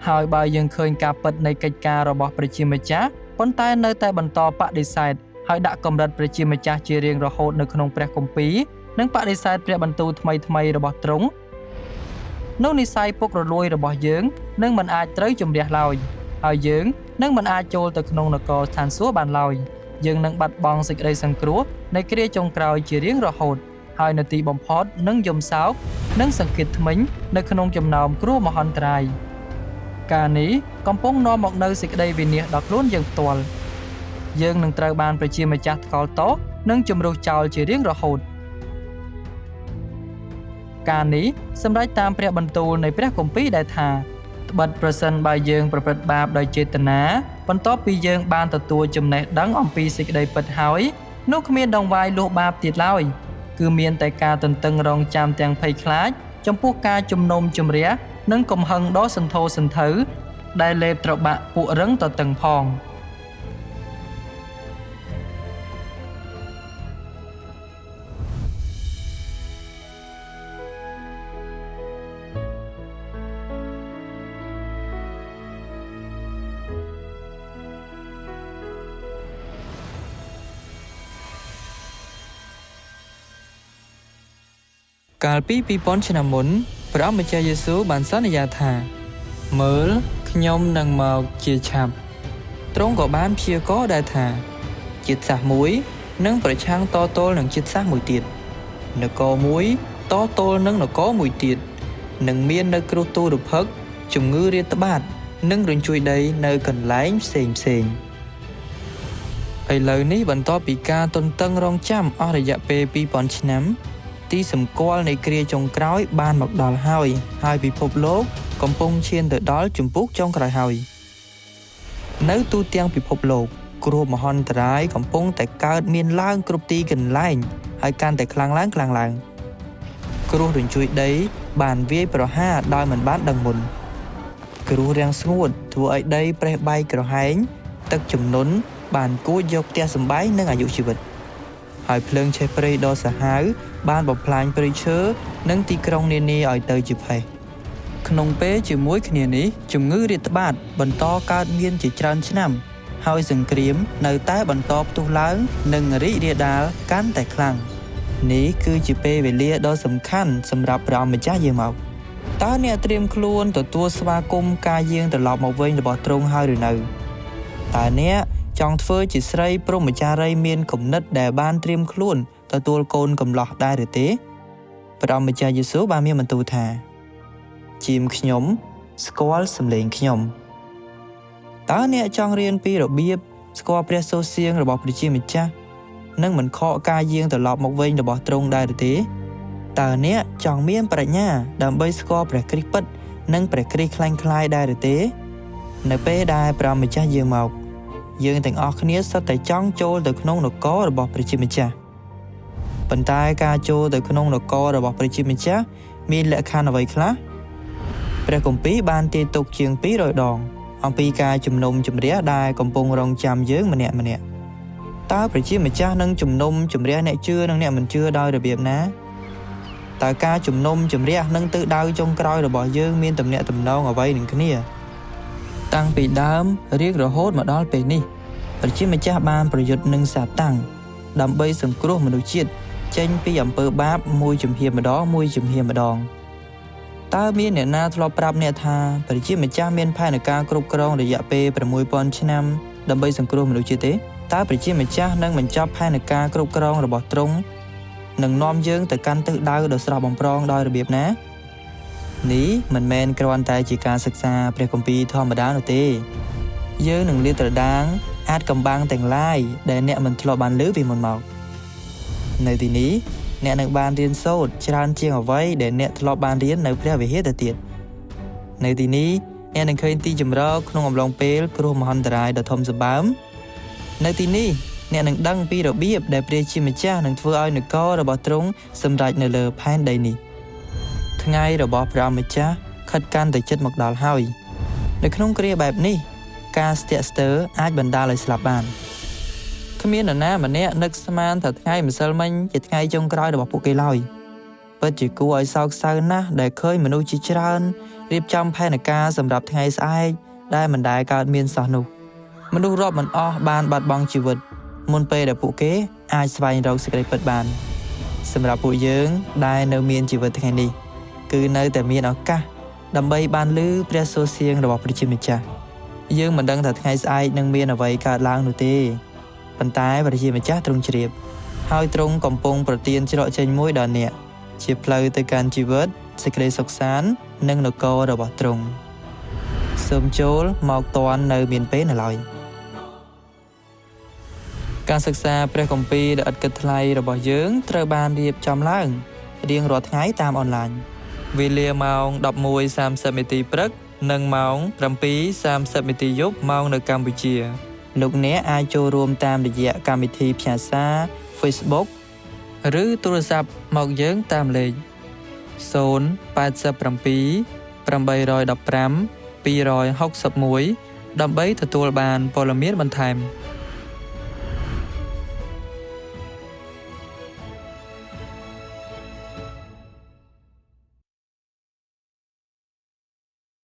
A: ហើយបើយើងឃើញការពិតនៃកិច្ចការរបស់ព្រះជាម្ចាស់ប៉ុន្តែនៅតែបន្តបដិសេធហើយដាក់កម្រិតព្រះជាម្ចាស់ជារៀងរហូតនៅក្នុងព្រះគម្ពីរនិងបដិសេធព្រះបន្ទូលថ្មីរបស់ទ្រង់នោះនិស្ស័យពុករលួយរបស់យើងនឹងមិនអាចត្រូវជំរះឡើយហើយយើងនឹងមិនអាចចូលទៅក្នុងនគរស្ថានសួគ៌បានឡើយយើងនឹងបាត់បង់សេចក្តីសង្គ្រោះនៃគ្រាចុងក្រោយជារៀងរហូតហើយនៅទីបំផុតនឹងយំសោកនិងសង្កេតធ្មេញនៅក្នុងចំណោមគ្រោះមហន្តរាយការនេះកំពុងនាំមកនូវសេចក្តីវិនាសដល់ខ្លួនយើងផ្ទាល់យើងនឹងត្រូវបានប្រជាម្ចាស់ថ្កោលទោសនិងជំរុះចោលជារៀងរហូតការនេះសម្រេចតាមព្រះបន្ទូលនៃព្រះគម្ពីរដែលថាត្បិតប្រសិនបើយើងប្រព្រឹត្តបាបដោយចេតនាបន្ទាប់ពីយើងបានទទួលចំណេះដឹងអំពីសេចក្តីពិតហើយនោះគ្មានដងវាយលួសបាបទៀតឡើយគឺមានតែការទន្ទឹងរង់ចាំទាំងភ័យខ្លាចចំពោះការជំនុំជម្រះនិងកំហឹងដ៏សន្ធោសន្ធៅដែលលេបត្របាក់ពួករឹងទទឹងផងកាលពី2000ឆ្នាំមុនព្រះម្ចាស់យេស៊ូវបានសន្យាថាមើលខ្ញុំនឹងមកជាឆាប់ទ្រង់ក៏បានព្យាករណ៍ដែរថាជាតិសាសន៍មួយនឹងប្រឆាំងតទល់នឹងជាតិសាសន៍មួយទៀតនគរមួយតទល់នឹងនគរមួយទៀតនឹងមាននៅគ្រោះទូរភឹកជំងឺរាតត្បាតនិងរញ្ជួយដីនៅកន្លែងផ្សេង ឥឡូវនេះបន្ទាប់ពីការទន្ទឹងរង់ចាំអស់រយៈពេល 2000 ឆ្នាំទីសម្គាល់នៃគ្រាចុងក្រោយបានមកដល់ហើយពិភពលោកកំពុងឈានទៅដល់ជំពូកចុងក្រោយហើយនៅទូទាំងពិភពលោកគ្រោះមហន្តរាយកំពុងតែកើតមានឡើងគ្រប់ទីកន្លែងហើយកាន់តែខ្លាំងឡើងគ្រោះរញ្ជួយដីបានវាយប្រហារដោយមិនបានដឹងមុនគ្រោះរាំងស្ងួតធ្វើឲ្យដីប្រេះបែកក្រហែងទឹកជំនន់បានគួចយកផ្ទះសម្បែងនិងអាយុជីវិតហើយភ្លើងឆេះព្រៃដ៏សាហាវបានបំផ្លាញព្រៃឈើនិងទីក្រុងនានាឲ្យទៅជាផេះក្នុងពេលជាមួយគ្នានេះជំងឺរាតត្បាតបន្តកើតមានជាច្រើនឆ្នាំហើយសង្គ្រាមនៅតែបន្តផ្ទុះឡើងនិងរីករាលដាលកាន់តែខ្លាំងនេះគឺជាពេលវេលាដ៏សំខាន់សម្រាប់ព្រះម្ចាស់យាងមកតើអ្នកត្រៀមខ្លួនទទួលស្វាគមន៍ការយាងត្រឡប់មកវិញរបស់ទ្រង់ហើយឬនៅតើអ្នកចង់ធ្វើជាស្រីព្រហ្មចារីយ៍មានគំនិតដែលបានត្រៀមខ្លួនទទួលកូនកំឡោះដែរឬទេព្រះម្ចាស់យេស៊ូវបានមានបន្ទូលថាជាមខ្ញុំស្គាល់សំឡេងខ្ញុំតើអ្នកចង់រៀនពីរបៀបស្គាល់ព្រះសូរសៀងរបស់ព្រះជាម្ចាស់និងមិនខកការយាងត្រឡប់មកវិញរបស់ទ្រង់ដែរឬទេតើអ្នកចង់មានប្រាជ្ញាដើម្បីស្គាល់ព្រះគ្រីស្ទពិតនិងព្រះគ្រីស្ទខ្លាំងៗដែរឬទេនៅពេលដែលព្រះម្ចាស់យាងមកយើងទាំងអស់គ្នាសុទ្ធតែចង់ចូលទៅក្នុងនគររបស់ព្រះជាម្ចាស់ប៉ុន្តែការចូលទៅក្នុងនគររបស់ព្រះជាម្ចាស់មានលក្ខខណ្ឌអ្វីខ្លះព្រះគម្ពីរបានទាយទុកជាង200ដងអំពីការជំនុំជម្រះដែលកំពុងរងចាំយើងម្នាក់តើព្រះជាម្ចាស់នឹងជំនុំជម្រះអ្នកជឿនិងអ្នកមិនជឿដោយរបៀបណាតើការជំនុំជម្រះនិងទិសដៅចុងក្រោយរបស់យើងមានទំនាក់ទំនងអ្វីនឹងគ្នាតាំងពីដើមរៀងរហូតមកដល់ពេលនេះព្រះជាម្ចាស់បានប្រយុទ្ធនឹងសាតាំងដើម្បីសង្គ្រោះមនុស្សជាតិចេញពីអំពើបាបមួយជំហានម្ដងតើមានអ្នកណាធ្លាប់ប្រាប់អ្នកថាព្រះជាម្ចាស់មានផែនការគ្រប់គ្រងរយៈពេល 6000 ឆ្នាំដើម្បីសង្គ្រោះមនុស្សជាតិទេតើព្រះជាម្ចាស់នឹងបញ្ចប់ផែនការគ្រប់គ្រងរបស់ទ្រង់នឹងនាំយើងទៅកាន់ទិសដៅដ៏ស្រស់បំព្រងដោយរបៀបណានេះមិនមែនគ្រាន់តែជាការសិក្សាព្រះគម្ពីរធម្មតានោះទេយើងនឹងលាតត្រដាងអាចកំបាំងទាំងឡាយដែលអ្នកមិនធ្លាប់បានឮពីមុនមកនៅទីនេះអ្នកនឹងបានរៀនសូត្រច្រើនជាងអ្វីដែលអ្នកធ្លាប់បានរៀននៅព្រះវិហារទៅទៀតនៅទីនេះអ្នកនឹងឃើញទីជម្រកក្នុងអំឡុងពេលគ្រោះមហន្តរាយដ៏ធំសម្បើមនៅទីនេះអ្នកនឹងដឹងពីរបៀបដែលព្រះជាម្ចាស់នឹងធ្វើឲ្យនគររបស់ទ្រង់សម្រេចនៅលើផែនដីនេះថ្ងៃរបស់ព្រះម្ចាស់ខិតកាន់តែជិតមកដល់ហើយនៅក្នុងគ្រាបែបនេះការស្ទាក់ស្ទើរអាចបណ្ដាលឲ្យស្លាប់បានគ្មាននរណាម្នាក់នឹកស្មានថាថ្ងៃម្សិលមិញជាថ្ងៃចុងក្រោយរបស់ពួកគេឡើយពិតជាគួរឲ្យសោកសៅណាស់ដែលឃើញមនុស្សជាច្រើនរៀបចំផែនការសម្រាប់ថ្ងៃស្អែកដែលមិនដែលកើតមានសោះនោះមនុស្សរាប់មិនអស់បានបាត់បង់ជីវិតមុនពេលដែលពួកគេអាចស្វែងរកសេចក្តីពិតបានសម្រាប់ពួកយើងដែលនៅមានជីវិតថ្ងៃនេះគឺនៅតែមានឱកាសដើម្បីបានឮព្រះសូរសៀងរបស់ព្រះជាម្ចាស់យើងមិនដឹងថាថ្ងៃស្អែកនឹងមានអ្វីកើតឡើងនោះទេប៉ុន្តែព្រះជាម្ចាស់ទ្រង់ជ្រាបហើយទ្រង់កំពុងប្រទានច្រកចេញមួយដល់អ្នកជាផ្លូវទៅកាន់ជីវិតសេចក្តីសុខសាន្តនិងនគររបស់ទ្រង់សូមចូលមកតន់នៅមានពេលនៅឡើយការសិក្សាព្រះគម្ពីរដ៏ឥតគិតថ្លៃរបស់យើងត្រូវបានរៀបចំឡើងរៀងរាល់ថ្ងៃតាមអនឡាញវេលាម៉ោង 11:30 នាទីព្រឹកនិងម៉ោង 7:30 នាទីយប់ម៉ោងនៅកម្ពុជាលោកអ្នកអាចចូលរួមតាមរយៈកម្មវិធីផ្ញើសារ Facebook ឬទូរស័ព្ទមកយើងតាមលេខ087 815 261ដើម្បីទទួលបានព័ត៌មានបន្ថែម